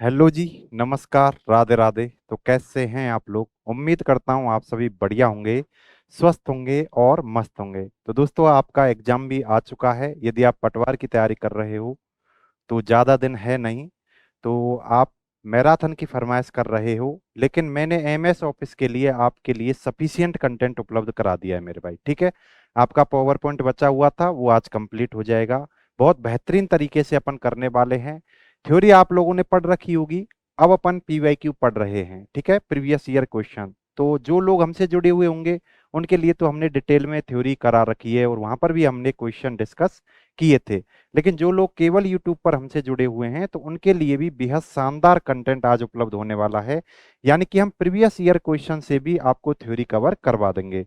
Hello जी। नमस्कार, राधे राधे। तो कैसे हैं आप लोग? उम्मीद करता हूं आप सभी बढ़िया होंगे, स्वस्थ होंगे और मस्त होंगे। तो दोस्तों, आपका एग्जाम भी आ चुका है। यदि आप पटवार की तैयारी कर रहे हो तो ज़्यादा दिन है नहीं। तो आप मैराथन की फरमाइश कर रहे हो, लेकिन मैंने एमएस ऑफिस के लिए आपके लिए सफिशियंट कंटेंट उपलब्ध करा दिया है मेरे भाई। ठीक है, आपका पावर पॉइंट बचा हुआ था, वो आज कंप्लीट हो जाएगा। बहुत बेहतरीन तरीके से अपन करने वाले हैं। थ्योरी आप लोगों ने पढ़ रखी होगी। अब अपन पीवाईक्यू पढ़ रहे हैं। ठीक है, प्रीवियस ईयर क्वेश्चन। तो जो लोग हमसे जुड़े हुए होंगे उनके लिए तो हमने डिटेल में थ्योरी करा रखी है और वहां पर भी हमने क्वेश्चन डिस्कस किए थे। लेकिन जो लोग केवल यूट्यूब पर हमसे जुड़े हुए हैं तो उनके लिए भी बेहद शानदार कंटेंट आज उपलब्ध होने वाला है। यानी कि हम प्रीवियस ईयर क्वेश्चन से भी आपको थ्योरी कवर करवा देंगे।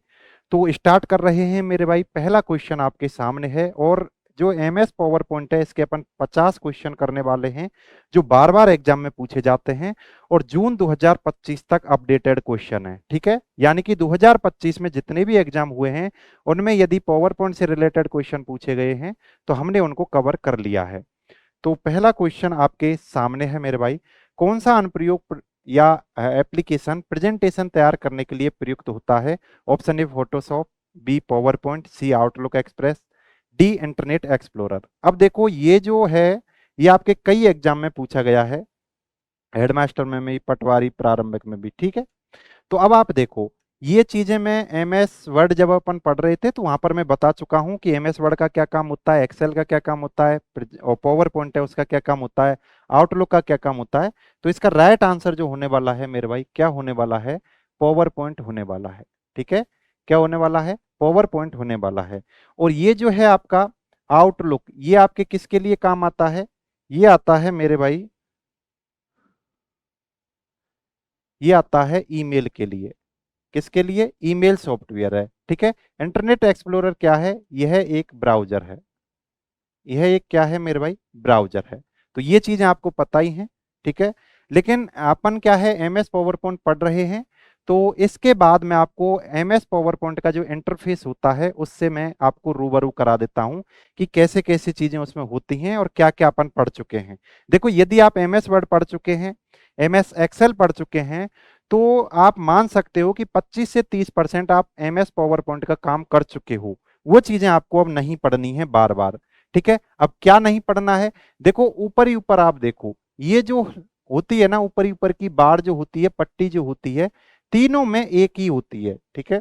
तो स्टार्ट कर रहे हैं मेरे भाई। पहला क्वेश्चन आपके सामने है और जो एमएस पावर पॉइंट है इसके अपन 50 क्वेश्चन करने वाले हैं जो बार बार एग्जाम में पूछे जाते हैं और जून 2025 तक अपडेटेड क्वेश्चन है। ठीक है, यानी कि 2025 में जितने भी एग्जाम हुए हैं उनमें यदि पावर पॉइंट से रिलेटेड क्वेश्चन पूछे गए हैं तो हमने उनको कवर कर लिया है। तो पहला क्वेश्चन आपके सामने है मेरे भाई। कौन सा अनुप्रयोग या एप्लीकेशन प्रेजेंटेशन तैयार करने के लिए प्रयुक्त होता है? Option A Photoshop, B PowerPoint, C Outlook Express, D Internet Explorer. अब देखो, ये जो है ये आपके कई एग्जाम में पूछा गया है, हेडमास्टर में भी, पटवारी, प्रारंभिक में भी। ठीक है, तो अब आप देखो, ये चीजें मैं एमएस वर्ड जब अपन पढ़ रहे थे तो वहां पर मैं बता चुका हूं कि एमएस वर्ड का क्या काम होता है, एक्सेल का क्या काम होता है और पावर पॉइंट है उसका क्या काम होता है, आउटलुक का क्या काम होता है। तो इसका राइट आंसर जो होने वाला है मेरे भाई, क्या होने वाला है? पावर पॉइंट होने वाला है। ठीक है, क्या होने वाला है? पावर पॉइंट होने वाला है। और ये जो है आपका आउटलुक, ये आपके किसके लिए काम आता है? ये आता है मेरे भाई, ये आता है ईमेल के लिए। किसके लिए? ईमेल सॉफ्टवेयर है। ठीक है, इंटरनेट एक्सप्लोरर क्या है? यह एक ब्राउजर है। यह एक क्या है मेरे भाई? ब्राउजर है। तो ये चीजें आपको पता ही हैं। ठीक है, लेकिन अपन क्या है, एमएस पावर पॉइंट पढ़ रहे हैं। तो इसके बाद मैं आपको एमएस पावर पॉइंट का जो इंटरफेस होता है उससे मैं आपको रूबरू करा देता हूं कि कैसे कैसे चीजें उसमें होती हैं और क्या क्या अपन पढ़ चुके हैं। देखो, यदि आप एमएस वर्ड पढ़ चुके हैं, एमएस एक्सेल पढ़ चुके हैं, तो आप मान सकते हो कि 25 से 30% आप एमएस पावर पॉइंट का काम कर चुके हो। वो चीजें आपको अब नहीं पढ़नी है बार बार। ठीक है, अब क्या नहीं पढ़ना है? देखो, ऊपर ही ऊपर आप देखो, ये जो होती है ना, ऊपर ही ऊपर की बार जो होती है, पट्टी जो होती है, तीनों में एक ही होती है। ठीक है,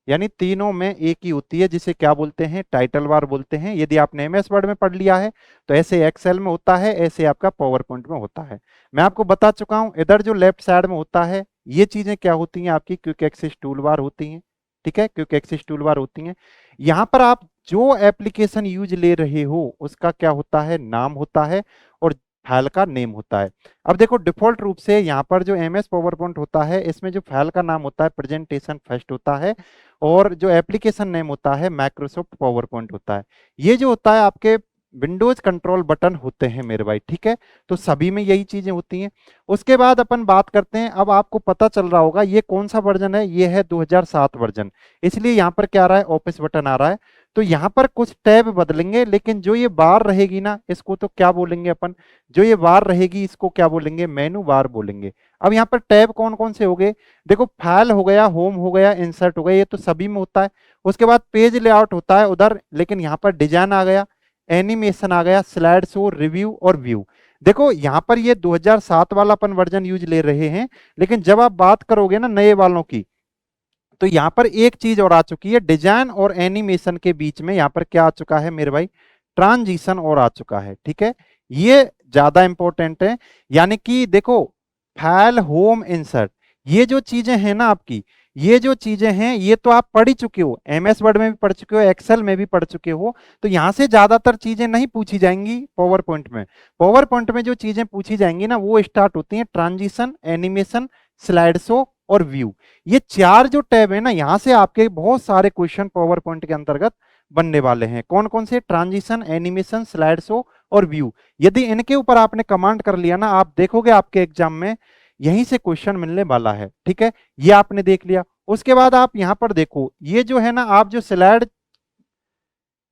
यानी तीनों में एक ही होती है, जिसे क्या बोलते हैं? टाइटल बार बोलते हैं। यदि आपने एमएस वर्ड में पढ़ लिया है तो ऐसे एक्सेल में होता है, ऐसे आपका पावर पॉइंट में होता है। मैं आपको बता चुका हूं, इधर जो लेफ्ट साइड में होता है ये चीजें क्या होती हैं? आपकी क्विक एक्सेस टूल बार होती हैं। ठीक है, क्विक एक्सेस टूल बार होती हैं। यहां पर आप जो एप्लीकेशन यूज ले रहे हो उसका क्या होता है? नाम होता है और फाइल का नेम होता है। अब देखो, डिफॉल्ट रूप से यहाँ पर जो एमएस पावर पॉइंट होता है इसमें जो फाइल का नाम होता है प्रेजेंटेशन फर्स्ट होता है और जो एप्लीकेशन नेम होता है माइक्रोसॉफ्ट पावर पॉइंट होता है। ये जो होता है आपके विंडोज कंट्रोल बटन होते हैं मेरे भाई। ठीक है, तो सभी में यही चीजें होती हैं। उसके बाद अपन बात करते हैं, अब आपको पता चल रहा होगा ये कौन सा वर्जन है, ये है 2007 वर्जन। इसलिए यहाँ पर क्या आ रहा है? ऑफिस बटन आ रहा है। तो यहाँ पर कुछ टैब बदलेंगे, लेकिन जो ये बार रहेगी ना, इसको तो क्या बोलेंगे अपन? जो ये बार रहेगी इसको क्या बोलेंगे? मेनू बार बोलेंगे। अब यहाँ पर टैब कौन कौन से हो गए? देखो, फाइल हो गया, होम हो गया, इंसर्ट हो गया, ये तो सभी में होता है। उसके बाद पेज लेआउट होता है उधर, लेकिन यहाँ पर डिजाइन आ गया, एनिमेशन आ गया, स्लाइड शो, रिव्यू और व्यू। देखो, यहाँ पर ये 2007 वाला अपन वर्जन यूज ले रहे हैं, लेकिन जब आप बात करोगे ना नए वालों की, तो यहाँ पर एक चीज और आ चुकी है। डिजाइन और एनिमेशन के बीच में यहाँ पर क्या आ चुका है मेरे भाई? ट्रांजिशन और आ चुका है। ठीक है, ये ज्यादा इंपॉर्टेंट है। यानी कि देखो, फाइल, होम, इंसर्ट, ये जो चीजें हैं ना आपकी, ये जो चीजें हैं ये तो आप पढ़ ही चुके हो, एमएस वर्ड में भी पढ़ चुके हो, एक्सेल में भी पढ़ चुके हो। तो यहां से ज्यादातर चीजें नहीं पूछी जाएंगी पावर पॉइंट में। पावर पॉइंट में जो चीजें पूछी जाएंगी ना वो स्टार्ट होती हैं ट्रांजिशन, एनिमेशन, स्लाइड शो और व्यू। ये चार जो टैब है ना, यहां से आपके बहुत सारे क्वेश्चन पावर पॉइंट के अंतर्गत बनने वाले हैं। कौन कौन से? ट्रांजिशन, एनिमेशन, स्लाइड शो और व्यू। यदि इनके ऊपर आपने कमांड कर लिया ना, आप देखोगे आपके एग्जाम में यहीं से क्वेश्चन मिलने वाला है। ठीक है, ये आपने देख लिया। उसके बाद आप यहां पर देखो, ये जो है ना, आप जो स्लाइड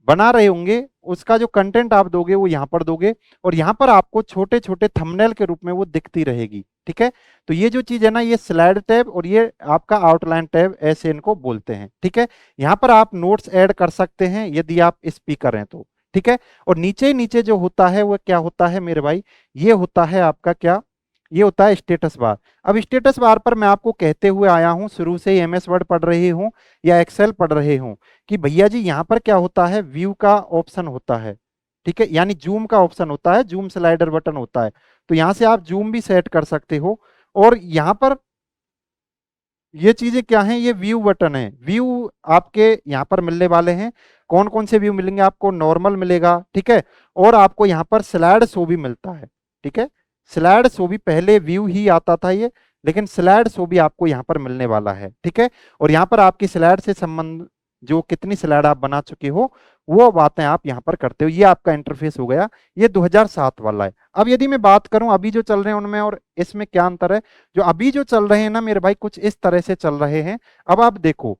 बना रहे होंगे उसका जो कंटेंट आप दोगे वो यहाँ पर दोगे, और यहाँ पर आपको छोटे छोटे थंबनेल के रूप में वो दिखती रहेगी। ठीक है, तो ये जो चीज है ना, ये स्लाइड टैब और ये आपका आउटलाइन टैब, ऐसे इनको बोलते हैं। ठीक है, यहाँ पर आप नोट्स ऐड कर सकते हैं यदि आप स्पीकर हैं तो। ठीक है, और नीचे ही नीचे जो होता है वो क्या होता है मेरे भाई, ये होता है आपका क्या, ये होता है स्टेटस बार। अब स्टेटस बार पर मैं आपको कहते हुए आया हूं, शुरू से ही एमएस वर्ड पढ़ रहे हूं या एक्सेल पढ़ रहे हूं, कि भैया जी यहाँ पर क्या होता है, व्यू का ऑप्शन होता है। ठीक है, यानी जूम का ऑप्शन होता है, जूम स्लाइडर बटन होता है, तो यहां से आप जूम भी सेट कर सकते हो। और यहाँ पर ये चीजें क्या हैं, ये व्यू बटन है। व्यू आपके यहाँ पर मिलने वाले हैं, कौन कौन से व्यू मिलेंगे आपको, नॉर्मल मिलेगा, ठीक है, और आपको यहाँ पर स्लाइड शो भी मिलता है। ठीक है, स्लाइड शो भी, पहले व्यू ही आता था ये, लेकिन स्लाइड शो भी आपको यहाँ पर मिलने वाला है। ठीक है, और यहाँ पर आपकी स्लाइड से संबंध, जो कितनी स्लाइड आप बना चुके हो वो बातें आप यहाँ पर करते हो। ये आपका इंटरफेस हो गया, ये 2007 वाला है। अब यदि मैं बात करूं अभी जो चल रहे हैं उनमें और इसमें क्या अंतर है, जो अभी जो चल रहे हैं ना मेरे भाई, कुछ इस तरह से चल रहे हैं। अब आप देखो,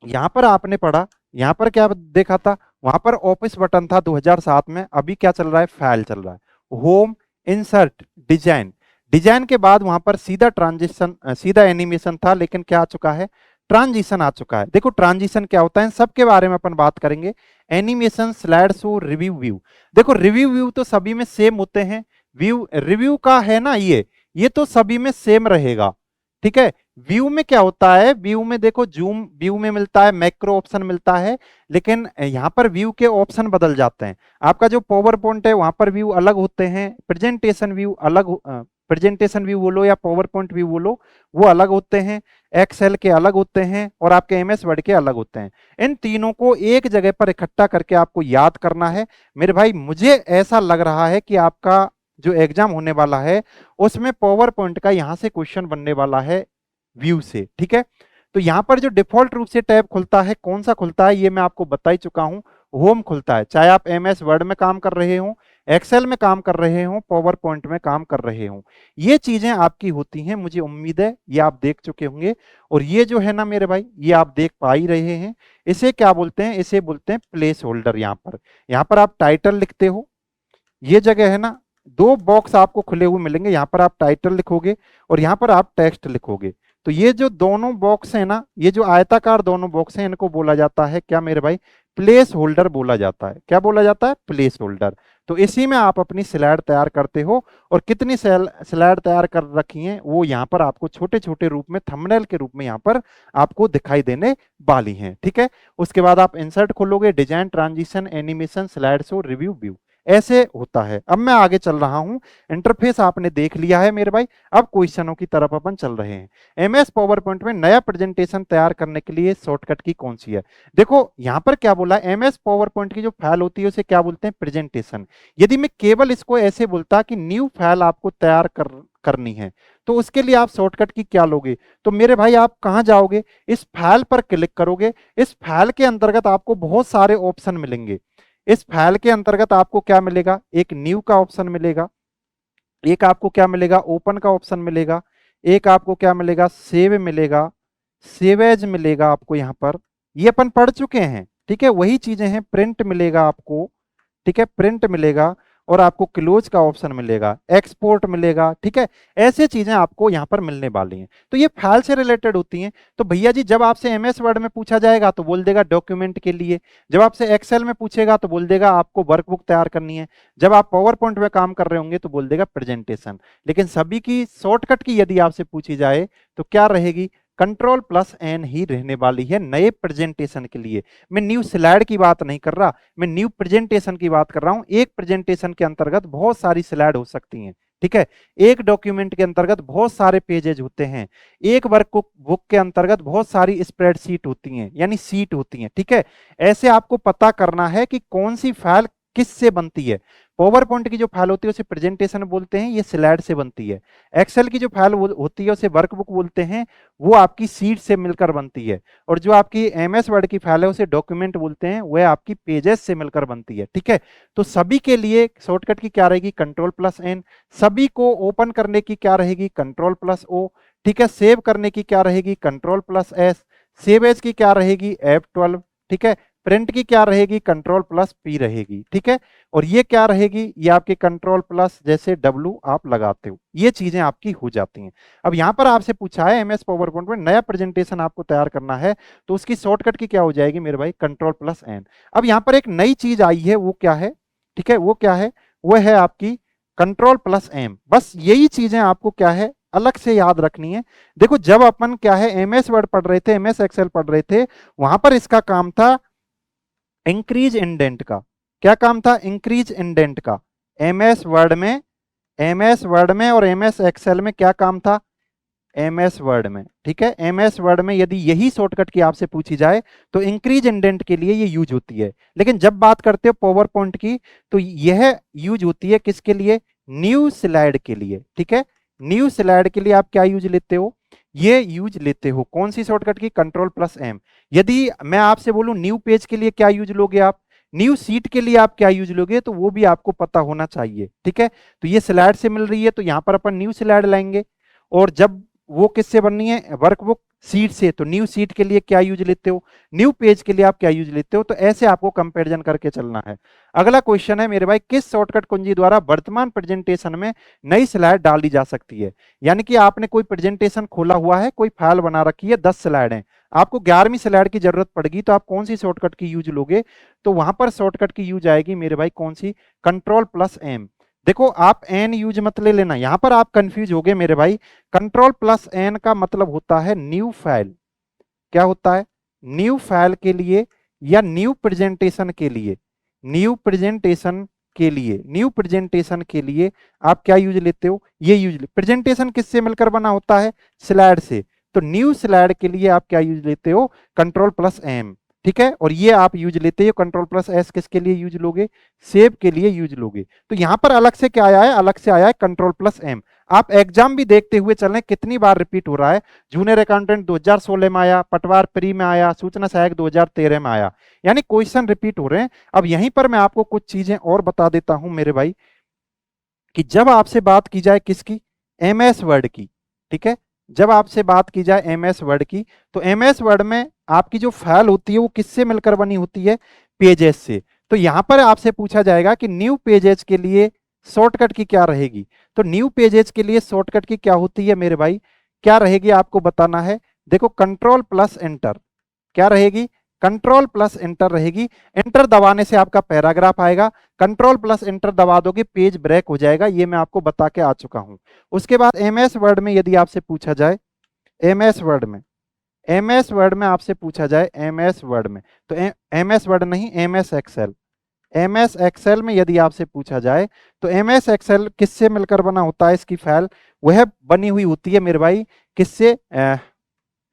यहां पर आपने पढ़ा, यहां पर क्या देखा था, वहां पर ऑफिस बटन था 2007 में, अभी क्या चल रहा है, फाइल चल रहा है, होम, इंसर्ट, डिजाइन। डिजाइन के बाद वहां पर सीधा ट्रांजिशन, सीधा एनिमेशन था, लेकिन क्या आ चुका है, ट्रांजिशन आ चुका है। देखो ट्रांजिशन क्या होता है, सबके बारे में अपन बात करेंगे। Animation, slide show, review view. देखो रिव्यू व्यू तो सभी में सेम होते हैं, व्यू रिव्यू का है ना, ये तो सभी में सेम रहेगा। ठीक है, व्यू में क्या होता है, व्यू में देखो जूम व्यू में मिलता है, मैक्रो ऑप्शन मिलता है, लेकिन यहाँ पर व्यू के ऑप्शन बदल जाते हैं। आपका जो पावर पॉइंट है वहां पर व्यू अलग होते हैं, प्रेजेंटेशन व्यू अलग, प्रेजेंटेशन व्यू बोलो या पावर पॉइंट व्यू बोलो, वो अलग होते हैं, एक्सेल के अलग होते हैं, और आपके एमएस वर्ड के अलग होते हैं। इन तीनों को एक जगह पर इकट्ठा करके आपको याद करना है मेरे भाई। मुझे ऐसा लग रहा है कि आपका जो एग्जाम होने वाला है उसमें पावर पॉइंट का यहां से क्वेश्चन बनने वाला है व्यू से। ठीक है, तो यहां पर जो डिफॉल्ट रूप से टैब खुलता है, कौन सा खुलता है ये मैं आपको बता ही चुका हूं, होम खुलता है। चाहे आप एमएस वर्ड में काम कर रहे हो, एक्सेल में काम कर रहे हो, पावर पॉइंट में काम कर रहे हो, ये चीजें आपकी होती हैं। मुझे उम्मीद है ये आप देख चुके होंगे, और ये जो है ना मेरे भाई, ये आप देख पा ही रहे हैं। इसे क्या बोलते हैं, इसे बोलते हैं प्लेस होल्डर। यहाँ पर आप टाइटल लिखते हो, ये जगह है ना, दो बॉक्स आपको खुले हुए मिलेंगे, यहाँ पर आप टाइटल लिखोगे और यहाँ पर आप टेक्स्ट लिखोगे। तो ये जो दोनों बॉक्स है ना, ये जो आयताकार दोनों बॉक्स हैं, इनको बोला जाता है क्या मेरे भाई, प्लेस होल्डर बोला जाता है। क्या बोला जाता है, प्लेस होल्डर। तो इसी में आप अपनी स्लाइड तैयार करते हो, और कितनी स्लाइड तैयार कर रखी हैं वो यहाँ पर आपको छोटे छोटे रूप में, थंबनेल के रूप में यहाँ पर आपको दिखाई देने वाली हैं। ठीक है, उसके बाद आप इंसर्ट खोलोगे, design, transition, animation, slide show, review view, ऐसे होता है। अब मैं आगे चल रहा हूं, इंटरफेस आपने देख लिया है मेरे भाई, अब क्वेश्चनों की तरफ अपन चल रहे हैं। एमएस पावर पॉइंट में नया प्रेजेंटेशन तैयार करने के लिए शॉर्टकट की कौन सी है। देखो यहां पर क्या बोला, एमएस पावर पॉइंट की जो फाइल होती है उसे क्या बोलते हैं, प्रेजेंटेशन। यदि मैं केवल इसको ऐसे बोलता कि न्यू फाइल आपको तैयार करनी है, तो उसके लिए आप शॉर्टकट की क्या लोगे, तो मेरे भाई आप कहां जाओगे, इस फाइल पर क्लिक करोगे। इस फाइल के अंतर्गत आपको बहुत सारे ऑप्शन मिलेंगे। इस फाइल के अंतर्गत आपको क्या मिलेगा, एक न्यू का ऑप्शन मिलेगा, एक आपको क्या मिलेगा, ओपन का ऑप्शन मिलेगा, एक आपको क्या मिलेगा, सेव मिलेगा, सेव एज मिलेगा आपको यहाँ पर, ये अपन पढ़ चुके हैं। ठीक है, वही चीजें हैं, प्रिंट मिलेगा आपको, ठीक है, प्रिंट मिलेगा, और आपको क्लोज का ऑप्शन मिलेगा, एक्सपोर्ट मिलेगा। ठीक है, ऐसे चीजें आपको यहाँ पर मिलने वाली हैं। तो ये फाइल से रिलेटेड होती हैं। तो भैया जी जब आपसे एमएस वर्ड में पूछा जाएगा तो बोल देगा डॉक्यूमेंट के लिए, जब आपसे एक्सेल में पूछेगा तो बोल देगा आपको वर्कबुक तैयार करनी है, जब आप पावर पॉइंट में काम कर रहे होंगे तो बोल देगा प्रेजेंटेशन। लेकिन सभी की शॉर्टकट की यदि आपसे पूछी जाए तो क्या रहेगी, कंट्रोल प्लस एन ही रहने वाली है नए प्रेजेंटेशन के लिए। मैं न्यू स्लाइड की बात नहीं कर रहा, मैं न्यू प्रेजेंटेशन की बात कर रहा हूं। एक प्रेजेंटेशन के अंतर्गत बहुत सारी स्लाइड हो सकती हैं। ठीक है, एक डॉक्यूमेंट के अंतर्गत बहुत सारे पेजेज होते हैं, एक वर्क बुक के अंतर्गत बहुत सारी स्प्रेडशीट होती हैं, यानी सीट होती हैं। ठीक है, ऐसे आपको पता करना है कि कौन सी फाइल किससे बनती है। पावर पॉइंट की जो फाइल होती है उसे प्रेजेंटेशन बोलते हैं, ये स्लाइड से बनती है। एक्सेल की जो फाइल होती है उसे वर्कबुक बोलते हैं, वो आपकी सीट से मिलकर बनती है। और जो आपकी एमएस वर्ड की फाइल है उसे डॉक्यूमेंट बोलते हैं, वह आपकी पेजेस से मिलकर बनती है। ठीक है, तो सभी के लिए शॉर्टकट की क्या रहेगी, कंट्रोल प्लस एन। सभी को ओपन करने की क्या रहेगी, कंट्रोल प्लस ओ। ठीक है, सेव करने की क्या रहेगी, control plus S. Save as की क्या रहेगी, F12। ठीक है, प्रिंट की क्या रहेगी, कंट्रोल प्लस पी रहेगी, ठीक है। और ये क्या रहेगी, ये आपके कंट्रोल प्लस जैसे डब्लू आप लगाते हो, ये चीजें आपकी हो जाती हैं। अब यहां पर आपसे पूछा है एमएस पावर पॉइंट में नया प्रेजेंटेशन आपको तैयार करना है, तो उसकी शॉर्टकट की क्या हो जाएगी मेरे भाई, कंट्रोल प्लस एन। अब यहां पर एक नई चीज आई है, वो क्या है, ठीक है, वो क्या है, वो है आपकी कंट्रोल प्लस एम। बस यही चीजें आपको क्या है अलग से याद रखनी है। देखो जब अपन क्या है एमएस वर्ड पढ़ रहे थे, एमएस एक्सेल पढ़ रहे थे, वहां पर इसका काम था इंक्रीज इंडेंट का। क्या काम था, इंक्रीज इंडेंट का। एमएस वर्ड में, एमएस वर्ड में और एमएस एक्सेल में क्या काम था, एमएस वर्ड में, ठीक है, एमएस वर्ड में यदि यही शॉर्टकट की आपसे पूछी जाए तो इंक्रीज इंडेंट के लिए ये यूज होती है। लेकिन जब बात करते हो पावर पॉइंट की तो यह यूज होती है किसके लिए, न्यू स्लाइड के लिए, ठीक है। न्यू स्लाइड के लिए आप क्या यूज लेते हो, ये यूज लेते हो कौन सी शॉर्टकट की, कंट्रोल प्लस एम। यदि मैं आपसे बोलूं न्यू पेज के लिए क्या यूज लोगे आप, न्यू सीट के लिए आप क्या यूज लोगे, तो वो भी आपको पता होना चाहिए, ठीक है। तो ये स्लाइड से मिल रही है तो यहां पर अपन न्यू स्लाइड लाएंगे। और जब वो किससे बननी है, वर्कबुक सीट से, तो न्यू सीट के लिए क्या यूज लेते हो, न्यू पेज के लिए आप क्या यूज लेते हो। तो ऐसे आपको कंपैरिजन करके चलना है। अगला क्वेश्चन है मेरे भाई, किस शॉर्टकट कुंजी द्वारा वर्तमान प्रेजेंटेशन में नई स्लाइड डाली जा सकती है। यानी कि आपने कोई प्रेजेंटेशन खोला हुआ है, कोई फाइल बना रखी है, 10 स्लाइड है, आपको 11वीं स्लाइड की जरूरत पड़ेगी, तो आप कौन सी शॉर्टकट की यूज लोगे, तो वहां पर शॉर्टकट की यूज आएगी मेरे भाई कौन सी, कंट्रोल प्लस एम। देखो आप एन यूज मत ले लेना, यहां पर आप कंफ्यूज हो गए मेरे भाई। कंट्रोल प्लस एन का मतलब होता है न्यू फाइल। क्या होता है, न्यू फाइल के लिए या न्यू प्रेजेंटेशन के लिए, न्यू प्रेजेंटेशन के लिए, न्यू प्रेजेंटेशन के लिए आप क्या यूज लेते हो, ये यूज। प्रेजेंटेशन किससे मिलकर बना होता है, स्लाइड से। तो न्यू स्लाइड के लिए आप क्या यूज लेते हो, कंट्रोल प्लस एम, ठीक है। और ये आप यूज लेते हो कंट्रोल प्लस एस किसके लिए यूज लोगे, सेव के लिए यूज लोगे। तो यहां पर अलग से क्या आया है, अलग से आया है कंट्रोल प्लस एम। आप एग्जाम भी देखते हुए चलें कितनी बार रिपीट हो रहा है। जूनियर अकाउंटेंट 2016 में आया, पटवार प्री में आया, सूचना सहायक 2013 में आया, यानी क्वेश्चन रिपीट हो रहे हैं। अब यहीं पर मैं आपको कुछ चीजें और बता देता हूं मेरे भाई, कि जब आपसे बात की जाए किसकी, एमएस वर्ड की, ठीक है, जब आपसे बात की जाए एमएस वर्ड की, तो एमएस वर्ड में आपकी जो फाइल होती है वो किससे मिलकर बनी होती है, पेजेस से। तो यहां पर आपसे पूछा जाएगा कि न्यू पेजेस के लिए शॉर्टकट की क्या रहेगी, तो न्यू पेजेस के लिए शॉर्टकट की क्या होती है मेरे भाई, क्या रहेगी आपको बताना है। देखो कंट्रोल प्लस एंटर, क्या रहेगी, कंट्रोल प्लस एंटर रहेगी। एंटर दबाने से आपका पैराग्राफ आएगा, कंट्रोल प्लस एंटर दबा दोगे पेज ब्रेक हो जाएगा, ये मैं आपको बता के आ चुका हूं। उसके बाद एमएस वर्ड में यदि आपसे पूछा जाए, एमएस वर्ड में, एमएस वर्ड में आपसे पूछा जाए, एमएस वर्ड में, तो एमएस वर्ड नहीं, एमएस एक्सेल, एमएस एक्सेल में यदि आपसे पूछा जाए तो एमएस एक्सेल किससे मिलकर बना होता है, इसकी फाइल वह बनी हुई होती है मेरे भाई किससे,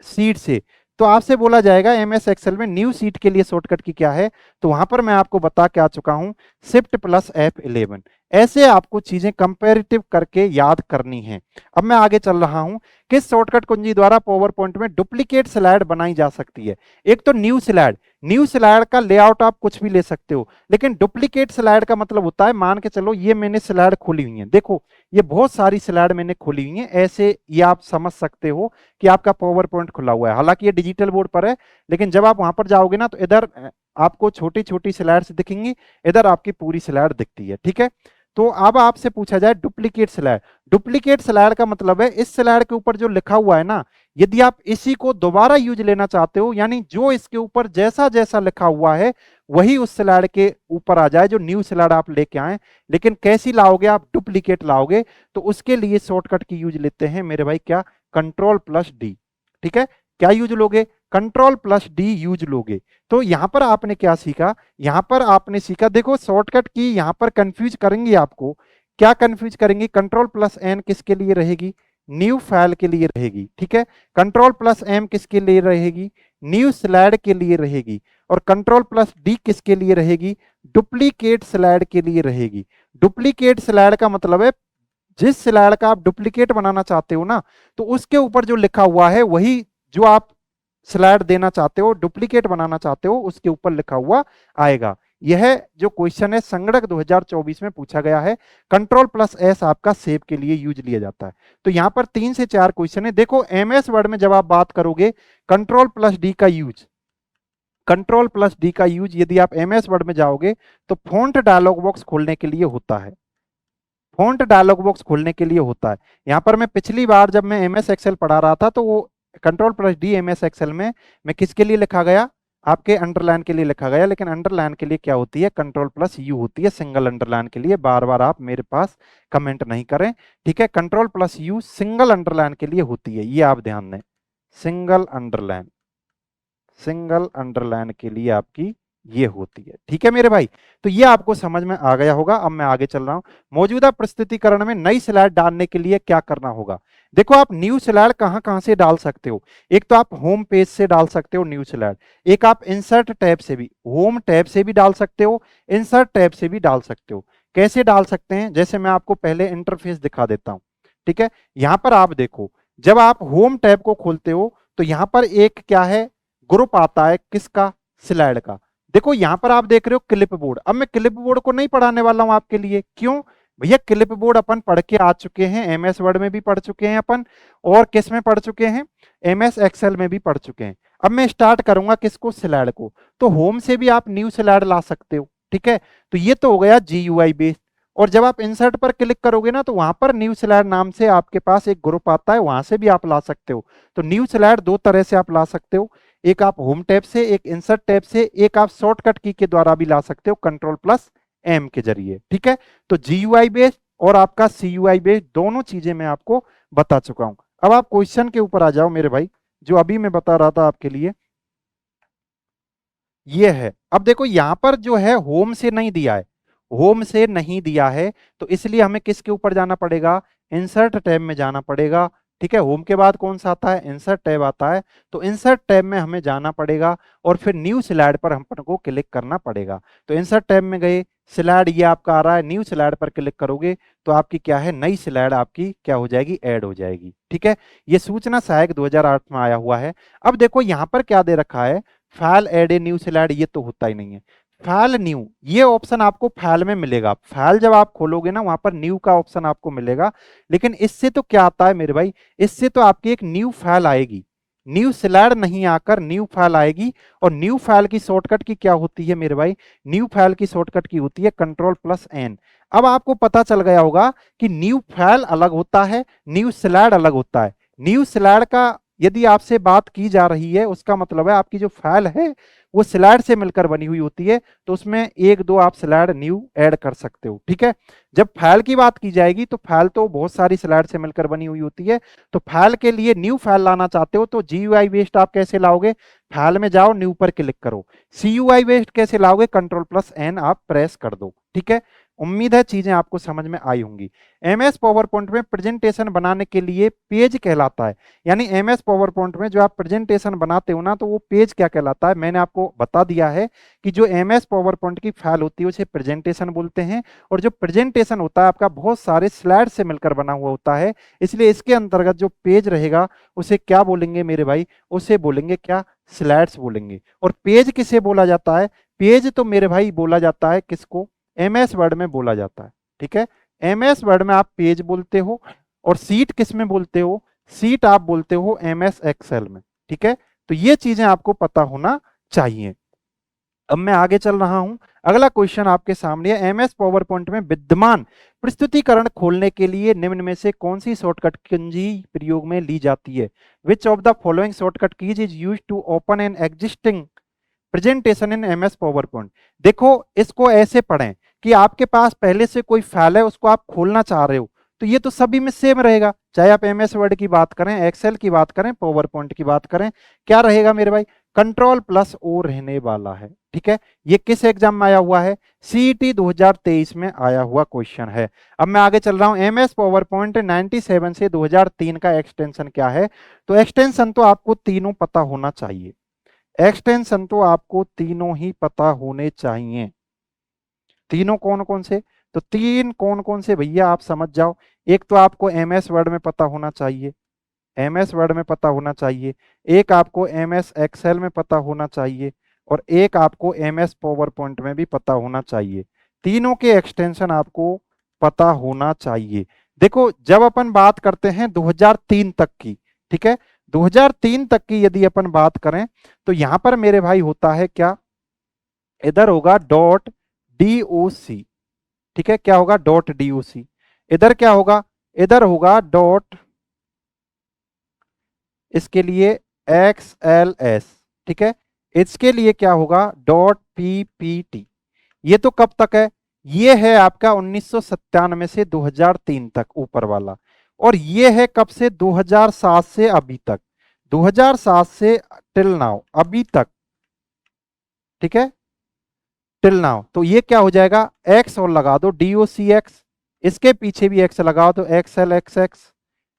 सीट से। तो आपसे बोला जाएगा एमएस एक्सेल में न्यू सीट के लिए शॉर्टकट की क्या है, तो वहां पर मैं आपको बता के आ चुका हूं, शिफ्ट प्लस F11। ऐसे आपको चीजें कंपैरेटिव करके याद करनी है। अब मैं आगे चल रहा हूं, किस शॉर्टकट कुंजी द्वारा पावर पॉइंट में डुप्लीकेट स्लाइड बनाई जा सकती है। एक तो न्यू स्लाइड, न्यू स्लाइड का लेआउट आप कुछ भी ले सकते हो, लेकिन डुप्लीकेट स्लाइड का मतलब होता है, मान के चलो ये मैंने स्लाइड खोली हुई है, देखो ये बहुत सारी स्लाइड मैंने खोली हुई है, ऐसे ये आप समझ सकते हो कि आपका पावर पॉइंट खुला हुआ है। हालांकि ये डिजिटल बोर्ड पर है, लेकिन जब आप वहां पर जाओगे ना तो इधर आपको छोटी छोटी स्लाइड्स दिखेंगी, इधर आपकी पूरी स्लाइड दिखती है, ठीक है। तो अब आपसे पूछा जाए डुप्लीकेट स्लाइड, डुप्लीकेट स्लाइड का मतलब है इस स्लाइड के ऊपर जो लिखा हुआ है ना, यदि आप इसी को दोबारा यूज लेना चाहते हो, यानी जो इसके ऊपर जैसा जैसा लिखा हुआ है वही उस स्लाइड के ऊपर आ जाए, जो न्यू स्लाइड आप लेके आए। लेकिन कैसी लाओगे आप, डुप्लीकेट लाओगे, तो उसके लिए शॉर्टकट की यूज लेते हैं मेरे भाई क्या, कंट्रोल प्लस डी, ठीक है। क्या यूज लोगे, कंट्रोल प्लस डी यूज लोगे। तो यहां पर आपने क्या सीखा, यहां पर आपने सीखा, देखो शॉर्टकट की यहां पर कंफ्यूज करेंगे आपको, क्या कंफ्यूज करेंगे, कंट्रोल प्लस एन किसके लिए रहेगी, न्यू फाइल के लिए रहेगी, ठीक है। कंट्रोल प्लस एम किसके लिए रहेगी, न्यू स्लाइड के लिए रहेगी। और कंट्रोल प्लस डी किसके लिए रहेगी, डुप्लीकेट स्लाइड के लिए रहेगी। डुप्लीकेट स्लाइड का मतलब है जिस स्लाइड का आप डुप्लीकेट बनाना चाहते हो ना, तो उसके ऊपर जो लिखा हुआ है वही जो आप स्लाइड देना चाहते हो, डुप्लीकेट बनाना चाहते हो, उसके ऊपर लिखा हुआ आएगा। यह जो क्वेश्चन है संगणक 2024 में पूछा गया है। कंट्रोल प्लस एस आपका सेव के लिए यूज लिया जाता है। तो यहां पर 3 से 4 क्वेश्चन है। देखो एमएस वर्ड में जब आप बात करोगे कंट्रोल प्लस डी का यूज, कंट्रोल प्लस डी का यूज यदि आप एमएस वर्ड में जाओगे तो फॉन्ट डायलॉग बॉक्स खोलने के लिए होता है। फॉन्ट डायलॉग बॉक्स खोलने के लिए होता है। यहां पर मैं पिछली बार जब मैं एमएस एक्सेल पढ़ा रहा था तो वो control plus D MS Excel में मैं किसके लिए लिखा गया, आपके अंडरलाइन के लिए लिखा गया, लेकिन अंडरलाइन के लिए क्या होती है, कंट्रोल प्लस यू होती है सिंगल अंडरलाइन के लिए। बार बार आप मेरे पास कमेंट नहीं करें, ठीक है। Control plus you single underline के लिए होती है, ये आप ध्यान दें। सिंगल अंडरलाइन, सिंगल अंडरलाइन के लिए आपकी ये होती है, ठीक है मेरे भाई। तो ये आपको समझ में आ गया होगा। अब मैं आगे चल रहा हूं। मौजूदा प्रस्तुतिकरण में नई स्लाइड डालने के लिए क्या करना होगा। देखो आप न्यू स्लाइड कहां कहां से डाल सकते हो। एक तो आप होम पेज से डाल सकते हो न्यू स्लाइड, एक आप इंसर्ट टैब से भी, होम टैब से भी डाल सकते हो, इंसर्ट टैब से भी डाल सकते हो। कैसे डाल सकते हैं, जैसे मैं आपको पहले इंटरफेस दिखा देता हूं, ठीक है। यहां पर आप देखो, जब आप होम टैब को खोलते हो तो यहां पर एक क्या है, ग्रुप आता है, किसका, स्लाइड का। देखो यहां पर आप देख रहे हो क्लिप बोर्ड। अब मैं क्लिप बोर्ड को नहीं पढ़ाने वाला हूं आपके लिए, क्यों भैया, क्लिप बोर्ड अपन पढ़ के आ चुके हैं, एमएस वर्ड में भी पढ़ चुके हैं अपन, और किस में पढ़ चुके हैं, एमएस एक्सेल में भी पढ़ चुके हैं। अब मैं स्टार्ट करूंगा किसको, स्लाइड को। तो होम से भी आप न्यू स्लाइड ला सकते हो, ठीक है। तो ये तो हो गया जीयूआई बेस्ड। और जब आप इंसर्ट पर क्लिक करोगे ना तो वहां पर न्यू स्लाइड नाम से आपके पास एक ग्रुप आता है, वहां से भी आप ला सकते हो। तो न्यू स्लाइड दो तरह से आप ला सकते हो, एक आप होम टैब से, एक इंसर्ट टैब से, एक आप शॉर्टकट की के द्वारा भी ला सकते हो कंट्रोल प्लस एम के जरिए, ठीक है। तो जीयूआई बेस्ड और आपका सीयूआई बेस्ड दोनों चीजें मैं आपको बता चुका हूं। अब आप क्वेश्चन के ऊपर आ जाओ मेरे भाई, जो अभी मैं बता रहा था आपके लिए, ये है। अब देखो यहां पर जो है होम से नहीं दिया है, होम से नहीं दिया है, तो इसलिए हमें किसके ऊपर जाना पड़ेगा, इंसर्ट टैब में जाना पड़ेगा, ठीक है। होम के बाद कौन सा आता है, इंसर्ट टैब आता है। तो इंसर्ट टैब में हमें जाना पड़ेगा और फिर न्यू स्लाइड पर हम को क्लिक करना पड़ेगा। तो इंसर्ट टैब में गए, स्लाइड ये आपका आ रहा है, न्यू स्लाइड पर क्लिक करोगे तो आपकी क्या है, नई स्लाइड आपकी क्या हो जाएगी, ऐड हो जाएगी, ठीक है। ये सूचना सहायक 2008 में आया हुआ है। अब देखो यहां पर क्या दे रखा है, file add a new slide, ये तो होता ही नहीं है। फाइल न्यू, ये ऑप्शन आपको फाइल में मिलेगा, फाइल जब आप खोलोगे ना वहां पर न्यू का ऑप्शन आपको मिलेगा। लेकिन इससे तो क्या आता है मेरे भाई, इससे तो आपकी एक न्यू फाइल आएगी, न्यू स्लाइड नहीं आकर न्यू फाइल आएगी। और न्यू फाइल की शॉर्टकट की क्या होती है मेरे भाई, न्यू फाइल की शॉर्टकट की होती है कंट्रोल प्लस एन। अब आपको पता चल गया होगा कि न्यू फाइल अलग होता है, न्यू स्लाइड अलग होता है। न्यू स्लाइड का यदि आपसे बात की जा रही है, उसका मतलब है आपकी जो फाइल है वो स्लाइड से मिलकर बनी हुई होती है, तो उसमें एक दो आप स्लाइड न्यू ऐड कर सकते हो, ठीक है। जब फाइल की बात की जाएगी तो फाइल तो बहुत सारी स्लाइड से मिलकर बनी हुई होती है। तो फाइल के लिए न्यू फाइल लाना चाहते हो तो जीयूआई बेस्ड आप कैसे लाओगे, फाइल में जाओ, न्यू पर क्लिक करो। सीयूआई बेस्ड कैसे लाओगे, कंट्रोल प्लस एन आप प्रेस कर दो, ठीक है। उम्मीद है चीजें आपको समझ में आई होंगी। एमएस पावर पॉइंट में प्रेजेंटेशन बनाने के लिए पेज कहलाता है, यानी एमएस पावर पॉइंट में जो आप प्रेजेंटेशन बनाते हो ना तो वो पेज क्या कहलाता है, मैंने आपको बता दिया है कि जो एमएस पावर पॉइंट की फाइल होती है उसे प्रेजेंटेशन बोलते हैं। और जो प्रेजेंटेशन होता है आपका बहुत सारे स्लाइड से मिलकर बना हुआ होता है, इसलिए इसके अंतर्गत जो पेज रहेगा उसे क्या बोलेंगे मेरे भाई, उसे बोलेंगे क्या, स्लाइड्स बोलेंगे। और पेज किसे बोला जाता है, पेज तो मेरे भाई बोला जाता है किसको, एमएस वर्ड में बोला जाता है, ठीक है। एमएस वर्ड में आप पेज बोलते हो, और सीट किस में बोलते हो, सीट आप बोलते हो एमएस एक्सेल में, ठीक है। तो ये चीजें आपको पता होना चाहिए। अब मैं आगे चल रहा हूं। अगला क्वेश्चन आपके सामने है, एमएस पावर पॉइंट में विद्यमान प्रस्तुतिकरण खोलने के लिए निम्न में से कौन सी शॉर्टकट कुंजी प्रयोग में ली जाती है। Which of the following shortcut keys is used to open an existing presentation in MS PowerPoint. देखो इसको ऐसे पढ़ें कि आपके पास पहले से कोई फाइल है, उसको आप खोलना चाह रहे हो, तो ये तो सभी में सेम रहेगा, चाहे आप एमएस वर्ड की बात करें, एक्सेल की बात करें, पावर पॉइंट की बात करें, क्या रहेगा मेरे भाई, कंट्रोल प्लस ओ रहने वाला है, ठीक है। ये किस एग्जाम में आया हुआ है, सीईटी 2023 में आया हुआ क्वेश्चन है। अब मैं आगे चल रहा हूं, एमएस पावर पॉइंट 97 से 2003 का एक्सटेंशन क्या है। तो एक्सटेंशन तो आपको तीनों पता होना चाहिए, एक्सटेंशन तो आपको तीनों ही पता होने चाहिए। तीनों कौन कौन से, तो तीन कौन कौन से भैया आप समझ जाओ। एक तो आपको एमएस वर्ड में पता होना चाहिए, एमएस वर्ड में पता होना चाहिए, एक आपको एमएस एक्सेल में पता होना चाहिए, और एक आपको एमएस पावर पॉइंट में भी पता होना चाहिए। तीनों के एक्सटेंशन आपको पता होना चाहिए। देखो जब अपन बात करते हैं 2003 तक की, ठीक है, 2003 तक की यदि अपन बात करें तो यहां पर मेरे भाई होता है क्या, इधर होगा डॉट DOC, ठीक है, क्या होगा डॉट DOC। इधर क्या होगा, इधर होगा डॉट, इसके लिए XLS, ठीक है, इसके लिए क्या होगा डॉट PPT। ये तो कब तक है, ये है आपका 1997 से 2003 तक ऊपर वाला, और ये है कब से 2007 से अभी तक, 2007 से टिल नाउ अभी तक, ठीक है, टिल नाउ। तो ये क्या हो जाएगा, एक्स और लगा दो DOCX, इसके पीछे भी एक्स लगा दो XLXX,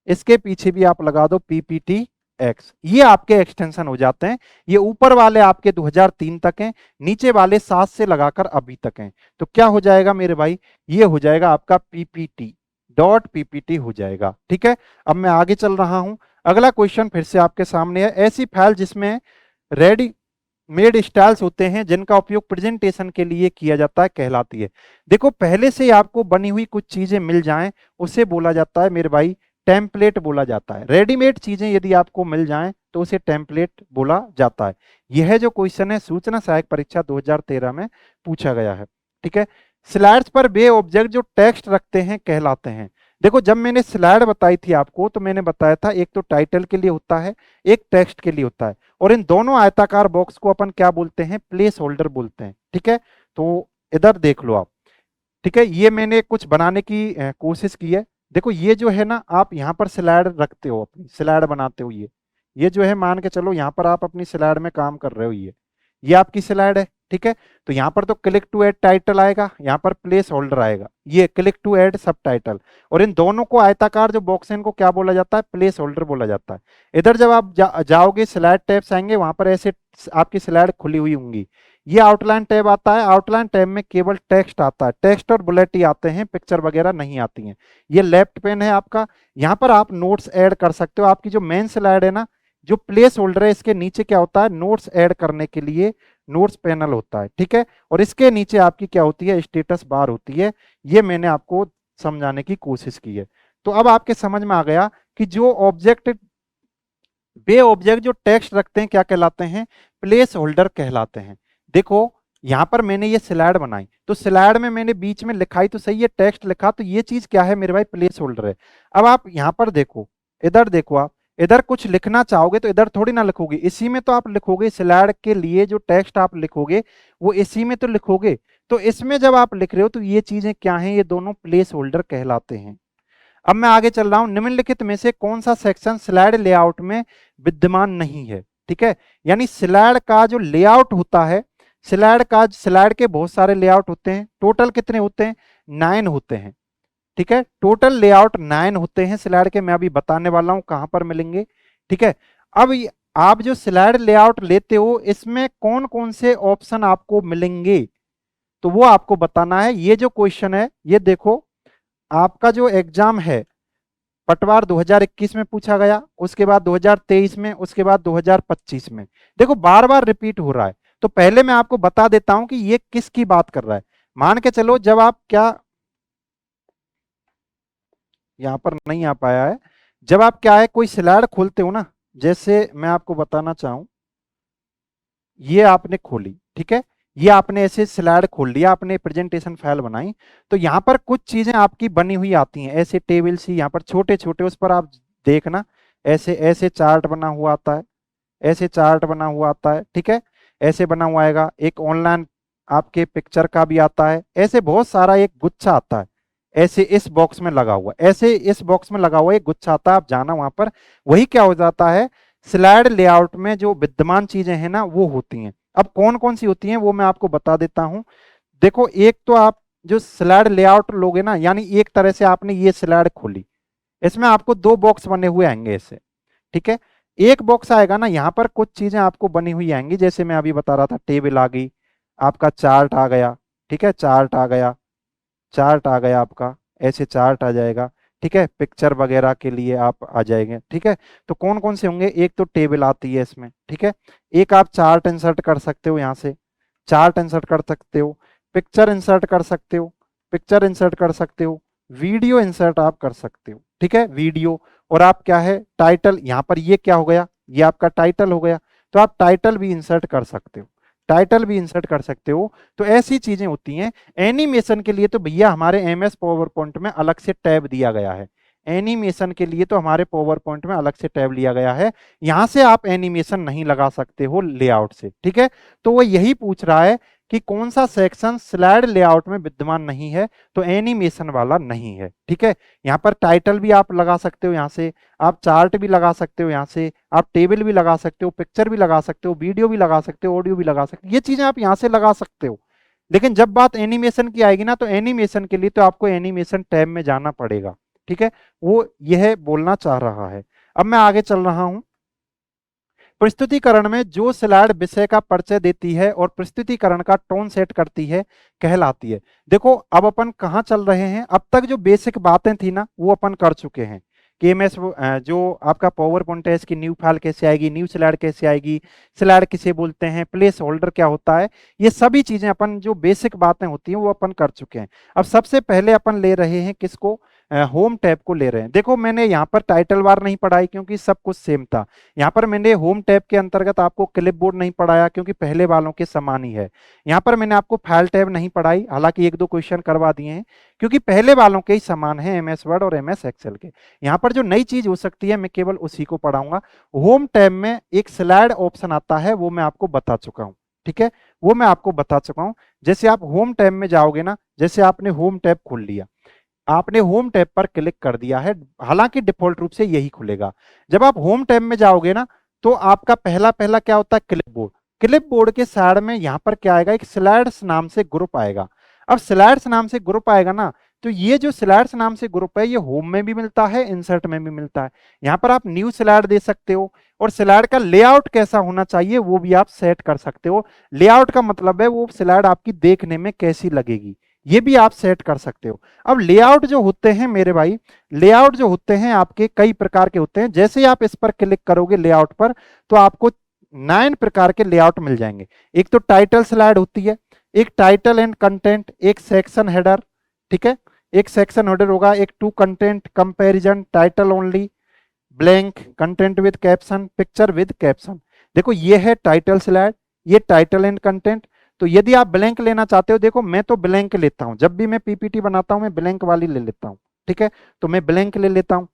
इसके पीछे भी आप लगा दो PPTX। ये आपके एक्सटेंशन हो जाते हैं। ये ऊपर वाले आपके 2003 तक हैं, नीचे वाले 7 से लगाकर अभी तक हैं। तो क्या हो जाएगा मेरे भाई, ये हो जाएगा आपका PPT हो जाएगा, ठीक है। अब मैं आगे चल रहा हूं, अगला क्वेश्चन फिर से आपके सामने है। ऐसी फाइल जिसमें रेडी मेड स्टाइल्स होते हैं जिनका उपयोग प्रेजेंटेशन के लिए किया जाता है कहलाती है। देखो पहले से ही आपको बनी हुई कुछ चीजें मिल जाएं उसे बोला जाता है मेरे भाई टेम्पलेट बोला जाता है। रेडीमेड चीजें यदि आपको मिल जाएं तो उसे टेम्पलेट बोला जाता है। यह जो क्वेश्चन है सूचना सहायक परीक्षा 2013 में पूछा गया है, ठीक है। स्लाइड्स पर वे ऑब्जेक्ट जो टेक्स्ट रखते हैं कहलाते हैं। देखो जब मैंने स्लाइड बताई थी आपको तो मैंने बताया था एक तो टाइटल के लिए होता है, एक टेक्स्ट के लिए होता है, और इन दोनों आयताकार बॉक्स को अपन क्या बोलते हैं, प्लेस होल्डर बोलते हैं, ठीक है। तो इधर देख लो आप, ठीक है, ये मैंने कुछ बनाने की कोशिश की है। देखो ये जो है ना, आप यहाँ पर स्लाइड रखते हो, अपनी स्लाइड बनाते हो, ये जो है मान के चलो यहाँ पर आप अपनी स्लाइड में काम कर रहे हो, ये आपकी स्लाइड है, ठीक है। तो यहाँ पर तो क्लिक टू ऐड टाइटल आएगा, यहाँ पर प्लेस होल्डर आएगा, ये क्लिक टू ऐड सब टाइटल, और इन दोनों को आयताकार जो बॉक्स है इनको क्या बोला जाता है, प्लेस होल्डर बोला जाता है। इधर जब आप जाओगे स्लाइड टैब्स आएंगे, वहां पर ऐसे आपकी स्लाइड खुली हुई होंगी, ये आउटलाइन टैब आता है। आउटलाइन टैब में केवल टेक्स्ट आता है, टेक्स्ट और बुलेट ही आते हैं, पिक्चर वगैरह नहीं आती हैं। ये लेफ्ट पेन है आपका, यहाँ पर आप नोट्स ऐड कर सकते हो। आपकी जो मेन स्लाइड है ना, जो प्लेस होल्डर है इसके नीचे क्या होता है, नोट्स ऐड करने के लिए नोट्स पैनल होता है, ठीक है। और इसके नीचे आपकी क्या होती है, स्टेटस बार होती है। ये मैंने आपको समझाने की कोशिश की है। तो अब आपके समझ में आ गया कि जो ऑब्जेक्ट वे ऑब्जेक्ट जो टेक्स्ट रखते हैं क्या कहलाते हैं, प्लेस होल्डर कहलाते हैं। देखो यहां पर मैंने ये स्लाइड बनाई, तो स्लाइड में मैंने बीच में लिखाई तो सही है, टेक्स्ट लिखा, तो ये चीज क्या है मेरे भाई, प्लेस होल्डर है। अब आप यहां पर देखो, इधर देखो, आप इधर कुछ लिखना चाहोगे तो इधर थोड़ी ना लिखोगे, इसी में तो आप लिखोगे। स्लाइड के लिए जो टेक्स्ट आप लिखोगे वो इसी में तो लिखोगे। तो इसमें जब आप लिख रहे हो तो ये चीजें क्या हैं, ये दोनों प्लेस होल्डर कहलाते हैं। अब मैं आगे चल रहा हूं, निम्नलिखित में से कौन सा सेक्शन स्लाइड लेआउट में विद्यमान नहीं है, ठीक है। यानी स्लाइड का जो लेआउट होता है, स्लाइड के बहुत सारे लेआउट होते हैं, टोटल कितने होते हैं, 9 होते हैं, ठीक है। टोटल लेआउट 9 होते हैं स्लाइड के, मैं अभी बताने वाला हूं कहां पर मिलेंगे, ठीक है। अब आप जो स्लाइड लेआउट लेते हो इसमें कौन कौन से ऑप्शन आपको मिलेंगे तो वो आपको बताना है। ये जो क्वेश्चन है ये देखो, आपका जो एग्जाम है पटवार 2021 में पूछा गया, उसके बाद 2023 में, उसके बाद 2025 में। देखो बार बार रिपीट हो रहा है, तो पहले मैं आपको बता देता हूं कि ये किसकी बात कर रहा है। मान के चलो जब आप क्या, यहां पर नहीं आ पाया है, जब आप क्या है कोई स्लाइड खोलते हो ना, जैसे मैं आपको बताना चाहूं, ये आपने खोली, ठीक है, ये आपने ऐसे स्लाइड खोल लिया, आपने प्रेजेंटेशन फाइल बनाई, तो यहां पर कुछ चीजें आपकी बनी हुई आती हैं, ऐसे टेबल सी यहाँ पर छोटे छोटे, उस पर आप देखना, ऐसे ऐसे चार्ट बना हुआ आता है, ऐसे चार्ट बना हुआ आता है, ठीक है, ऐसे बना हुआ आएगा। एक ऑनलाइन आपके पिक्चर का भी आता है, ऐसे बहुत सारा एक गुच्छा आता है, ऐसे इस बॉक्स में लगा हुआ, ऐसे इस बॉक्स में लगा हुआ एक गुच्छा आता है, आप जाना वहां पर, वही क्या हो जाता है, स्लाइड लेआउट में जो विद्यमान चीजें हैं ना वो होती हैं। अब कौन कौन सी होती हैं वो मैं आपको बता देता हूं। देखो एक तो आप जो स्लाइड लेआउट लोगे ना, यानी एक तरह से आपने ये स्लाइड खोली, इसमें आपको 2 बॉक्स बने हुए आएंगे ऐसे, ठीक है। एक बॉक्स आएगा ना, यहाँ पर कुछ चीजें आपको बनी हुई आएंगी, जैसे मैं अभी बता रहा था, टेबल आ गई, आपका चार्ट आ गया, ठीक है, चार्ट आ गया, चार्ट आ गया आपका, ऐसे चार्ट आ जाएगा, ठीक है, पिक्चर वगैरह के लिए आप आ जाएंगे, ठीक है। तो कौन कौन से होंगे, एक तो टेबल आती है इसमें, ठीक है, एक आप चार्ट इंसर्ट कर सकते हो, यहाँ से चार्ट इंसर्ट कर सकते हो, पिक्चर इंसर्ट कर सकते हो, पिक्चर इंसर्ट कर सकते हो, वीडियो इंसर्ट आप कर सकते हो, ठीक है, वीडियो। और आप क्या है टाइटल, यहां पर ये क्या हो गया, ये आपका टाइटल हो गया, तो आप टाइटल भी इंसर्ट कर सकते हो, टाइटल भी इंसर्ट कर सकते हो। तो ऐसी चीजें होती हैं। एनिमेशन के लिए तो भैया हमारे एमएस पावर पॉइंट में अलग से टैब दिया गया है, एनिमेशन के लिए तो हमारे पावर पॉइंट में अलग से टैब लिया गया है, यहां से आप एनिमेशन नहीं लगा सकते हो लेआउट से, ठीक है। तो वो यही पूछ रहा है कि कौन सा सेक्शन स्लाइड लेआउट में विद्यमान नहीं है, तो एनिमेशन वाला नहीं है, ठीक है। यहाँ पर टाइटल भी आप लगा सकते हो, यहाँ से आप चार्ट भी लगा सकते हो, यहाँ से आप टेबल भी लगा सकते हो, पिक्चर भी लगा सकते हो, वीडियो भी लगा सकते हो, ऑडियो भी लगा सकते हो, ये चीजें आप यहाँ से लगा सकते हो। लेकिन जब बात एनिमेशन की आएगी ना, तो एनिमेशन के लिए तो आपको एनिमेशन टैब में जाना पड़ेगा, ठीक है। वो यह बोलना चाह रहा है। अब मैं आगे चल रहा हूं। प्रस्तुतिकरण में जो स्लाइड विषय का परिचय देती है और प्रस्तुतिकरण का टोन सेट करती है कहलाती है। देखो अब अपन कहाँ चल रहे हैं, अब तक जो बेसिक बातें थी ना वो अपन कर चुके हैं कि एमएस जो आपका पावर पॉइंट है इसकी न्यू फाइल कैसे आएगी, न्यू स्लाइड कैसे आएगी, स्लाइड किसे बोलते हैं, प्लेस होल्डर क्या होता है, ये सभी चीजें अपन जो बेसिक बातें होती हैं वो अपन कर चुके हैं। अब सबसे पहले अपन ले रहे हैं किसको, होम टैब को ले रहे हैं। देखो मैंने यहाँ पर टाइटल बार नहीं पढ़ाई क्योंकि सब कुछ सेम था। यहाँ पर मैंने होम टैब के अंतर्गत आपको क्लिप बोर्ड नहीं पढ़ाया क्योंकि पहले वालों के समान ही है। यहाँ पर मैंने आपको फाइल टैब नहीं पढ़ाई, हालांकि एक दो क्वेश्चन करवा दिए हैं क्योंकि पहले वालों के ही समान है, एमएस वर्ड और एमएस एक्सेल के। यहाँ पर जो नई चीज हो सकती है मैं केवल उसी को पढ़ाऊंगा। होम टैब में एक स्लाइड ऑप्शन आता है, वो मैं आपको बता चुका हूँ, ठीक है, वो मैं आपको बता चुका हूँ। जैसे आप होम टैब में जाओगे ना, जैसे आपने होम टैब खोल लिया, आपने होम टैब पर क्लिक कर दिया है, हालांकि डिफॉल्ट रूप से यही खुलेगा। जब आप होम टैब में जाओगे ना, तो आपका पहला पहला क्या होता है, क्लिपबोर्ड। क्लिपबोर्ड के साइड में यहां पर क्या आएगा, एक स्लाइड्स नाम से ग्रुप आएगा। अब स्लाइड्स नाम से ग्रुप आएगा ना, तो ये जो स्लाइड्स नाम से ग्रुप है ये होम में भी मिलता है, इंसर्ट में भी मिलता है। यहाँ पर आप न्यू स्लाइड दे सकते हो और स्लाइड का लेआउट कैसा होना चाहिए वो भी आप सेट कर सकते हो। लेआउट का मतलब है वो स्लाइड आपकी देखने में कैसी लगेगी, ये भी आप सेट कर सकते हो। अब लेआउट जो होते हैं मेरे भाई, लेआउट जो होते हैं आपके कई प्रकार के होते हैं। जैसे ही आप इस पर क्लिक करोगे लेआउट पर, तो आपको 9 प्रकार के लेआउट मिल जाएंगे। एक तो टाइटल स्लाइड होती है, एक टाइटल एंड कंटेंट, एक सेक्शन हेडर, ठीक है, एक सेक्शन हेडर होगा, एक two content, comparison, title only, blank, content with caption, picture with caption. देखो ये है टाइटल स्लाइड, ये टाइटल एंड कंटेंट। तो यदि आप ब्लैंक लेना चाहते हो, देखो मैं तो ब्लैंक लेता हूं, जब भी मैं पीपीटी बनाता हूं मैं ब्लैंक वाली ले लेता हूं, ठीक है, तो मैं ब्लैंक ले लेता हूं।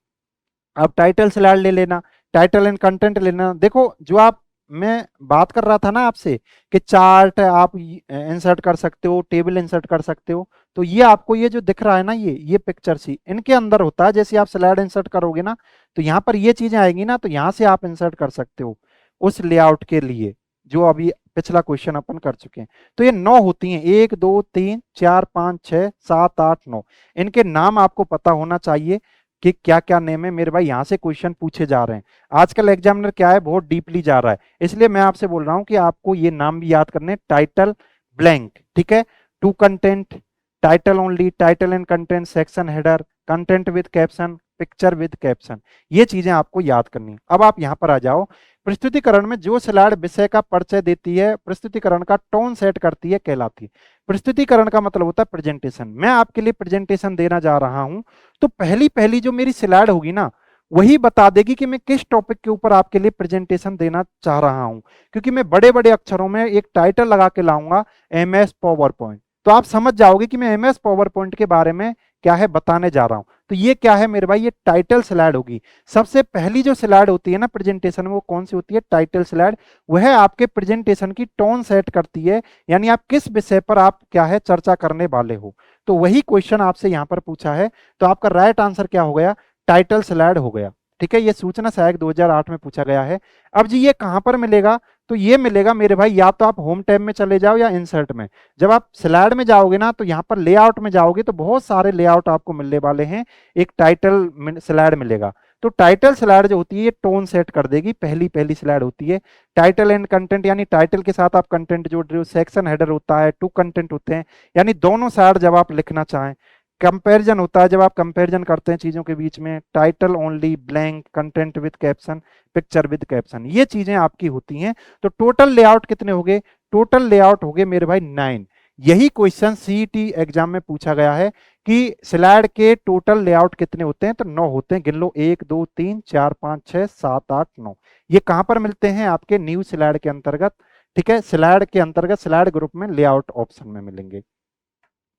अब टाइटल स्लाइड ले लेना, टाइटल एंड कंटेंट लेना। देखो जो आप, मैं बात कर रहा था ना आपसे कि चार्ट आप इंसर्ट कर सकते हो, टेबल इंसर्ट कर सकते हो, तो ये आपको ये जो दिख रहा है ना, ये पिक्चर सी इनके अंदर होता है। जैसे आप स्लाइड इंसर्ट करोगे ना, तो यहाँ पर ये चीजें आएंगी ना, तो यहाँ से आप इंसर्ट कर सकते हो उस लेआउट के लिए जो अभी पिछला क्वेश्चन अपन कर चुके हैं। तो ये 9 होती हैं, 1 2 3 4 5 6 7 8 9। इनके नाम आपको पता होना चाहिए कि क्या क्या नेम है मेरे भाई, यहां से क्वेश्चन पूछे जा रहे हैं। आजकल एग्जामिनर क्या है, बहुत डीपली जा रहा है, इसलिए मैं आपसे बोल रहा हूं कि आपको ये नाम भी याद करने। टाइटल ब्लैंक, ठीक है, two content, title only, title and content, section header, content with caption, picture with caption, ये चीजें आपको याद करनी है। अब आप यहां पर आ जाओ। प्रस्तुतिकरण में जो स्लाइड विषय का परिचय देती है, प्रस्तुतिकरण का टोन सेट करती है कहलाती है। प्रस्तुतिकरण का मतलब होता है प्रेजेंटेशन। मैं आपके लिए प्रेजेंटेशन देना जा रहा हूं, तो पहली पहली जो मेरी स्लाइड होगी ना, वही बता देगी कि मैं किस टॉपिक के ऊपर आपके लिए प्रेजेंटेशन देना चाह रहा हूं। क्योंकि मैं बड़े बड़े अक्षरों में एक टाइटल लगा के लाऊंगा, एमएस पावर पॉइंट, तो आप समझ जाओगे कि मैं एमएस पावर पॉइंट के बारे में क्या है बताने जा रहा हूं। तो ये क्या है मेरे भाई, ये टाइटल स्लाइड होगी। सबसे पहली जो स्लाइड होती है ना प्रेजेंटेशन में, वो कौन सी होती है, टाइटल स्लाइड। वह आपके प्रेजेंटेशन की टोन सेट करती है, यानी आप किस विषय पर आप क्या है चर्चा करने वाले हो। तो वही क्वेश्चन आपसे यहां पर पूछा है, तो आपका राइट आंसर क्या हो गया, टाइटल स्लाइड हो गया, ठीक है। ये सूचना सहायक 2008 में पूछा गया है। अब जी ये कहां पर मिलेगा, तो ये मिलेगा मेरे भाई या तो आप होम टैब में चले जाओ या इंसर्ट में। जब आप स्लाइड में जाओगे ना, तो यहाँ पर लेआउट में जाओगे तो बहुत सारे लेआउट आपको मिलने वाले हैं। एक टाइटल स्लाइड मिलेगा, तो टाइटल स्लाइड जो होती है ये टोन सेट कर देगी, पहली पहली स्लाइड होती है। टाइटल एंड कंटेंट, यानी टाइटल के साथ आप कंटेंट जोड़ रहे हो। सेक्शन हेडर होता है, टू कंटेंट होते हैं, यानी दोनों साइड जब आप लिखना चाहें। कंपैरिजन होता है, जब आप कंपैरिजन करते हैं चीजों के बीच में। Title only, blank, content with caption, picture with caption, ये चीजें आपकी होती हैं। तो टोटल लेआउट कितने हो गए, टोटल लेआउट हो गए मेरे भाई 9। यही क्वेश्चन सीईटी एग्जाम में पूछा गया है कि स्लाइड के टोटल लेआउट कितने होते हैं, तो 9 होते हैं। गिन लो, 1 2 3 4 5 6 7 8 9। ये कहां पर मिलते हैं? आपके न्यू स्लाइड के अंतर्गत, ठीक है, स्लाइड के अंतर्गत स्लाइड ग्रुप में लेआउट ऑप्शन में मिलेंगे।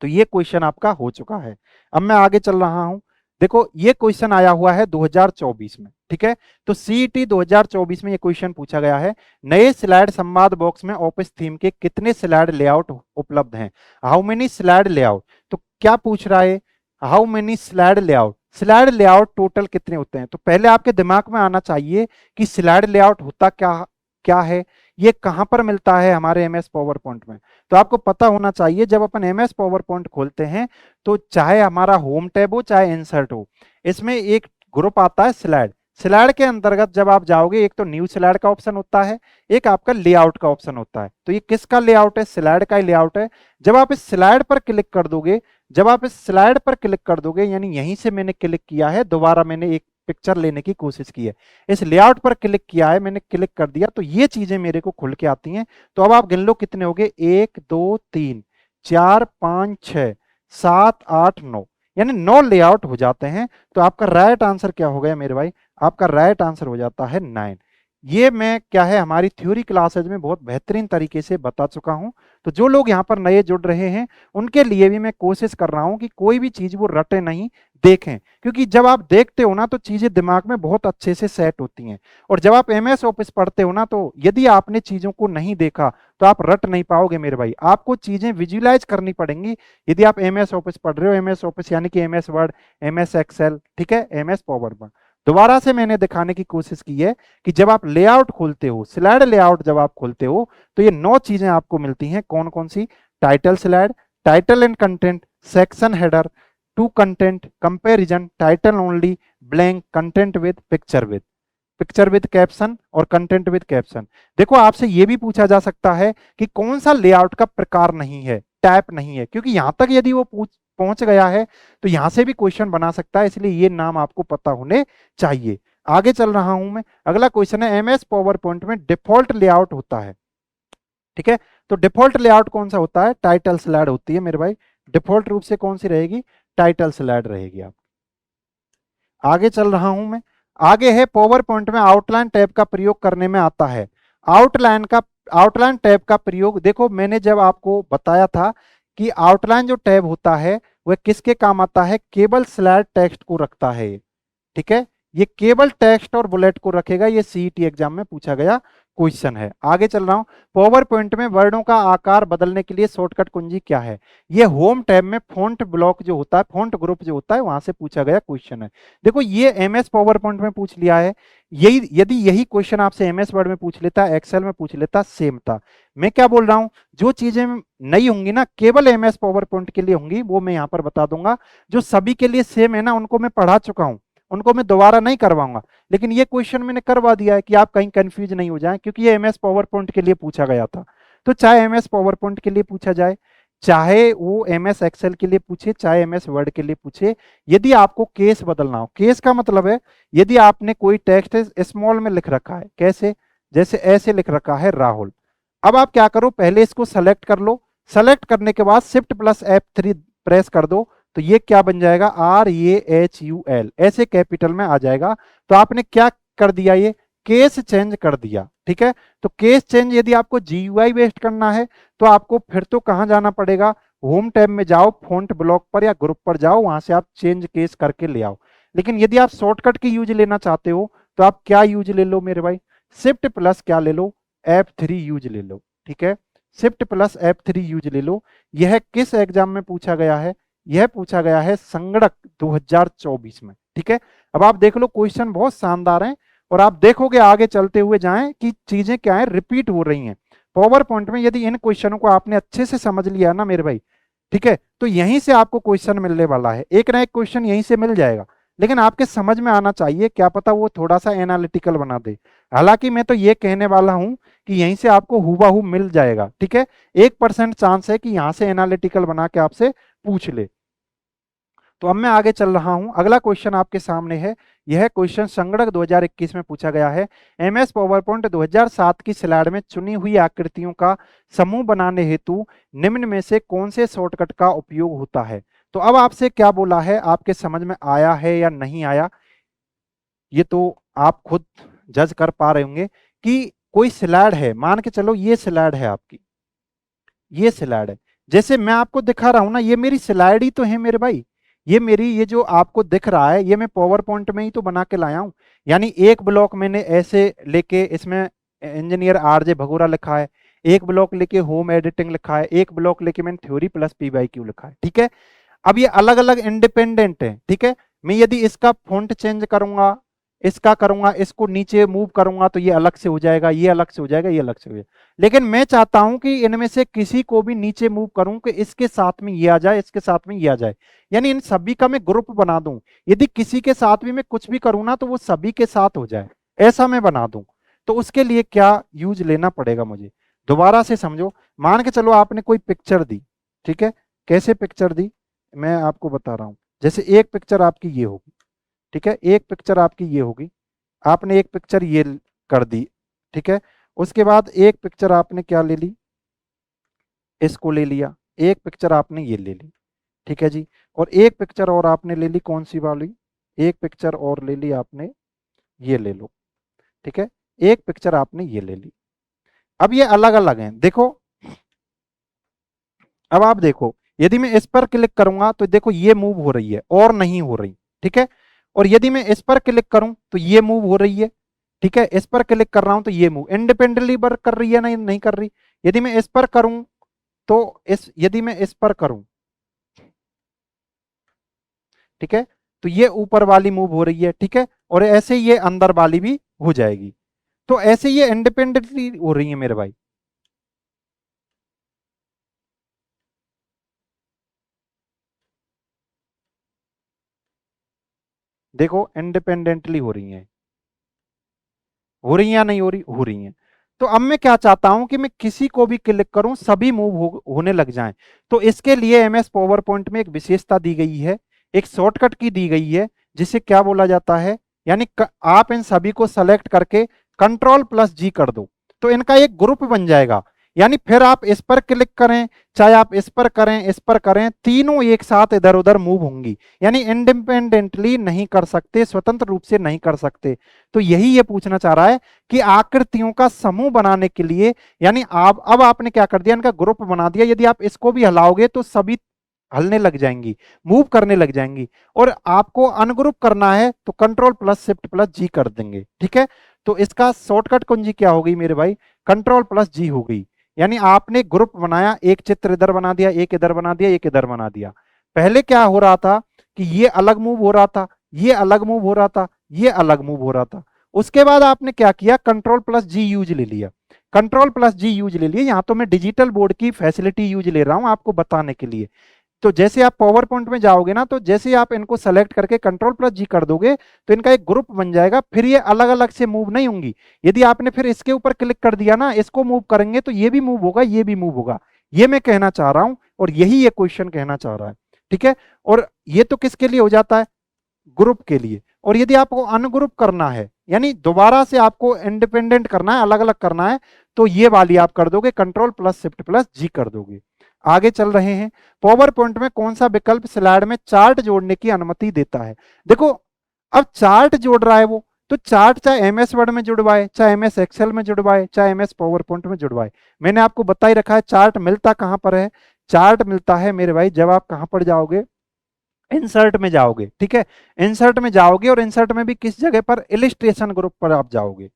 तो ये क्वेश्चन आपका हो चुका है। अब मैं आगे चल रहा हूं। देखो ये क्वेश्चन आया हुआ है 2024 में, ठीक है। तो सीईटी 2024 में ये क्वेश्चन पूछा गया है, नए स्लाइड संवाद बॉक्स में ऑफिस थीम के कितने स्लाइड लेआउट उपलब्ध हैं? How many slide layout. तो क्या पूछ रहा है? How many slide layout. Slide layout total कितने होते हैं? तो पहले आपके दिमाग में आना चाहिए कि स्लाइड लेआउट होता क्या क्या है, ये कहां पर मिलता है हमारे एमएस पावर पॉइंट में। तो आपको पता होना चाहिए, जब अपन एमएस पावर पॉइंट खोलते हैं तो चाहे हमारा होम टैब हो चाहे इंसर्ट हो, इसमें एक ग्रुप आता है स्लाइड। स्लाइड के अंतर्गत जब आप जाओगे, एक तो न्यू स्लाइड का ऑप्शन होता है, एक आपका लेआउट का ऑप्शन होता है। तो ये किसका लेआउट है? स्लाइड का ही लेआउट है। जब आप इस स्लाइड पर क्लिक कर दोगे, जब आप इस स्लाइड पर क्लिक कर दोगे, यानी यहीं से मैंने क्लिक किया है, दोबारा मैंने एक पिक्चर लेने की कोशिश की है, इस लेआउट पर क्लिक किया है, मैंने क्लिक कर दिया, तो ये चीजें मेरे को खुल के आती हैं। तो अब आप गिन लो कितने हो गए, 1 2 3 4 5 6 7 8 9, यानी 9 लेआउट हो जाते हैं। तो आपका राइट आंसर क्या हो गया मेरे भाई? आपका राइट आंसर हो जाता है 9। ये मैं क्या है हमारी थ्योरी क्लासेज में बहुत बेहतरीन तरीके से बता चुका हूं। तो जो लोग यहाँ पर नए जुड़ रहे हैं, उनके लिए भी मैं कोशिश कर रहा हूं कि कोई भी चीज वो रटे नहीं, देखें। क्योंकि जब आप देखते हो ना, तो चीजें दिमाग में बहुत अच्छे से सेट होती हैं। और जब आप एमएस ऑफिस पढ़ते हो ना, तो यदि आपने चीजों को नहीं देखा तो आप रट नहीं पाओगे मेरे भाई। आपको चीजें विजुअलाइज करनी पड़ेंगी यदि आप एमएस ऑफिस पढ़ रहे हो। एमएस ऑफिस यानी कि एमएस वर्ड, एमएस एक्सेल, ठीक है, एमएस पावर पॉइंट। दोबारा से मैंने दिखाने की कोशिश की है कि जब आप लेआउट खोलते हो, स्लाइड लेआउट जब आप खोलते हो, तो ये 9 चीजें आपको मिलती हैं। कौन कौन सी? Title slide, title and content, section header, two content, comparison, title only, blank, content with, picture with caption और कंटेंट विद कैप्शन। देखो आपसे यह भी पूछा जा सकता है कि कौन सा लेआउट का प्रकार नहीं है, टाइप नहीं है, क्योंकि यहां तक यदि वो पहुंच गया है तो यहां से भी क्वेश्चन बना सकता है, इसलिए ये नाम आपको पता होने चाहिए। आगे चल रहा हूं मैं। अगला क्वेश्चन है, एमएस पावर पॉइंट में डिफॉल्ट लेआउट होता है, ठीक है। तो डिफॉल्ट लेआउट कौन सा होता है? टाइटल स्लाइड होती है मेरे भाई। डिफॉल्ट रूप से कौन सी रहेगी? टाइटल स्लाइड रहेगी। आप आगे चल रहा हूं मैं। आगे है, पावर पॉइंट में आउटलाइन टैब का प्रयोग करने में आता है। आउटलाइन टैब का प्रयोग, देखो मैंने जब आपको बताया था कि आउटलाइन जो टैब होता है वह किसके काम आता है? केवल स्लाइड टेक्स्ट को रखता है, ठीक है। ये केवल टेक्स्ट और बुलेट को रखेगा। ये सीईटी एग्जाम में पूछा गया क्वेश्चन है। आगे चल रहा हूं। पावर पॉइंट में वर्णों का आकार बदलने के लिए शॉर्टकट कुंजी क्या है? ये होम टैब में फॉन्ट ब्लॉक जो होता है, फॉन्ट ग्रुप जो होता है, वहां से पूछा गया क्वेश्चन है। देखो ये एमएस पावर पॉइंट में पूछ लिया है। यही यदि यही क्वेश्चन आपसे एमएस वर्ड में पूछ लेता, एक्सेल में पूछ लेता, सेम था। मैं क्या बोल रहा हूं, जो चीजें नहीं होंगी ना, केवल एमएस पावर पॉइंट के लिए होंगी, वो मैं यहां पर बता दूंगा। जो सभी के लिए सेम है ना, उनको मैं पढ़ा चुका हूं, उनको मैं दोबारा नहीं करवाऊंगा। लेकिन ये क्वेश्चन मैंने करवा दिया है कि आप कहीं कंफ्यूज नहीं हो जाएं, क्योंकि ये एमएस पावर पॉइंट के लिए पूछा गया था। तो चाहे एमएस पावर पॉइंट के लिए पूछा जाए, चाहे वो एमएस एक्सेल के लिए पूछे, चाहे एमएस वर्ड के लिए पूछे, यदि आपको केस बदलना हो, केस का मतलब है यदि आपने कोई टेक्स्ट स्मॉल में लिख रखा है, कैसे, जैसे ऐसे लिख रखा है राहुल। अब आप क्या करो, पहले इसको सेलेक्ट कर लो। सेलेक्ट करने के बाद शिफ्ट प्लस F3 प्रेस कर दो, तो ये क्या बन जाएगा? RAHUL, ऐसे कैपिटल में आ जाएगा। तो आपने क्या कर दिया? ये केस चेंज कर दिया, ठीक है। तो केस चेंज यदि आपको GUI बेस्ड करना है तो आपको फिर तो कहां जाना पड़ेगा? होम टैब में जाओ, फॉन्ट ब्लॉक पर या ग्रुप पर जाओ, वहां से आप चेंज केस करके ले आओ। लेकिन यदि आप शॉर्टकट की यूज लेना चाहते हो तो आप क्या यूज ले लो मेरे भाई? शिफ्ट प्लस क्या ले लो? F3 यूज ले लो, ठीक है। शिफ्ट प्लस F3 यूज ले लो। यह किस एग्जाम में पूछा गया है? यह पूछा गया है संगणक 2024 में, ठीक है। अब आप देख लो, क्वेश्चन बहुत शानदार हैं और आप देखोगे आगे चलते हुए जाएं कि चीजें क्या है, रिपीट हो रही हैं। पावर पॉइंट में यदि इन क्वेश्चनों को आपने अच्छे से समझ लिया ना मेरे भाई, ठीक है, तो यहीं से आपको क्वेश्चन मिलने वाला है। एक ना एक क्वेश्चन यहीं से मिल जाएगा, लेकिन आपके समझ में आना चाहिए, क्या पता वो थोड़ा सा एनालिटिकल बना दे। हालांकि मैं तो ये कहने वाला हूं कि यहीं से आपको हूबहू मिल जाएगा, ठीक है। 1% चांस है कि यहां से एनालिटिकल बना के आपसे पूछ ले। तो अब मैं आगे चल रहा हूं, अगला क्वेश्चन आपके सामने है। यह क्वेश्चन संगणक 2021 में पूछा गया है। एमएस पावर पॉइंट 2007 की स्लाइड में चुनी हुई आकृतियों का समूह बनाने हेतु निम्न में से कौन से शॉर्टकट का उपयोग होता है। तो अब आपसे क्या बोला है, आपके समझ में आया है या नहीं आया, ये तो आप खुद जज कर पा रहे होंगे। कि कोई स्लाइड है, मान के चलो ये स्लाइड है आपकी, ये स्लाइड है, जैसे मैं आपको दिखा रहा हूं ना, ये मेरी स्लाइड ही तो है मेरे भाई। ये मेरी, ये जो आपको दिख रहा है, ये मैं पावर पॉइंट में ही तो बना के लाया हूं। यानी एक ब्लॉक मैंने ऐसे लेके, इसमें इंजीनियर आरजे भगोरा लिखा है, एक ब्लॉक लेके होम एडिटिंग लिखा है, एक ब्लॉक लेके मैंने थ्योरी प्लस पीवाईक्यू लिखा है, ठीक है। अब ये अलग अलग इंडिपेंडेंट है, ठीक है। मैं यदि इसका फॉन्ट चेंज करूंगा, इसका करूंगा, इसको नीचे मूव करूंगा, तो ये अलग से हो जाएगा, ये अलग से हो जाएगा, ये अलग से हो जाएगा। लेकिन मैं चाहता हूं कि इनमें से किसी को भी नीचे मूव करूं कि इसके साथ में ये आ जाए, इसके साथ में ये आ जाए, यानी इन सभी का मैं ग्रुप बना दूं। यदि किसी के साथ भी मैं कुछ भी करूं ना, तो वो सभी के साथ हो जाए, ऐसा मैं बना दूं। तो उसके लिए क्या यूज लेना पड़ेगा मुझे, दोबारा से समझो। मान के चलो आपने कोई पिक्चर दी, ठीक है। कैसे पिक्चर दी, मैं आपको बता रहा हूं। जैसे एक पिक्चर आपकी ये होगी, ठीक है, एक पिक्चर आपकी ये होगी, आपने एक पिक्चर ये कर दी, ठीक है। उसके बाद एक पिक्चर आपने क्या ले ली, इसको ले लिया, एक पिक्चर आपने ये ले ली, ठीक है जी। और एक पिक्चर और आपने ले ली, कौन सी वाली, एक पिक्चर और ले ली आपने, ये ले लो, ठीक है। एक पिक्चर आपने ये ले ली। अब ये अलग अलग हैं, देखो। अब आप देखो, यदि मैं इस पर क्लिक करूंगा तो देखो ये मूव हो रही है और नहीं हो रही, ठीक है। और यदि मैं इस पर क्लिक करूं तो ये मूव हो रही है, ठीक है। इस पर क्लिक कर रहा हूं तो ये मूव इंडिपेंडेंटली वर्क कर रही है, नहीं नहीं कर रही। यदि मैं इस पर करूं तो यदि मैं इस पर करूं, ठीक है, तो ये ऊपर वाली मूव हो रही है, ठीक है। और ऐसे ये अंदर वाली भी हो जाएगी। तो ऐसे ये इंडिपेंडेंटली हो रही है मेरे भाई। देखो इंडिपेंडेंटली हो रही है या नहीं हो रही, हो रही है। तो अब मैं क्या चाहता हूं कि मैं किसी को भी क्लिक करूं, सभी मूव होने लग जाएं। तो इसके लिए एमएस पावर पॉइंट में एक विशेषता दी गई है, एक शॉर्टकट की दी गई है, जिसे क्या बोला जाता है, यानी आप इन सभी को सेलेक्ट करके कंट्रोल प्लस जी कर दो, तो इनका एक ग्रुप बन जाएगा। यानी फिर आप इस पर क्लिक करें, चाहे आप इस पर करें, इस पर करें, तीनों एक साथ इधर उधर मूव होंगी। यानी इंडिपेंडेंटली नहीं कर सकते, स्वतंत्र रूप से नहीं कर सकते। तो यही ये पूछना चाह रहा है कि आकृतियों का समूह बनाने के लिए, यानी आप, अब आपने क्या कर दिया, इनका ग्रुप बना दिया। यदि आप इसको भी हिलाओगे तो सभी हलने लग जाएंगी, मूव करने लग जाएंगी। और आपको अनग्रुप करना है तो कंट्रोल प्लस शिफ्ट प्लस जी कर देंगे, ठीक है। तो इसका शॉर्टकट कुंजी क्या हो गई मेरे भाई, कंट्रोल प्लस जी हो गई। यानी आपने ग्रुप बनाया, एक चित्र इधर बना दिया, एक इधर बना दिया, एक इधर बना दिया। पहले क्या हो रहा था कि ये अलग मूव हो रहा था, ये अलग मूव हो रहा था, ये अलग मूव हो रहा था। उसके बाद आपने क्या किया, कंट्रोल प्लस जी यूज ले लिया, कंट्रोल प्लस जी यूज ले लिया। यहां तो मैं डिजिटल बोर्ड की फैसिलिटी यूज ले रहा हूं आपको बताने के लिए। तो जैसे आप पावर पॉइंट में जाओगे ना, तो जैसे आप इनको सेलेक्ट करके कंट्रोल प्लस जी कर दोगे, तो इनका एक ग्रुप बन जाएगा। फिर ये अलग अलग से मूव नहीं होंगी। यदि आपने फिर इसके ऊपर क्लिक कर दिया ना, इसको मूव करेंगे तो ये भी मूव होगा, ये भी मूव होगा। ये मैं कहना चाह रहा हूं, और यही ये क्वेश्चन कहना चाह रहा है, ठीक है। और ये तो किसके लिए हो जाता है, ग्रुप के लिए। और यदि आपको अनग्रुप करना है, यानी दोबारा से आपको इंडिपेंडेंट करना है, अलग अलग करना है, तो ये वाली आप कर दोगे, कंट्रोल प्लस शिफ्ट प्लस जी कर दोगे। आगे चल रहे हैं। पावर पॉइंट में कौन सा विकल्प स्लाइड में चार्ट जोड़ने की अनुमति देता है। देखो, अब चार्ट जोड़ रहा है वो, तो चार्ट चाहे एमएस वर्ड में जुड़वाए, चाहे एमएस एक्सेल में जुड़वाए, चाहे एमएस पावर पॉइंट में जुड़वाए। मैंने आपको बता ही रखा है चार्ट मिलता कहां पर है। चार्ट मिलता है मेरे भाई जब आप कहां पर जाओगे, इंसर्ट में जाओगे, ठीक है। इंसर्ट में जाओगे, और इंसर्ट में भी किस जगह पर, इलिस्ट्रेशन ग्रुप पर आप जाओगे।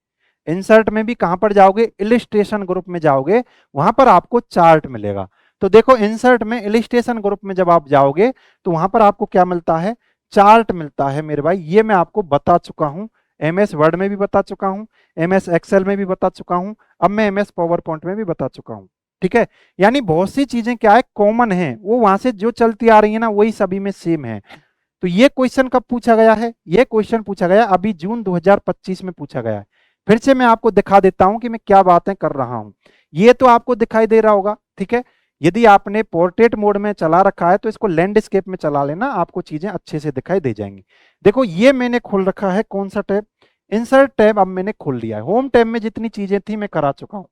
इंसर्ट में भी कहां पर जाओगे, इलिस्ट्रेशन ग्रुप में जाओगे, वहां पर आपको चार्ट मिलेगा। तो देखो, इंसर्ट में इलिस्ट्रेशन ग्रुप में जब आप जाओगे, तो वहां पर आपको क्या मिलता है, चार्ट मिलता है मेरे भाई। ये मैं आपको बता चुका हूं, एमएस वर्ड में भी बता चुका हूं, एमएस एक्सेल में भी बता चुका हूं, अब मैं एमएस पावर पॉइंट में भी बता चुका हूं, ठीक है। यानी बहुत सी चीजें क्या है, कॉमन है, वो वहां से जो चलती आ रही है ना, वही सभी में सेम है। तो ये क्वेश्चन कब पूछा गया है, ये क्वेश्चन पूछा गया अभी जून 2025 में पूछा गया है। फिर से मैं आपको दिखा देता हूं कि मैं क्या बातें कर रहा हूं। ये तो आपको दिखाई दे रहा होगा, ठीक है। यदि आपने पोर्ट्रेट मोड में चला रखा है तो इसको लैंडस्केप में चला लेना, आपको चीजें अच्छे से दिखाई दे जाएंगी। देखो ये मैंने खोल रखा है कौन सा टैब, इंसर्ट टैब अब मैंने खोल लिया है। होम टैब में जितनी चीजें थी मैं करा चुका हूं,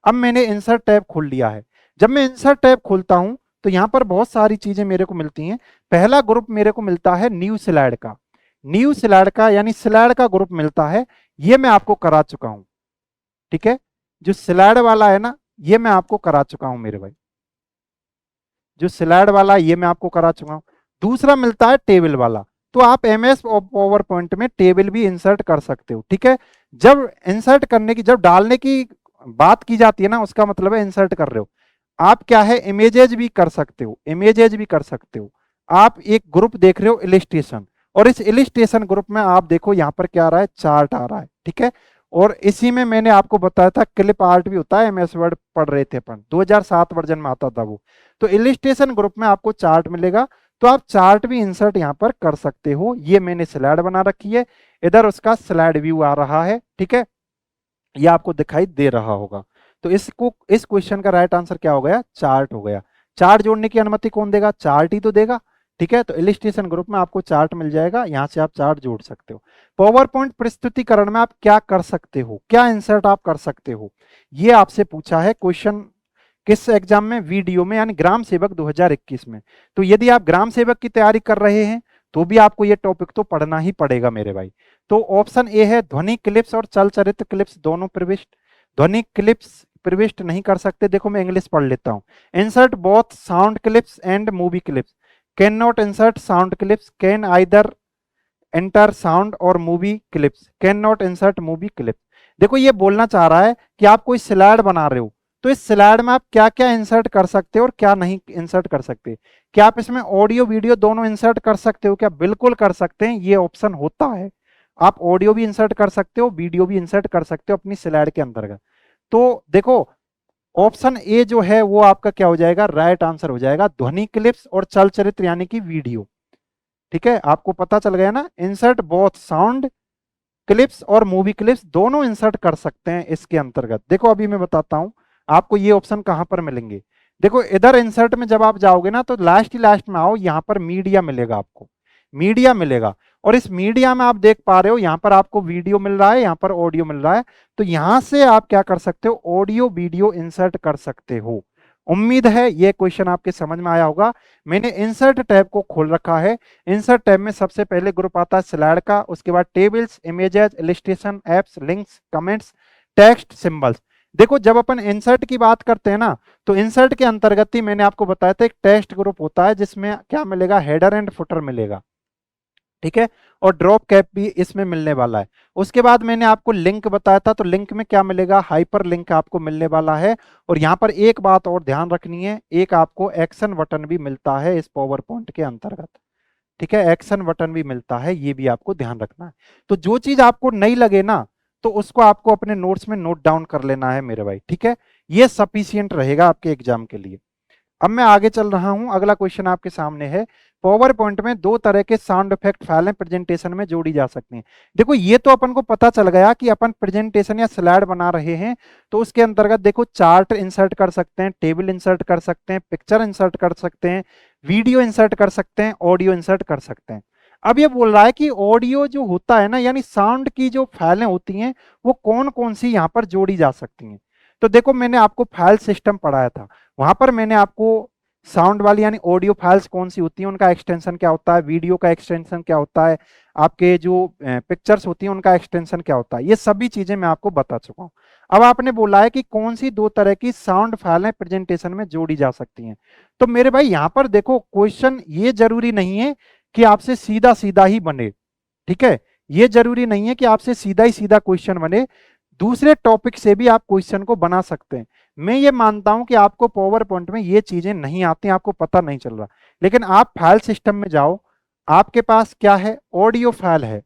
अब मैंने इंसर्ट टैब खोल लिया है। जब मैं इंसर्ट टैब खोलता हूं तो यहां पर बहुत सारी चीजें मेरे को मिलती हैं। पहला ग्रुप मेरे को मिलता है न्यू स्लाइड का, न्यू स्लाइड का यानी स्लाइड का ग्रुप मिलता है, ये मैं आपको करा चुका हूं। ठीक है, जो स्लाइड वाला है ना ये मैं आपको करा चुका हूं मेरे भाई, जो स्लाइड वाला ये मैं आपको करा चुका हूं। दूसरा मिलता है टेबल वाला, तो आप एमएस पावर पॉइंट में टेबल भी इंसर्ट कर सकते हो। ठीक है, जब इंसर्ट करने की, जब डालने की बात की जाती है ना, उसका मतलब है इंसर्ट कर रहे हो आप। क्या है, इमेजेज भी कर सकते हो, इमेजेज भी कर सकते हो आप। एक ग्रुप देख रहे हो इलिस्ट्रेशन, और इस इलिस्ट्रेशन ग्रुप में आप देखो यहाँ पर क्या आ रहा है, चार्ट आ रहा है। ठीक है, और इसी में मैंने आपको बताया था क्लिप आर्ट भी होता है, एमएस वर्ड पढ़ रहे थे अपन, 2007 वर्जन में आता था वो। तो इलिस्ट्रेशन ग्रुप में आपको चार्ट मिलेगा, तो आप चार्ट भी इंसर्ट यहाँ पर कर सकते हो। ये मैंने स्लाइड बना रखी है, इधर उसका स्लाइड व्यू आ रहा है। ठीक है, ये आपको दिखाई दे रहा होगा। तो इसको, इस क्वेश्चन का राइट आंसर क्या हो गया, चार्ट हो गया। चार्ट जोड़ने की अनुमति कौन देगा, चार्ट ही तो देगा। ठीक है, तो इलिस्ट्रेशन ग्रुप में आपको चार्ट मिल जाएगा, यहां से आप चार्ट जोड़ सकते हो। पावर पॉइंट प्रस्तुतिकरण में आप क्या कर सकते हो, क्या इंसर्ट आप कर सकते हो, ये आपसे पूछा है क्वेश्चन। किस एग्जाम में, वीडियो में, यानी ग्राम सेवक 2021 में। तो यदि आप ग्राम सेवक की तैयारी कर रहे हैं तो भी आपको ये टॉपिक तो पढ़ना ही पड़ेगा मेरे भाई। तो ऑप्शन ए है ध्वनि क्लिप्स और चल चरित्र क्लिप्स दोनों प्रविष्ट। ध्वनि क्लिप्स प्रविष्ट नहीं कर सकते, देखो मैं इंग्लिश पढ़ लेता हूं। Insert both sound clips and movie clips, can not insert sound clips, can either enter sound और movie clips, can not insert movie clips. देखो ये बोलना चाह रहा है कि आप कोई स्लाइड बना रहे हो, तो इस स्लाइड में आप क्या क्या इंसर्ट कर सकते हो और क्या नहीं इंसर्ट कर सकते। क्या आप इसमें ऑडियो वीडियो दोनों इंसर्ट कर सकते हो, क्या बिल्कुल कर सकते हैं, ये ऑप्शन होता है। आप ऑडियो भी इंसर्ट कर सकते हो, वीडियो भी इंसर्ट कर सकते हो अपनी स्लाइड के अंतर्गत। तो देखो ऑप्शन ए जो है वो आपका क्या हो जाएगा, राइट आंसर हो जाएगा, ध्वनि क्लिप्स और चल चरित्र यानी कि वीडियो। ठीक है, आपको पता चल गया ना, इंसर्ट बोथ साउंड क्लिप्स और मूवी क्लिप्स दोनों इंसर्ट कर सकते हैं इसके अंतर्गत। देखो अभी मैं बताता हूं आपको ये ऑप्शन कहां पर मिलेंगे। देखो इधर इंसर्ट में जब आप जाओगे ना तो लास्ट ही लास्ट में आओ, यहां पर मीडिया मिलेगा आपको, मीडिया मिलेगा। और इस मीडिया में आप देख पा रहे हो यहां पर आपको वीडियो मिल रहा है, यहां पर ऑडियो मिल रहा है। तो यहां से आप क्या कर सकते हो, ऑडियो वीडियो इंसर्ट कर सकते हो। उम्मीद है ये क्वेश्चन आपके समझ में आया होगा। मैंने इंसर्ट टैब को खोल रखा है। इंसर्ट टैब में सबसे पहले ग्रुप आता है स्लाइड का, उसके बाद tables, images, illustration, apps, links, comments, text, symbols. देखो जब अपन इंसर्ट की बात करते हैं ना, तो इंसर्ट के अंतर्गत ही मैंने आपको बताया था एक टेक्स्ट ग्रुप होता है जिसमें क्या मिलेगा, हेडर एंड फुटर मिलेगा। ठीक है, और ड्रॉप कैप भी इसमें मिलने वाला है। उसके बाद मैंने आपको लिंक बताया था, तो लिंक में क्या मिलेगा, हाइपर लिंक आपको मिलने वाला है। और यहां पर एक बात और ध्यान रखनी है, एक आपको एक्शन बटन भी मिलता है इस पावर पॉइंट के अंतर्गत। ठीक है, एक्शन बटन भी मिलता है, ये भी आपको ध्यान रखना है। तो जो चीज आपको नहीं लगे ना, तो उसको आपको अपने नोट्स में नोट डाउन कर लेना है मेरे भाई। ठीक है, ये सफिशियंट रहेगा आपके एग्जाम के लिए। अब मैं आगे चल रहा हूं, अगला क्वेश्चन आपके सामने है। पावर पॉइंट में दो तरह के साउंड इफेक्ट फाइलें प्रेजेंटेशन में जोड़ी जा सकती हैं। देखो ये तो अपन को पता चल गया कि अपन प्रेजेंटेशन या स्लाइड बना रहे हैं, तो उसके अंतर्गत देखो चार्ट इंसर्ट कर सकते हैं, टेबल इंसर्ट कर सकते हैं, पिक्चर इंसर्ट कर सकते हैं, वीडियो इंसर्ट कर सकते हैं, ऑडियो इंसर्ट कर सकते हैं। अब ये बोल रहा है कि ऑडियो जो होता है ना, यानी साउंड की जो फाइलें होती हैं वो कौन कौन सी यहाँ पर जोड़ी जा सकती हैं। तो देखो मैंने आपको फाइल सिस्टम पढ़ाया था, वहां पर मैंने आपको साउंड वाली यानी ऑडियो फाइल्स कौन सी होती हैं, उनका एक्सटेंशन क्या होता है, वीडियो का एक्सटेंशन क्या होता है, आपके जो पिक्चर्स होती हैं उनका एक्सटेंशन क्या होता है, ये सभी चीजें मैं आपको बता चुका हूं। अब आपने बोला है कि कौन सी दो तरह की साउंड फाइलें प्रेजेंटेशन में जोड़ी जा सकती हैं। तो मेरे भाई यहां पर देखो क्वेश्चन ये जरूरी नहीं है कि आपसे सीधा सीधा ही बने। ठीक है, ये जरूरी नहीं है कि आपसे सीधा ही सीधा क्वेश्चन बने, दूसरे टॉपिक से भी आप क्वेश्चन को बना सकते हैं। मैं ये मानता हूं कि आपको पावर पॉइंट में ये चीजें नहीं आती, आपको पता नहीं चल रहा, लेकिन आप फाइल सिस्टम में जाओ, आपके पास क्या है, ऑडियो फाइल है,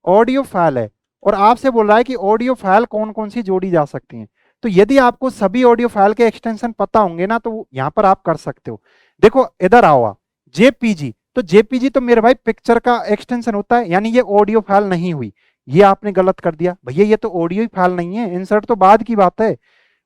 ऑडियो फाइल है, और आपसे बोल रहा है कि ऑडियो फाइल कौन कौन सी जोड़ी जा सकती हैं। तो यदि आपको सभी ऑडियो फाइल के एक्सटेंशन पता होंगे ना, तो यहां पर आप कर सकते हो। देखो इधर आओ, जेपीजी, तो जेपीजी तो मेरे भाई पिक्चर का एक्सटेंशन होता है, यानी ये ऑडियो फाइल नहीं हुई, ये आपने गलत कर दिया भैया, ये तो ऑडियो ही फाइल नहीं है, इंसर्ट तो बाद की बात है।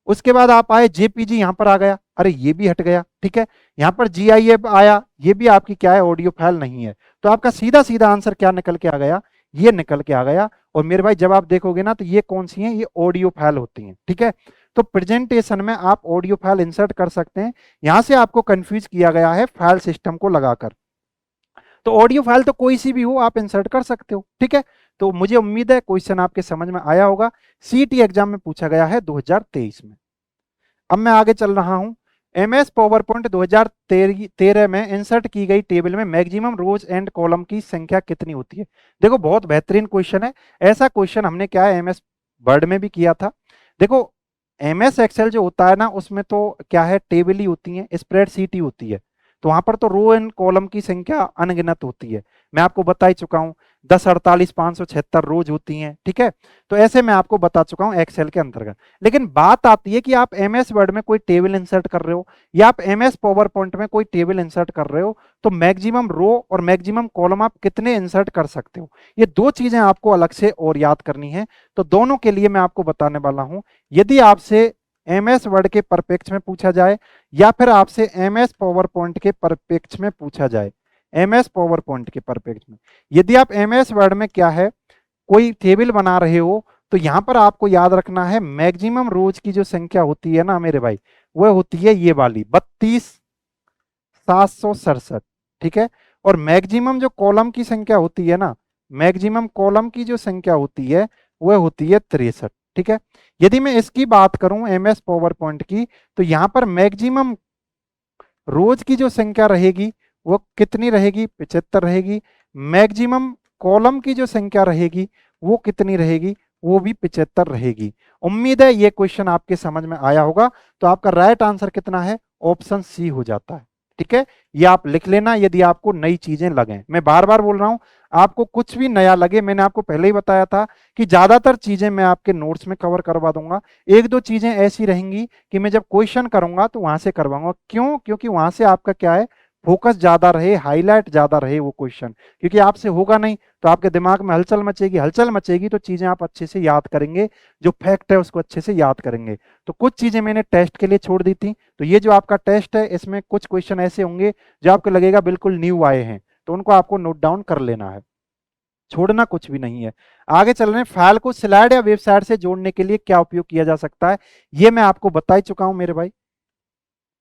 उसके बाद आप आए जेपीजी, यहां पर आ गया, अरे ये भी हट गया, ठीक है। यहां पर जीआईएफ आया, ये भी आपकी क्या है, ऑडियो फाइल नहीं है। तो आपका सीधा सीधा आंसर क्या निकल के आ गया, ये निकल के आ गया। और मेरे भाई जब आप देखोगे ना तो ये कौन सी हैं, ये ऑडियो फाइल होती हैं, ठीक है। तो प्रेजेंटेशन में आप ऑडियो फाइल इंसर्ट कर सकते हैं। यहां से आपको कंफ्यूज किया गया है फाइल सिस्टम को लगाकर। तो ऑडियो फाइल तो कोई सी भी हो आप इंसर्ट कर सकते हो, ठीक है। तो मुझे उम्मीद है क्वेश्चन आपके समझ में आया होगा। सीटी एग्जाम में पूछा गया है 2023 में। अब मैं आगे चल रहा हूं। एमएस पावर पॉइंट 2013 में इंसर्ट की गई टेबल में मैक्सिमम रोज एंड कॉलम की संख्या कितनी होती है। देखो बहुत बेहतरीन क्वेश्चन है। ऐसा क्वेश्चन हमने क्या है एमएस वर्ड में भी किया था। देखो एमएस एक्सेल जो होता है ना उसमें तो क्या है, टेबल ही होती है, स्प्रेडशीट ही होती है। तो वहां पर तो रो एंड कॉलम की संख्या अनगिनत होती है। मैं आपको बता ही चुका हूं 10 48 576 रोज होती हैं, ठीक है। तो ऐसे मैं आपको बता चुका हूं एक्सेल के अंतर्गत। लेकिन बात आती है कि आप एमएस वर्ड में कोई टेबल इंसर्ट कर रहे हो या आप एमएस पावर पॉइंट में कोई टेबल इंसर्ट कर रहे हो, तो मैक्सिमम रो और मैक्सिमम कॉलम आप कितने इंसर्ट कर सकते हो, ये दो चीजें आपको अलग से और याद करनी है। तो दोनों के लिए मैं आपको बताने वाला हूं। यदि आपसे एमएस वर्ड के परिप्रेक्ष्य में पूछा जाए या फिर आपसे एमएस पावर पॉइंट के परिप्रेक्ष्य में पूछा जाए, एमएस पावर पॉइंट के परिप्रेक्ष्य में यदि आप एमएस वर्ड में क्या है कोई टेबल बना रहे हो, तो यहां पर आपको याद रखना है मैक्सिमम रोज की जो संख्या होती है ना मेरे भाई, वह होती है ये वाली 32,767, ठीक है। और मैक्सिमम जो कॉलम की संख्या होती है ना, मैक्सिमम कॉलम की जो संख्या होती है वह होती है 63, ठीक है। यदि मैं इसकी बात करूं एमएस पावर पॉइंट की, तो यहां पर मैक्सिमम रोज की जो संख्या रहेगी वो कितनी रहेगी, 75 रहेगी। मैक्सिमम कॉलम की जो संख्या रहेगी वो कितनी रहेगी, वो भी 75 रहेगी। उम्मीद है ये क्वेश्चन आपके समझ में आया होगा। तो आपका राइट आंसर कितना है, ऑप्शन सी हो जाता है, ठीक है। ये आप लिख लेना यदि आपको नई चीजें लगे। मैं बार बार बोल रहा हूं, आपको कुछ भी नया लगे, मैंने आपको पहले ही बताया था कि ज्यादातर चीजें मैं आपके नोट्स में कवर करवा दूंगा। एक दो चीजें ऐसी रहेंगी कि मैं जब क्वेश्चन करूंगा तो वहां से करवाऊंगा। क्यों, क्योंकि वहां से आपका क्या है, फोकस ज्यादा रहे, हाईलाइट ज्यादा रहे वो क्वेश्चन। क्योंकि आपसे होगा नहीं तो आपके दिमाग में हलचल मचेगी, हलचल मचेगी तो चीजें आप अच्छे से याद करेंगे, जो फैक्ट है उसको अच्छे से याद करेंगे। तो कुछ चीजें मैंने टेस्ट के लिए छोड़ दी थी। तो ये जो आपका टेस्ट है इसमें कुछ क्वेश्चन ऐसे होंगे जो आपको लगेगा बिल्कुल न्यू आए हैं, तो उनको आपको नोट डाउन कर लेना है, छोड़ना कुछ भी नहीं है। आगे चल रहे हैं, फाइल को स्लाइड या वेबसाइट से जोड़ने के लिए क्या उपयोग किया जा सकता है, ये मैं आपको बता ही चुका हूं मेरे भाई,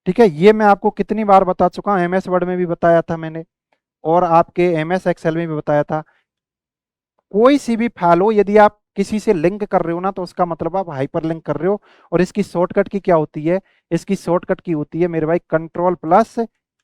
ठीक है। ये मैं आपको कितनी बार बता चुका हूं, एमएस वर्ड में भी बताया था मैंने और आपके एमएस एक्सेल में भी बताया था। कोई सी भी फाइल हो यदि आप किसी से लिंक कर रहे हो ना, तो उसका मतलब आप हाइपर लिंक कर रहे हो। और इसकी शॉर्टकट की क्या होती है, इसकी शॉर्टकट की होती है मेरे भाई कंट्रोल प्लस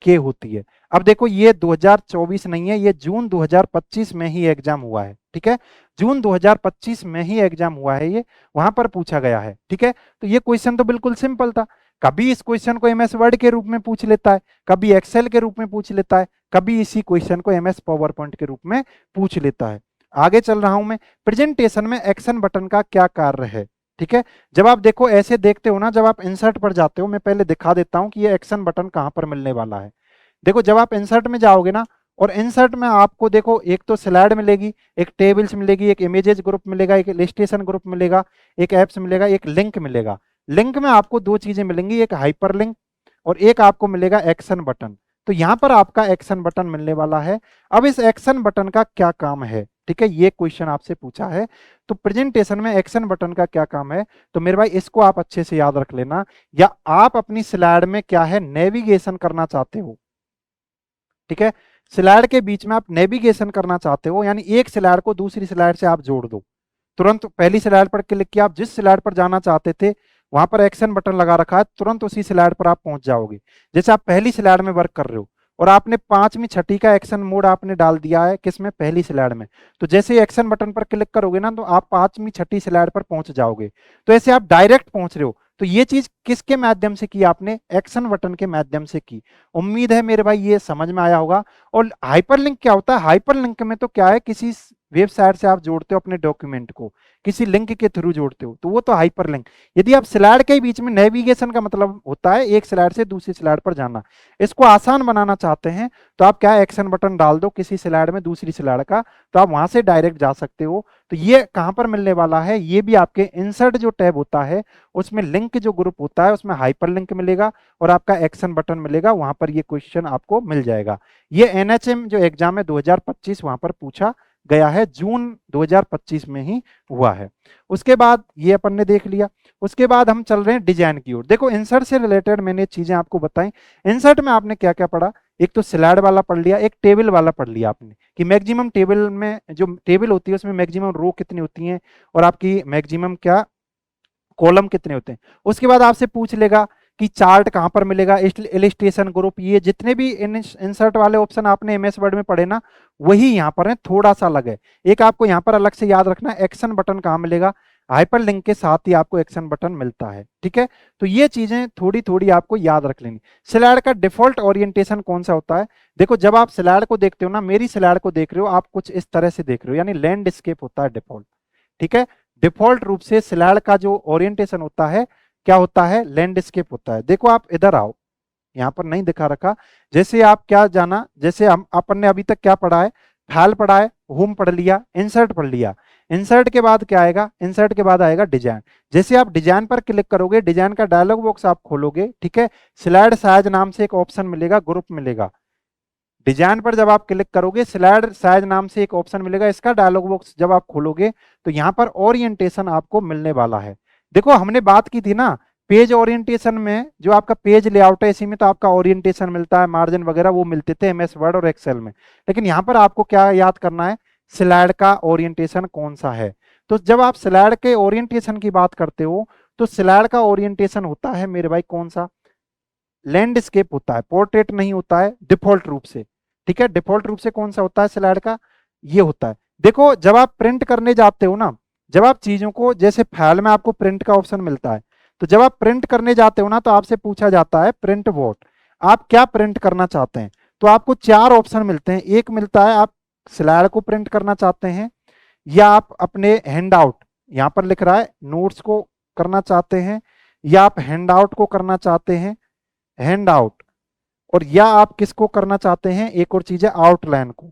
के होती है। अब देखो ये 2024 नहीं है, ये जून 2025 में ही एग्जाम हुआ है, ठीक है। जून 2025 में ही एग्जाम हुआ है, ये वहां पर पूछा गया है, ठीक है। तो ये क्वेश्चन तो बिल्कुल सिंपल था। कभी इस क्वेश्चन को एमएस वर्ड के रूप में पूछ लेता है, कभी एक्सेल के रूप में पूछ लेता है, कभी इसी क्वेश्चन को एमएस पावर पॉइंट के रूप में पूछ लेता है। आगे चल रहा हूं मैं, प्रेजेंटेशन में एक्शन बटन का क्या कार्य है, ठीक है। जब आप देखो ऐसे देखते हो ना, जब आप इंसर्ट पर जाते हो, मैं पहले दिखा देता हूं कि ये एक्शन बटन कहां पर मिलने वाला है। देखो जब आप इंसर्ट में जाओगे ना, और इंसर्ट में आपको देखो एक तो स्लाइड मिलेगी, एक टेबल्स मिलेगी, एक इमेजेस ग्रुप मिलेगा, एक इलस्ट्रेशन ग्रुप मिलेगा, एक एप्स मिलेगा, एक लिंक मिलेगा। लिंक में आपको दो चीजें मिलेंगी, एक हाइपर लिंक और एक आपको मिलेगा एक्शन बटन। तो यहां पर आपका एक्शन बटन मिलने वाला है। अब इस एक्शन बटन का क्या काम है, ठीक है, ये क्वेश्चन आपसे पूछा है। तो प्रेजेंटेशन में एक्शन बटन का क्या काम है, तो मेरे भाई इसको आप अच्छे से याद रख लेना। या आप अपनी स्लाइड में क्या है नेविगेशन करना चाहते हो, ठीक है, स्लाइड के बीच में आप नेविगेशन करना चाहते हो, यानी एक स्लाइड को दूसरी स्लाइड से आप जोड़ दो। तुरंत पहली स्लाइड पर क्लिक किया, आप जिस स्लाइड पर जाना चाहते थे वहां पर एक्शन बटन लगा रखा है, तुरंत उसी स्लाइड पर आप पहुंच जाओगे। जैसे आप पहली स्लाइड में वर्क कर रहे हो और आपने पांचवीं छठी का एक्शन मोड आपने डाल दिया है किसमें, पहली स्लाइड में। तो जैसे ही एक्शन बटन पर क्लिक करोगे ना, तो आप पांचवीं छठी स्लाइड पर पहुंच जाओगे। तो ऐसे आप डायरेक्ट पहुंच रहे हो। तो ये चीज किसके माध्यम से की आपने, एक्शन बटन के माध्यम से की। उम्मीद है मेरे भाई ये समझ में आया होगा। और हाइपरलिंक क्या होता है, हाइपरलिंक में तो क्या है, किसी वेबसाइट से आप जोड़ते हो अपने डॉक्यूमेंट को, किसी लिंक के थ्रू जोड़ते हो, तो वो तो हाइपरलिंक। यदि आप स्लाइड के बीच में, नेविगेशन का मतलब होता है एक स्लाइड से दूसरी स्लाइड पर जाना, इसको आसान बनाना चाहते हैं तो आप क्या एक्शन बटन डाल दो किसी स्लाइड में दूसरी स्लाइड का, तो आप वहां से डायरेक्ट जा सकते हो। तो ये कहां पर मिलने वाला है, ये भी आपके इंसर्ट जो टैब होता है उसमें लिंक जो ग्रुप होता है उसमें हाइपर लिंक मिलेगा और आपका एक्शन बटन मिलेगा, वहां पर ये क्वेश्चन आपको मिल जाएगा। ये एनएचएम जो एग्जाम है 2025 वहां पर पूछा गया है, जून 2025 में ही हुआ है। उसके बाद ये अपन ने देख लिया। उसके बाद हम चल रहे हैं डिजाइन की ओर। देखो इंसर्ट से रिलेटेड मैंने चीजें आपको बताई। इंसर्ट में आपने क्या क्या पढ़ा, एक तो स्लाइड वाला पढ़ लिया, एक टेबल वाला पढ़ लिया आपने कि मैक्सिमम टेबल में जो टेबल होती है उसमें मैक्सिमम रो कितनी होती हैं और आपकी मैक्सिमम क्या कॉलम कितने होते हैं। उसके बाद आपसे पूछ लेगा कि चार्ट कहां पर मिलेगा, इलिस्ट्रेशन ग्रुप, ये जितने भी इंसर्ट वाले ऑप्शन आपने एमएस वर्ड में पढ़े ना वही यहाँ पर है, थोड़ा सा अलग है। एक आपको यहाँ पर अलग से याद रखना है, एक्शन बटन कहाँ मिलेगा, हाइपर लिंक के साथ ही आपको एक्शन बटन मिलता है, ठीक है। तो ये चीजें थोड़ी थोड़ी आपको याद रख लेनी। स्लाइड का डिफॉल्ट ओरिएंटेशन कौन सा होता है, देखो जब आप स्लाइड को देखते हो ना, मेरी स्लाइड को देख रहे हो आप कुछ इस तरह से देख रहे हो, यानी लैंडस्केप होता है डिफॉल्ट, ठीक है। डिफॉल्ट रूप से स्लाइड का जो ओरिएंटेशन होता है क्या होता है, लैंडस्केप होता है। देखो आप इधर आओ, यहाँ पर नहीं दिखा रखा, जैसे आप क्या जाना, जैसे हम अपन ने अभी तक क्या पढ़ा है, फाइल पढ़ा है, होम पढ़ लिया, इंसर्ट पढ़ लिया। इंसर्ट के बाद क्या आएगा, इंसर्ट के बाद आएगा डिजाइन। जैसे आप डिजाइन पर क्लिक करोगे, डिजाइन का डायलॉग बॉक्स आप खोलोगे, ठीक है। स्लाइड साइज नाम से एक ऑप्शन मिलेगा, ग्रुप मिलेगा। डिजाइन पर जब आप क्लिक करोगे स्लाइड साइज नाम से एक ऑप्शन मिलेगा, इसका डायलॉग बॉक्स जब आप खोलोगे तो यहाँ पर ओरिएंटेशन आपको मिलने वाला है। देखो हमने बात की थी ना पेज ओरिएंटेशन में, जो आपका पेज लेआउट है इसी में तो आपका ओरिएंटेशन मिलता है, मार्जिन वगैरह वो मिलते थे एमएस वर्ड और एक्सेल में। लेकिन यहाँ पर आपको क्या याद करना है, स्लाइड का ओरिएंटेशन कौन सा है। तो जब आप स्लाइड के ओरिएंटेशन की बात करते हो तो स्लाइड का ओरिएंटेशन होता है मेरे भाई कौन सा, लैंडस्केप होता है, पोर्ट्रेट नहीं होता है डिफॉल्ट रूप से, ठीक है। डिफॉल्ट रूप से कौन सा होता है स्लाइड का, ये होता है। देखो जब आप प्रिंट करने जाते हो ना, जब आप चीजों को, जैसे फाइल में आपको प्रिंट का ऑप्शन मिलता है, तो जब आप प्रिंट करने जाते हो ना तो आपसे पूछा जाता है प्रिंट व्हाट, आप क्या प्रिंट करना चाहते हैं। तो आपको चार ऑप्शन मिलते हैं, एक मिलता है आप स्लाइड को प्रिंट करना चाहते हैं, या आप अपने हैंड आउट, यहां पर लिख रहा है नोट्स को करना चाहते हैं, या आप हैंड आउट को करना चाहते हैं, हैंड आउट, और या आप किसको करना चाहते हैं, एक और चीज है आउटलाइन को,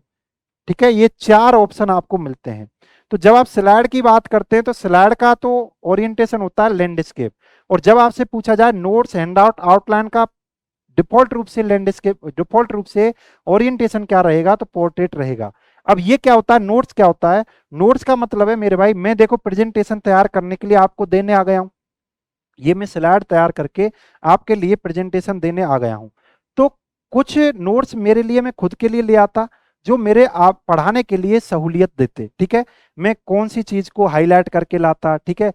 ठीक है। ये चार ऑप्शन आपको मिलते हैं। तो जब आप स्लाइड की बात करते हैं तो स्लाइड का तो ओरिएंटेशन होता है लैंडस्केप, और जब आपसे पूछा जाए नोट्स हैंड आउट आउटलाइन का डिफॉल्ट रूप से लैंडस्केप, डिफॉल्ट रूप से ओरिएंटेशन क्या रहेगा, तो पोर्ट्रेट रहेगा। अब ये क्या होता है, नोट्स क्या होता है, नोट्स का मतलब है मेरे भाई मैं देखो प्रेजेंटेशन तैयार करने के लिए आपको देने आ गया हूं, ये मैं स्लाइड तैयार करके आपके लिए प्रेजेंटेशन देने आ गया हूं। तो कुछ नोट्स मेरे लिए मैं खुद के लिए ले आता जो मेरे आप पढ़ाने के लिए सहूलियत देते, ठीक है। मैं कौन सी चीज को हाईलाइट करके लाता, ठीक है,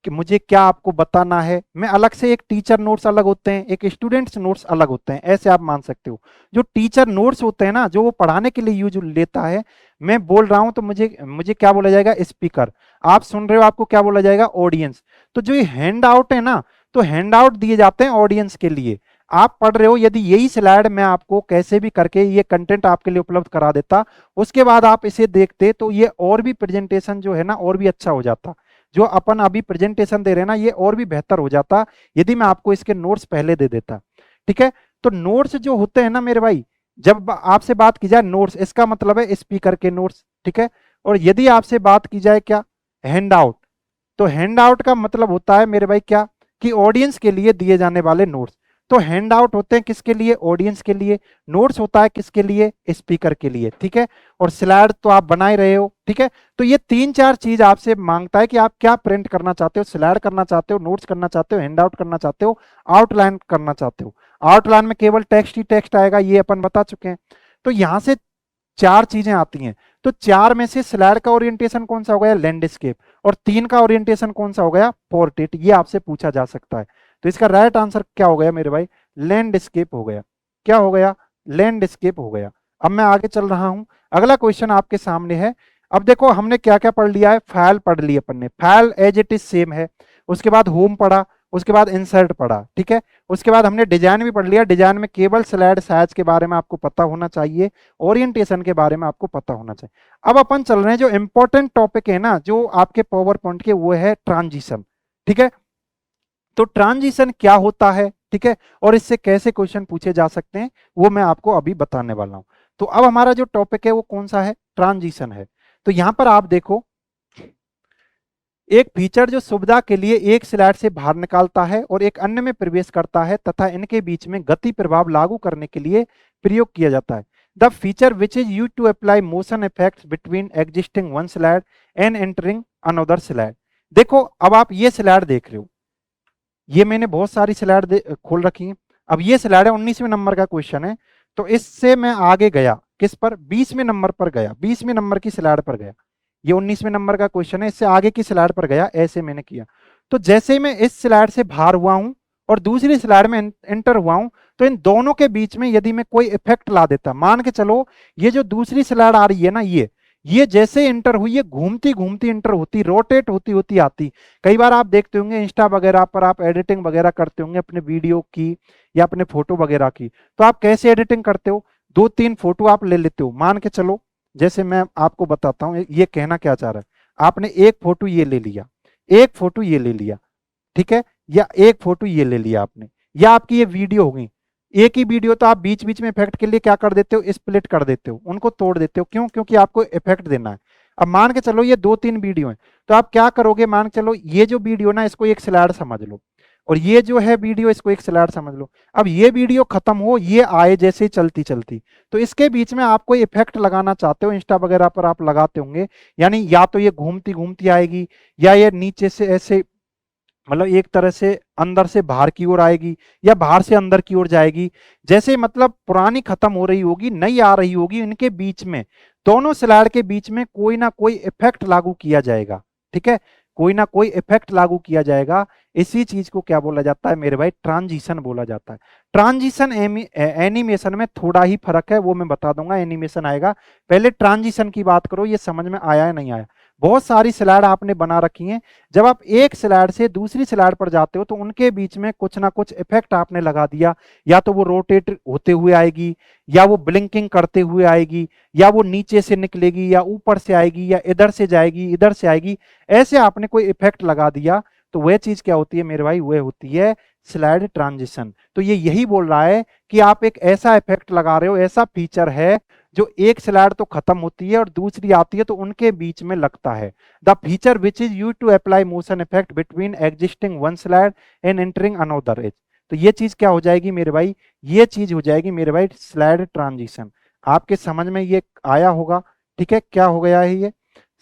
कि मुझे क्या आपको बताना है, मैं अलग से, एक टीचर नोट्स अलग होते हैं, एक स्टूडेंट्स नोट्स अलग होते हैं, ऐसे आप मान सकते हो। जो टीचर नोट्स होते हैं ना, जो वो पढ़ाने के लिए यूज लेता है, मैं बोल रहा हूं तो मुझे मुझे क्या बोला जाएगा, स्पीकर, आप सुन रहे हो आपको क्या बोला जाएगा, ऑडियंस। तो जो ये हैंड आउट है ना, तो हैंड आउट दिए जाते हैं ऑडियंस के लिए। आप पढ़ रहे हो, यदि यही स्लाइड मैं आपको कैसे भी करके ये कंटेंट आपके लिए उपलब्ध करा देता, उसके बाद आप इसे देखते, तो ये और भी प्रेजेंटेशन जो है ना और भी अच्छा हो जाता, जो अपन अभी प्रेजेंटेशन दे रहे हैं ना ये और भी बेहतर हो जाता यदि मैं आपको इसके नोट्स पहले दे देता, ठीक है। तो नोट्स जो होते हैं ना मेरे भाई, जब आपसे बात की जाए नोट्स, इसका मतलब है स्पीकर के नोट्स, ठीक है। और यदि आपसे बात की जाए क्या, हैंड आउट, तो हैंड आउट का मतलब होता है मेरे भाई क्या, कि ऑडियंस के लिए दिए जाने वाले नोट्स। तो हैंड आउट होते हैं किसके लिए, ऑडियंस के लिए, नोट्स होता है किसके लिए, स्पीकर के लिए, ठीक है। और स्लाइड तो आप बना ही रहे हो, ठीक है। तो ये तीन चार चीज आपसे मांगता है कि आप क्या प्रिंट करना चाहते हो, स्लाइड करना चाहते हो, नोट्स करना चाहते हो, हैंड आउट करना चाहते हो, आउटलाइन करना चाहते हो। आउटलाइन में केवल टेक्स्ट ही टेक्स्ट आएगा, ये अपन बता चुके हैं। तो यहां से चार चीजें आती हैं, तो चार में से स्लाइड का ओरिएंटेशन कौन सा हो गया, लैंडस्केप, और तीन का ओरिएंटेशन कौन सा हो गया, पोर्ट्रेट, ये आपसे पूछा जा सकता है। तो इसका राइट आंसर क्या हो गया मेरे भाई, लैंडस्केप हो गया। क्या हो गया, लैंडस्केप हो गया। अब मैं आगे चल रहा हूं, अगला क्वेश्चन आपके सामने है। अब देखो हमने क्या क्या पढ़ लिया है, फाइल पढ़ ली अपन ने, file as it is same है। उसके बाद होम पढ़ा, उसके बाद इंसर्ट पढ़ा, ठीक है। उसके बाद हमने डिजाइन भी पढ़ लिया। डिजाइन में केवल स्लाइड साइज के बारे में आपको पता होना चाहिए, ओरिएंटेशन के बारे में आपको पता होना चाहिए। अब अपन चल रहे हैं जो इंपॉर्टेंट टॉपिक है ना जो आपके पावर पॉइंट के, वो है ट्रांजिशन, ठीक है। तो ट्रांजिशन क्या होता है, ठीक है, और इससे कैसे क्वेश्चन पूछे जा सकते हैं वो मैं आपको अभी बताने वाला हूं। तो अब हमारा जो टॉपिक है वो कौन सा है, ट्रांजिशन है। तो यहां पर आप देखो, एक फीचर जो सुविधा के लिए एक स्लाइड से बाहर निकालता है और एक अन्य में प्रवेश करता है तथा इनके बीच में गति प्रभाव लागू करने के लिए प्रयोग किया जाता है। The feature which is used to apply motion effects between existing one slide and entering another slide. देखो अब आप ये स्लाइड देख रहे हो, ये मैंने बहुत सारी स्लाइड खोल रखी है। अब ये स्लाइड है, 19वें नंबर का क्वेश्चन है। तो इससे मैं आगे गया किस पर, 20वें नंबर पर गया, 20वें नंबर की स्लाइड पर गया। ये 19वें नंबर का क्वेश्चन है, इससे आगे की स्लाइड पर गया, ऐसे मैंने किया। तो जैसे ही मैं इस स्लाइड से बाहर हुआ हूं और दूसरी स्लाइड में एंटर हुआ हूं, तो इन दोनों के बीच में यदि मैं कोई इफेक्ट ला देता, मान के चलो ये जो दूसरी स्लाइड आ रही है ना, ये जैसे इंटर हुई, ये घूमती घूमती इंटर होती, रोटेट होती होती आती। कई बार आप देखते होंगे इंस्टा वगैरह पर आप एडिटिंग वगैरह करते होंगे अपने वीडियो की या अपने फोटो वगैरह की। तो आप कैसे एडिटिंग करते हो, 2-3 फोटो आप ले लेते हो। मान के चलो, जैसे मैं आपको बताता हूं ये कहना क्या चाह रहा है। आपने एक फोटो ये ले लिया, एक फोटो ये ले लिया, ठीक है, या एक फोटो ये ले लिया आपने, या आपकी ये वीडियो हो गई। एक ही वीडियो तो आप बीच बीच में इफेक्ट के लिए क्या कर देते हो, स्प्लिट कर देते हो, उनको तोड़ देते हो। क्यों, क्योंकि आपको इफेक्ट देना है। अब मान के चलो ये 2-3 वीडियो है, तो आप क्या करोगे, मान के चलो ये जो वीडियो ना इसको एक स्लाइड समझ लो, और ये जो है वीडियो इसको एक स्लाइड समझ लो। अब ये वीडियो खत्म हो, ये आए जैसे ही चलती चलती, तो इसके बीच में आप कोई इफेक्ट लगाना चाहते हो, इंस्टा वगैरह पर आप लगाते होंगे, यानी या तो ये घूमती घूमती आएगी, या ये नीचे से ऐसे, मतलब एक तरह से अंदर से बाहर की ओर आएगी, या बाहर से अंदर की ओर जाएगी। जैसे मतलब पुरानी खत्म हो रही होगी, नई आ रही होगी, इनके बीच में, दोनों स्लाइड के बीच में कोई ना कोई इफेक्ट लागू किया जाएगा, ठीक है, कोई ना कोई इफेक्ट लागू किया जाएगा। इसी चीज को क्या बोला जाता है मेरे भाई, ट्रांजिशन बोला जाता है। ट्रांजिशन एनिमेशन में थोड़ा ही फर्क है, वो मैं बता दूंगा, एनिमेशन आएगा। पहले ट्रांजिशन की बात करो, ये समझ में आया है नहीं आया। बहुत सारी स्लाइड आपने बना रखी हैं, जब आप एक स्लाइड से दूसरी स्लाइड पर जाते हो तो उनके बीच में कुछ ना कुछ इफेक्ट आपने लगा दिया, या तो वो रोटेट होते हुए आएगी, या वो ब्लिंकिंग करते हुए आएगी, या वो नीचे से निकलेगी, या ऊपर से आएगी, या इधर से जाएगी, इधर से आएगी, ऐसे आपने कोई इफेक्ट लगा दिया। तो वह चीज क्या होती है मेरे भाई, वह होती है स्लाइड ट्रांजिशन। तो ये यही बोल रहा है कि आप एक ऐसा इफेक्ट लगा रहे हो, ऐसा फीचर है जो एक स्लाइड तो खत्म होती है और दूसरी आती है तो उनके बीच में लगता है। The feature which is used to apply motion effect between existing one slide and entering another as. तो ये चीज क्या हो जाएगी मेरे भाई, ये चीज हो जाएगी मेरे भाई स्लाइड ट्रांजिशन। आपके समझ में ये आया होगा, ठीक है, क्या हो गया है, ये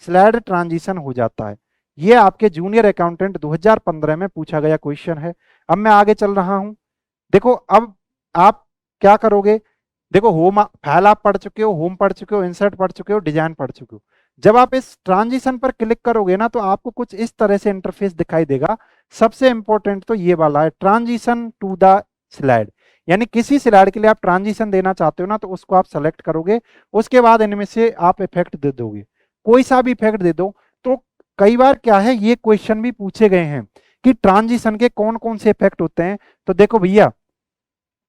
स्लाइड ट्रांजिशन हो जाता है। ये आपके जूनियर अकाउंटेंट 2015 में पूछा गया क्वेश्चन है। अब मैं आगे चल रहा हूं। देखो अब आप क्या करोगे, देखो होम फाइल आप पढ़ चुके हो, होम पढ़ चुके हो, इंसर्ट पढ़ चुके हो, डिजाइन पढ़ चुके हो। जब आप इस ट्रांजिशन पर क्लिक करोगे ना तो आपको कुछ इस तरह से इंटरफेस दिखाई देगा। सबसे इंपॉर्टेंट तो ये वाला है, ट्रांजिशन टू द स्लाइड। यानी किसी स्लाइड के लिए आप ट्रांजिशन देना चाहते हो ना तो उसको आप सेलेक्ट करोगे, उसके बाद इनमें से आप इफेक्ट दे दोगे, कोई सा भी इफेक्ट दे दो। तो कई बार क्या है, ये क्वेश्चन भी पूछे गए हैं कि ट्रांजिशन के कौन कौन से इफेक्ट होते हैं। तो देखो भैया,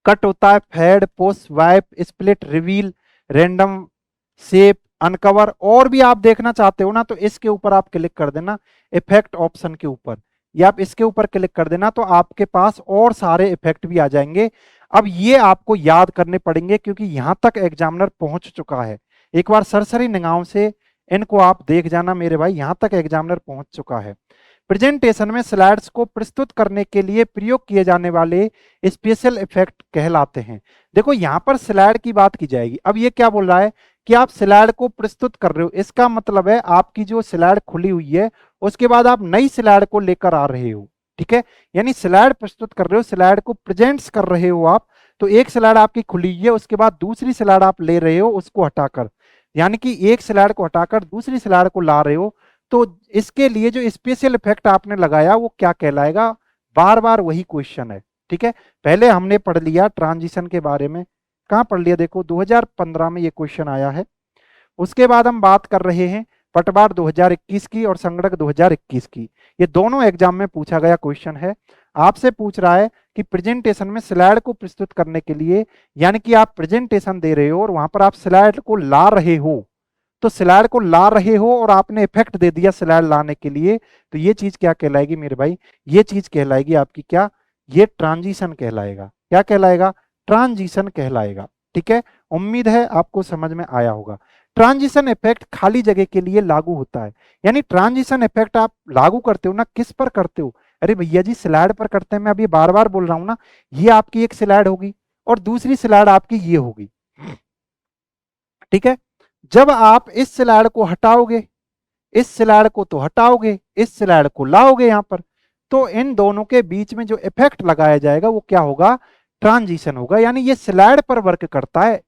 कट होता है, fade, push, wipe, split, reveal, random, shape, uncover, और भी आप देखना चाहते हो ना तो इसके ऊपर आप क्लिक कर देना, इफेक्ट ऑप्शन के ऊपर, या आप इसके ऊपर क्लिक कर देना तो आपके पास और सारे इफेक्ट भी आ जाएंगे। अब ये आपको याद करने पड़ेंगे क्योंकि यहां तक एग्जामिनर पहुंच चुका है। एक बार सरसरी निगाहों से इनको आप देख जाना मेरे भाई, यहां तक एग्जामिनर पहुंच चुका है। प्रेजेंटेशन में स्लाइड्स को प्रस्तुत करने के लिए प्रयोग किए जाने वाले स्पेशल इफेक्ट कहलाते हैं। देखो यहां पर स्लाइड की बात की जाएगी। अब ये क्या बोल रहा है कि आप स्लाइड को प्रस्तुत कर रहे हो, इसका मतलब है आपकी जो स्लाइड खुली हुई है उसके बाद आप नई स्लाइड को लेकर आ रहे हो, ठीक है, यानी स्लाइड प्रस्तुत कर रहे हो, स्लाइड को प्रेजेंट्स कर रहे हो आप। तो एक स्लाइड आपकी खुली हुई है, उसके बाद दूसरी स्लाइड आप ले रहे हो उसको हटाकर, यानी कि एक स्लाइड को हटाकर दूसरी स्लाइड को ला रहे हो। तो इसके लिए जो स्पेशल इफेक्ट आपने लगाया वो क्या कहलाएगा, बार बार वही क्वेश्चन है, ठीक है। पहले हमने पढ़ लिया ट्रांजिशन के बारे में, कहां पढ़ लिया, देखो 2015 में ये क्वेश्चन आया है। उसके बाद हम बात कर रहे हैं पटवार 2021 की और संगणक 2021 की। ये दोनों एग्जाम में पूछा गया क्वेश्चन है। आपसे पूछ रहा है कि प्रेजेंटेशन में स्लाइड को प्रस्तुत करने के लिए, यानी कि आप प्रेजेंटेशन दे रहे हो और वहां पर आप स्लाइड को ला रहे हो, तो स्लाइड को ला रहे हो और आपने इफेक्ट दे दिया स्लाइड लाने के लिए, तो ये चीज क्या कहलाएगी मेरे भाई? ये चीज कहलाएगी आपकी क्या? ये ट्रांजिशन कहलाएगा। क्या कहलाएगा? ट्रांजिशन कहलाएगा। ठीक है, उम्मीद है आपको समझ में आया होगा। ट्रांजिशन इफेक्ट खाली जगह के लिए लागू होता है। यानी ट्रांजिशन इफेक्ट आप लागू करते हो ना, किस पर करते हो? अरे भैया जी स्लाइड पर करते हैं। मैं अभी बार बार बोल रहा हूं ना, ये आपकी एक स्लाइड होगी और दूसरी स्लाइड आपकी ये होगी। ठीक है, जब आप इस स्लाइड को हटाओगे, इस स्लाइड को तो हटाओगे, इस स्लाइड को लाओगे यहां पर, तो इन दोनों के बीच में जो इफेक्ट लगाया जाएगा वो क्या होगा? ट्रांजिशन होगा। यानी ये स्लाइड पर वर्क करता है।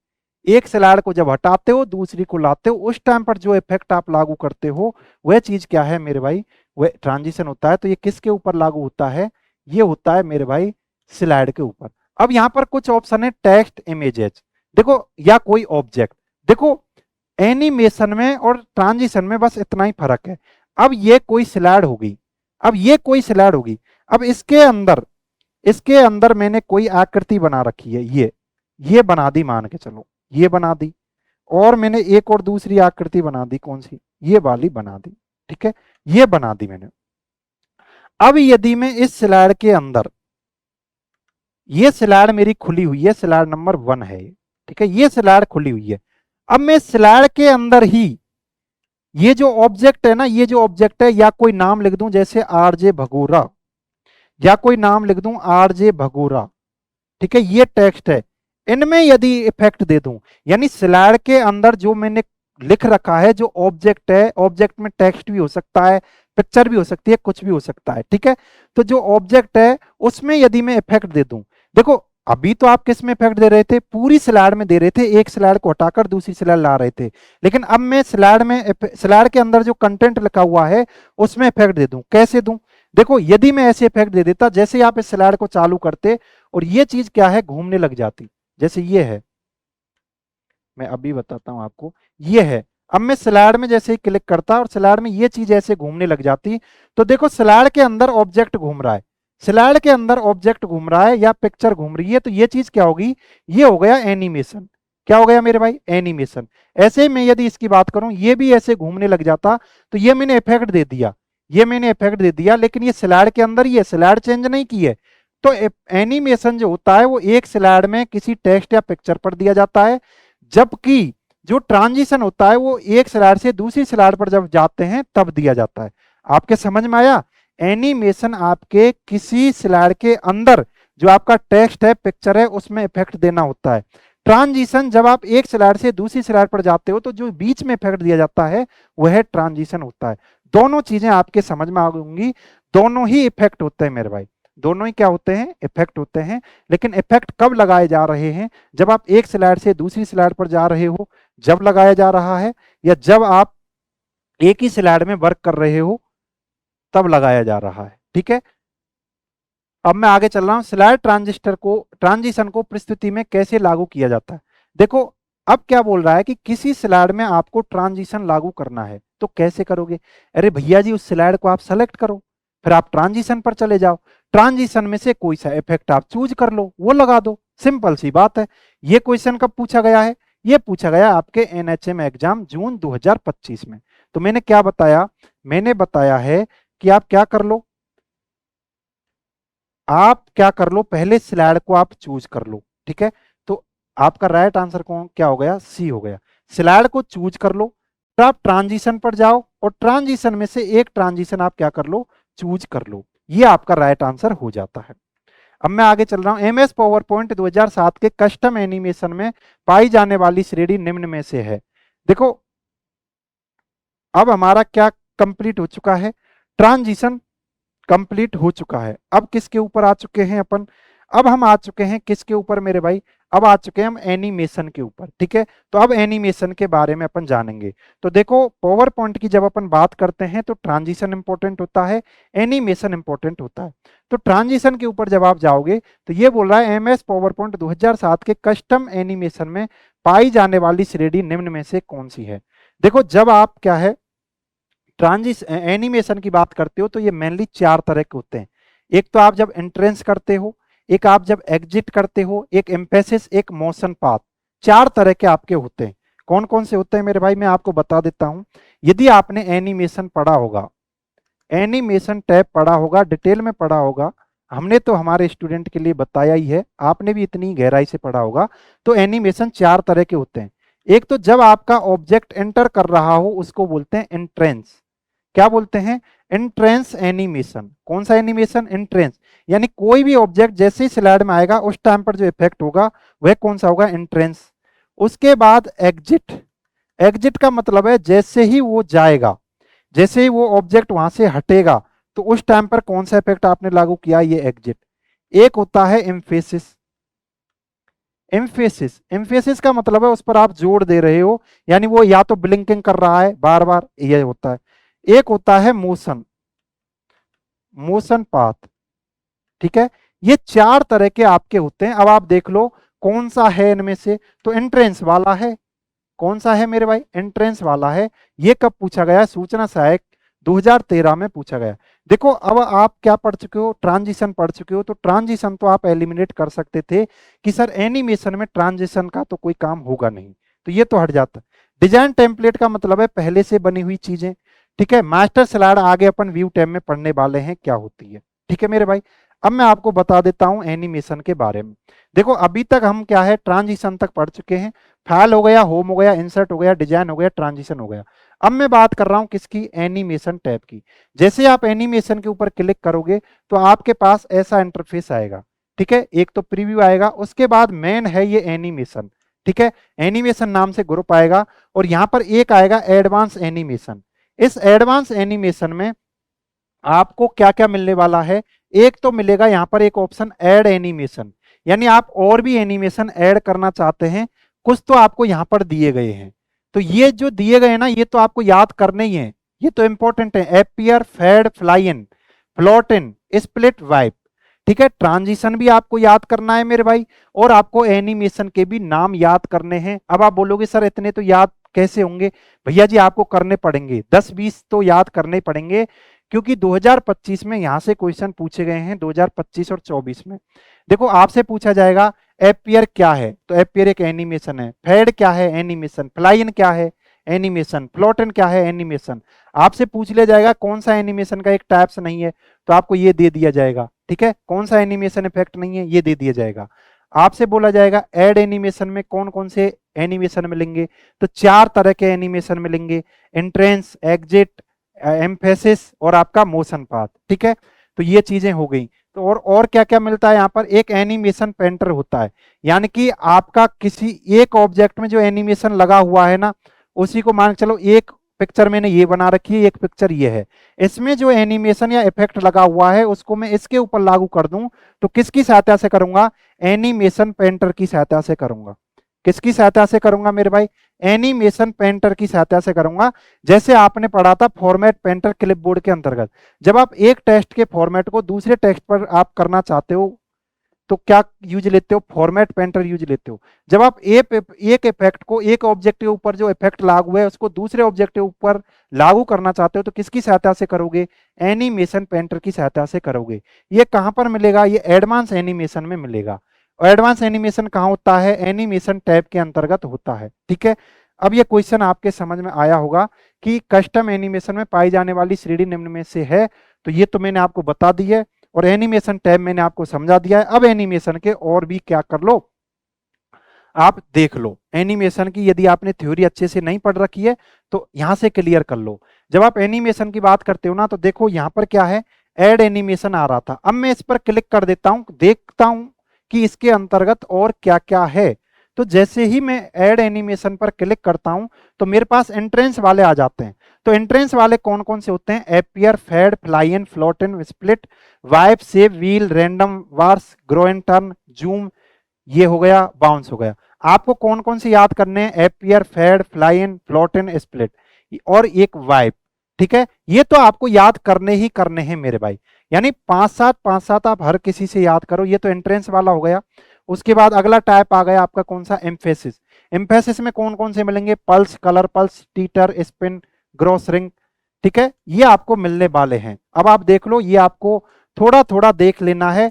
एक स्लाइड को जब हटाते हो दूसरी को लाते हो, उस टाइम पर जो इफेक्ट आप लागू करते हो वह चीज क्या है मेरे भाई? वह ट्रांजिशन होता है। तो ये किसके ऊपर लागू होता है? ये होता है मेरे भाई स्लाइड के ऊपर। अब यहां पर कुछ ऑप्शन है, टेक्स्ट, इमेजेस, देखो, या कोई ऑब्जेक्ट। देखो, एनिमेशन में और ट्रांजिशन में बस इतना ही फर्क है। अब ये कोई स्लाइड होगी, अब ये कोई स्लाइड होगी, अब इसके अंदर मैंने कोई आकृति बना रखी है, ये बना दी, मान के चलो ये बना दी, और मैंने एक और दूसरी आकृति बना दी, कौन सी? ये वाली बना दी। ठीक है, ये बना दी मैंने। अब यदि मैं इस स्लाइड के अंदर, ये स्लाइड मेरी खुली हुई है, स्लाइड नंबर 1 है, ठीक है, ये स्लाइड खुली हुई है। अब मैं स्लाइड के अंदर ही ये जो ऑब्जेक्ट है ना, ये जो ऑब्जेक्ट है, या कोई नाम लिख दूं जैसे आरजे भगोरा, या कोई नाम लिख दूं आरजे भगोरा, ठीक है, ये टेक्स्ट है। इनमें यदि इफेक्ट दे दूं, यानी स्लाइड के अंदर जो मैंने लिख रखा है, जो ऑब्जेक्ट है, ऑब्जेक्ट में टेक्स्ट भी हो सकता है, पिक्चर भी हो सकती है, कुछ भी हो सकता है। ठीक है, तो जो ऑब्जेक्ट है उसमें यदि मैं इफेक्ट दे दूं, देखो अभी तो आप किस में इफेक्ट दे रहे थे? पूरी स्लाइड में दे रहे थे, एक स्लाइड को हटाकर दूसरी स्लाइड ला रहे थे। लेकिन अब मैं स्लाइड के अंदर जो कंटेंट लिखा हुआ है उसमें इफेक्ट दे दूं। कैसे दूं? देखो, यदि मैं ऐसे इफेक्ट दे देता, जैसे ही आप इस स्लाइड को चालू करते और ये चीज क्या है, घूमने लग जाती, जैसे ये है, मैं अभी बताता हूं आपको, ये है। अब मैं स्लाइड में जैसे ही क्लिक करता और स्लाइड में ये चीज ऐसे घूमने लग जाती, तो देखो स्लाइड के अंदर ऑब्जेक्ट घूम रहा है, स्लाइड के अंदर ऑब्जेक्ट घूम रहा है या पिक्चर घूम रही है, तो ये चीज क्या होगी? ये हो गया एनिमेशन। क्या हो गया मेरे भाई? एनिमेशन। ऐसे मैं यदि इसकी बात करूं, ये भी ऐसे घूमने लग जाता, तो ये मैंने इफेक्ट दे दिया, ये मैंने इफेक्ट दे दिया, लेकिन ये स्लाइड के अंदर ही है, स्लाइड चेंज नहीं की है। तो एनिमेशन जो होता है वो एक स्लाइड में किसी टेक्स्ट या पिक्चर पर दिया जाता है, जबकि जो ट्रांजिशन होता है वो एक स्लाइड से दूसरी स्लाइड पर जब जाते हैं तब दिया जाता है। आपके समझ में आया? एनिमेशन आपके किसी स्लाइड के अंदर जो आपका टेक्स्ट है, पिक्चर है, उसमें इफेक्ट देना होता है। ट्रांजिशन जब आप एक स्लाइड से दूसरी स्लाइड पर जाते हो तो जो बीच में इफेक्ट दिया जाता है वह ट्रांजिशन होता है। दोनों चीजें आपके समझ में आ गई, दोनों ही इफेक्ट होते हैं मेरे भाई, दोनों ही क्या होते हैं? इफेक्ट होते हैं। लेकिन इफेक्ट कब लगाए जा रहे हैं? जब आप एक स्लाइड से दूसरी स्लाइड पर जा रहे हो, जब लगाया जा रहा है, या जब आप एक ही स्लाइड में वर्क कर रहे हो तब लगाया जा रहा है। ठीक है, अब मैं आगे चल रहा हूं, स्लाइड ट्रांजिशन को प्रस्तुति में कैसे लागू किया जाता है। देखो, अब क्या बोल रहा है कि किसी स्लाइड में आपको ट्रांजिशन लागू करना है, तो कैसे करोगे? अरे भैया जी, उस स्लाइड को आप सेलेक्ट करो, फिर आप ट्रांजिशन पर चले जाओ, ट्रांजिशन में से कोई सा इफेक्ट आप चूज कर लो, वो लगा दो, सिंपल सी बात है। ये क्वेश्चन कब पूछा गया है? ये पूछा गया आपके एनएचएम एग्जाम जून 2025 में। तो मैंने क्या बताया? मैंने बताया है कि आप क्या कर लो, आप क्या कर लो, पहले स्लाइड को आप चूज कर लो। ठीक है, तो आपका राइट आंसर कौन क्या हो गया? सी हो गया। स्लाइड को चूज कर लो, तो आप ट्रांजिशन पर जाओ और ट्रांजिशन में से एक ट्रांजिशन आप क्या कर लो? चूज कर लो। ये आपका राइट आंसर हो जाता है। अब मैं आगे चल रहा हूं, एमएस पावर पॉइंट 2007 के कस्टम एनिमेशन में पाई जाने वाली श्रेणी निम्न में से है। देखो, अब हमारा क्या कंप्लीट हो चुका है? ट्रांजिशन कंप्लीट हो चुका है। अब किसके ऊपर आ चुके हैं अपन? अब हम आ चुके हैं किसके ऊपर मेरे भाई? अब आ चुके हैं हम एनिमेशन के ऊपर। ठीक है, तो अब एनिमेशन के बारे में अपन जानेंगे। तो देखो, पावर पॉइंट की जब अपन बात करते हैं तो ट्रांजिशन इंपॉर्टेंट होता है, एनिमेशन इंपॉर्टेंट होता है। तो ट्रांजिशन के ऊपर जब आप जाओगे तो ये बोल रहा है एमएस पावर पॉइंट 2007 के कस्टम एनिमेशन में पाई जाने वाली श्रेणी निम्न में से कौन सी है? देखो, जब आप क्या है, एनिमेशन की बात करते हो तो ये मेनली 4 तरह के होते हैं। एक तो आप जब एंट्रेंस करते हो, एक आप जब एग्जिट करते हो, एक एम्फेसिस, एक मोशन पाथ। 4 तरह के आपके होते हैं। कौन कौन से होते हैं मेरे भाई, मैं आपको बता देता हूं। यदि आपने एनिमेशन पढ़ा होगा, एनिमेशन टैब पढ़ा होगा, डिटेल में पढ़ा होगा, हमने तो हमारे स्टूडेंट के लिए बताया ही है, आपने भी इतनी गहराई से पढ़ा होगा। तो एनिमेशन 4 तरह के होते हैं। एक तो जब आपका ऑब्जेक्ट एंटर कर रहा हो उसको बोलते हैं एंट्रेंस। क्या बोलते हैं? Entrance animation. कौन सा एनिमेशन? एंट्रेंस। यानी कोई भी ऑब्जेक्ट जैसे ही स्लाइड में आएगा उस टाइम पर जो इफेक्ट होगा वह कौन सा होगा? एंट्रेंस। उसके बाद एग्जिट। एग्जिट का मतलब है जैसे ही वो जाएगा, जैसे ही वो ऑब्जेक्ट वहां से हटेगा, तो उस टाइम पर कौन सा इफेक्ट आपने लागू किया? ये एग्जिट। एक होता है एम्फेसिस। एम्फेसिस, एम्फेसिस का मतलब है उस पर आप जोर दे रहे हो, यानी वो या तो ब्लिंकिंग कर रहा है बार बार, ये होता है। एक होता है मोशन, मोशन पाथ। ठीक है, ये 4 तरह के आपके होते हैं। अब आप देख लो कौन सा है इनमें से। तो एंट्रेंस वाला है। कौन सा है मेरे भाई? एंट्रेंस वाला है। ये कब पूछा गया? सूचना सहायक 2013 में पूछा गया। देखो अब आप क्या पढ़ चुके हो? ट्रांजिशन पढ़ चुके हो। तो ट्रांजिशन तो आप एलिमिनेट कर सकते थे कि सर एनिमेशन में ट्रांजिशन का तो कोई काम होगा नहीं, तो ये तो हट जाता। डिजाइन टेम्पलेट का मतलब है पहले से बनी हुई चीजें। ठीक है, मास्टर स्लाइड आगे अपन व्यू टैब में पढ़ने वाले हैं क्या होती है। ठीक है मेरे भाई, अब मैं आपको बता देता हूं एनिमेशन के बारे में। देखो अभी तक हम क्या है, ट्रांजिशन तक पढ़ चुके हैं। फाइल हो गया, होम हो गया, इंसर्ट हो गया, डिजाइन हो गया, ट्रांजिशन हो गया। अब मैं बात कर रहा हूं किसकी? एनिमेशन टैब की। जैसे आप एनिमेशन के ऊपर क्लिक करोगे तो आपके पास ऐसा इंटरफेस आएगा। ठीक है, एक तो प्रीव्यू आएगा, उसके बाद मेन है ये एनिमेशन। ठीक है, एनिमेशन नाम से ग्रुप आएगा, और यहां पर एक आएगा एडवांस एनिमेशन। इस एडवांस एनिमेशन में आपको क्या क्या मिलने वाला है? एक तो मिलेगा यहां पर एक ऑप्शन ऐड एनिमेशन, यानी आप और भी एनिमेशन ऐड करना चाहते हैं, कुछ तो आपको यहां पर दिए गए हैं। तो ये जो दिए गए ना, ये तो आपको याद करने ही है, ये तो इंपॉर्टेंट है। Appear, fade, fly in, float in, split, wipe. ठीक है, ट्रांजिशन भी आपको याद करना है मेरे भाई, और आपको एनिमेशन के भी नाम याद करने हैं। अब आप बोलोगे सर इतने तो याद कैसे होंगे? भैया जी आपको करने पड़ेंगे, 10-20 तो याद करने पड़ेंगे, क्योंकि 2025 में यहां से क्वेश्चन पूछे गए हैं, 2025 और 24 में। देखो आपसे पूछा जाएगा एपियर क्या है, तो एपियर एक एनिमेशन है। फेड क्या है? एनिमेशन। फ्लाई इन क्या है? एनिमेशन। फ्लोट इन क्या है? एनिमेशन। आपसे पूछ लिया जाएगा कौन सा एनिमेशन का एक टाइप्स नहीं है, तो आपको ये दे दिया जाएगा। ठीक है, कौन सा एनिमेशन इफेक्ट नहीं है, ये दे दिया जाएगा। आपसे बोला जाएगा ऐड एनिमेशन में कौन कौन से एनिमेशन मिलेंगे, तो 4 तरह के एनिमेशन मिलेंगे। एंट्रेंस, एग्जिट, एम्फेसिस और आपका मोशन पाथ। ठीक है, तो ये चीजें हो गई। तो और क्या क्या मिलता है यहाँ पर? एक एनिमेशन पेंटर होता है, यानी कि आपका किसी एक ऑब्जेक्ट में जो एनिमेशन लगा हुआ है ना, उसी को मान के चलो, एक पिक्चर मैंने ये बना रखी है, एक पिक्चर ये है, इसमें जो एनिमेशन या इफेक्ट लगा हुआ है उसको मैं इसके ऊपर लागू कर दूं, तो किसकी सहायता से करूंगा? एनिमेशन पेंटर की सहायता से करूंगा। किसकी सहायता से करूंगा मेरे भाई? एनिमेशन पेंटर की सहायता से करूंगा। जैसे आपने पढ़ा था फॉर्मेट पेंटर क्लिपबोर्ड के अंतर्गत, जब आप एक टेक्स्ट के फॉर्मेट को दूसरे टेक्स्ट पर आप करना चाहते हो तो क्या यूज लेते हो? फॉर्मेट पेंटर यूज लेते हो। जब आप एक इफेक्ट को, एक ऑब्जेक्ट के ऊपर जो इफेक्ट लागू है उसको दूसरे ऑब्जेक्ट के ऊपर लागू करना चाहते हो, तो किसकी सहायता से करोगे? एनिमेशन पेंटर की सहायता से करोगे। ये कहां पर मिलेगा? ये एडवांस एनिमेशन में मिलेगा। और एडवांस एनिमेशन कहाँ होता है? एनिमेशन टैब के अंतर्गत होता है। ठीक है, अब ये क्वेश्चन आपके समझ में आया होगा कि कस्टम एनिमेशन में पाई जाने वाली श्रेणी निम्न में से है। तो ये तो मैंने आपको बता दी है, और एनिमेशन टैब मैंने आपको समझा दिया है। अब एनिमेशन के और भी क्या कर लो, आप देख लो। एनिमेशन की यदि आपने थ्योरी अच्छे से नहीं पढ़ रखी है तो यहां से क्लियर कर लो। जब आप एनिमेशन की बात करते हो ना, तो देखो यहां पर क्या है, ऐड एनिमेशन आ रहा था। अब मैं इस पर क्लिक कर देता हूं, देखता हूं कि इसके अंतर्गत और क्या क्या है। तो जैसे ही मैं ऐड एनिमेशन पर क्लिक करता हूं तो मेरे पास एंट्रेंस वाले आ जाते हैं। तो एंट्रेंस वाले कौन कौन से होते हैं? Appear, fade, fly in, float in, split, wipe, shape, wheel, random, bars, grow and turn, zoom, ये हो गया, बाउंस हो गया। आपको कौन कौन से याद करने हैं? Appear, fade, fly in, float in, split और एक वाइप। ठीक है, ये तो आपको याद करने ही करने हैं मेरे भाई, यानी 5-7 आप हर किसी से याद करो। ये तो एंट्रेंस वाला हो गया। उसके बाद अगला टाइप आ गया आपका कौन सा? एम्फेसिस। एम्फेसिस में कौन कौन से मिलेंगे? Pulse, colour pulse, teeter, spin, grow shrink, ठीक है, ये आपको मिलने वाले हैं। अब आप देख लो, ये आपको थोड़ा थोड़ा देख लेना है,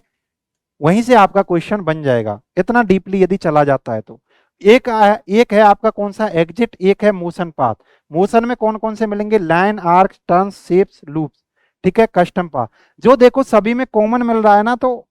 वहीं से आपका क्वेश्चन बन जाएगा, इतना डीपली यदि चला जाता है तो। एक है आपका कौन सा, एग्जिट, एक है मोशन पाथ। मोशन में कौन कौन से मिलेंगे, line, arc, turns, shapes, loops, ठीक है, कस्टम पाथ। जो देखो सभी में कॉमन मिल रहा है ना, तो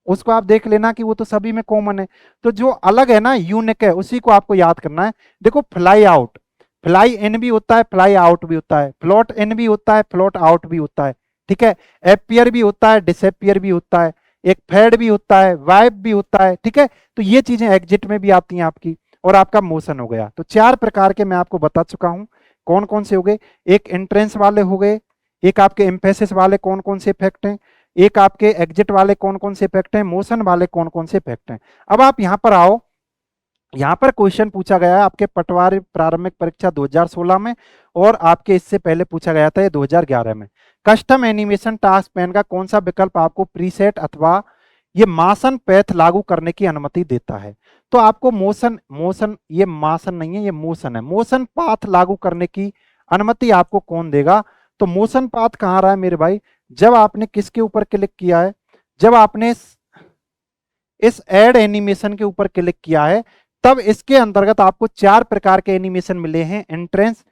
उसको आप देख लेना कि वो तो सभी में कॉमन है। तो जो अलग है ना, यूनिक है, उसी को आपको याद करना है। देखो फ्लाई आउट, फ्लाई इन भी होता है, फ्लाई आउट भी होता है, फ्लोट इन भी होता है, फ्लोट आउट भी होता है, ठीक है, एपियर भी होता है, डिसएपियर भी होता है, एक फेड भी होता है, वाइप भी होता है, ठीक है। तो ये चीजें एग्जिट में भी आती हैं आपकी। और आपका मोशन हो गया, तो 4 प्रकार के मैं आपको बता चुका हूं। कौन कौन से हो गए, एक एंट्रेंस वाले हो गए, एक आपके एम्फेसिस वाले कौन कौन से इफेक्ट हैं, एक आपके एग्जिट वाले कौन कौन से इफेक्ट हैं, मोशन वाले कौन कौन से इफेक्ट हैं। अब आप यहां पर आओ, यहां पर क्वेश्चन पूछा गया है आपके पटवारी प्रारंभिक परीक्षा 2016 में, और आपके इससे पहले पूछा गया था ये 2011 में। कस्टम एनिमेशन टास्क पैन का कौन सा विकल्प आपको प्रीसेट अथवा ये मासन पैथ लागू करने की अनुमति देता है। तो आपको मोशन मोशन ये मासन नहीं है, ये मोशन है, मोशन पाथ लागू करने की अनुमति आपको कौन देगा। तो मोशन पाथ कहाँ रहा है मेरे भाई, जब आपने किसके ऊपर क्लिक किया है, जब आपने इस ऐड एनिमेशन के ऊपर क्लिक किया है, तब इसके अंतर्गत आपको 4 प्रकार के एनिमेशन मिले हैं, एंट्रेंस,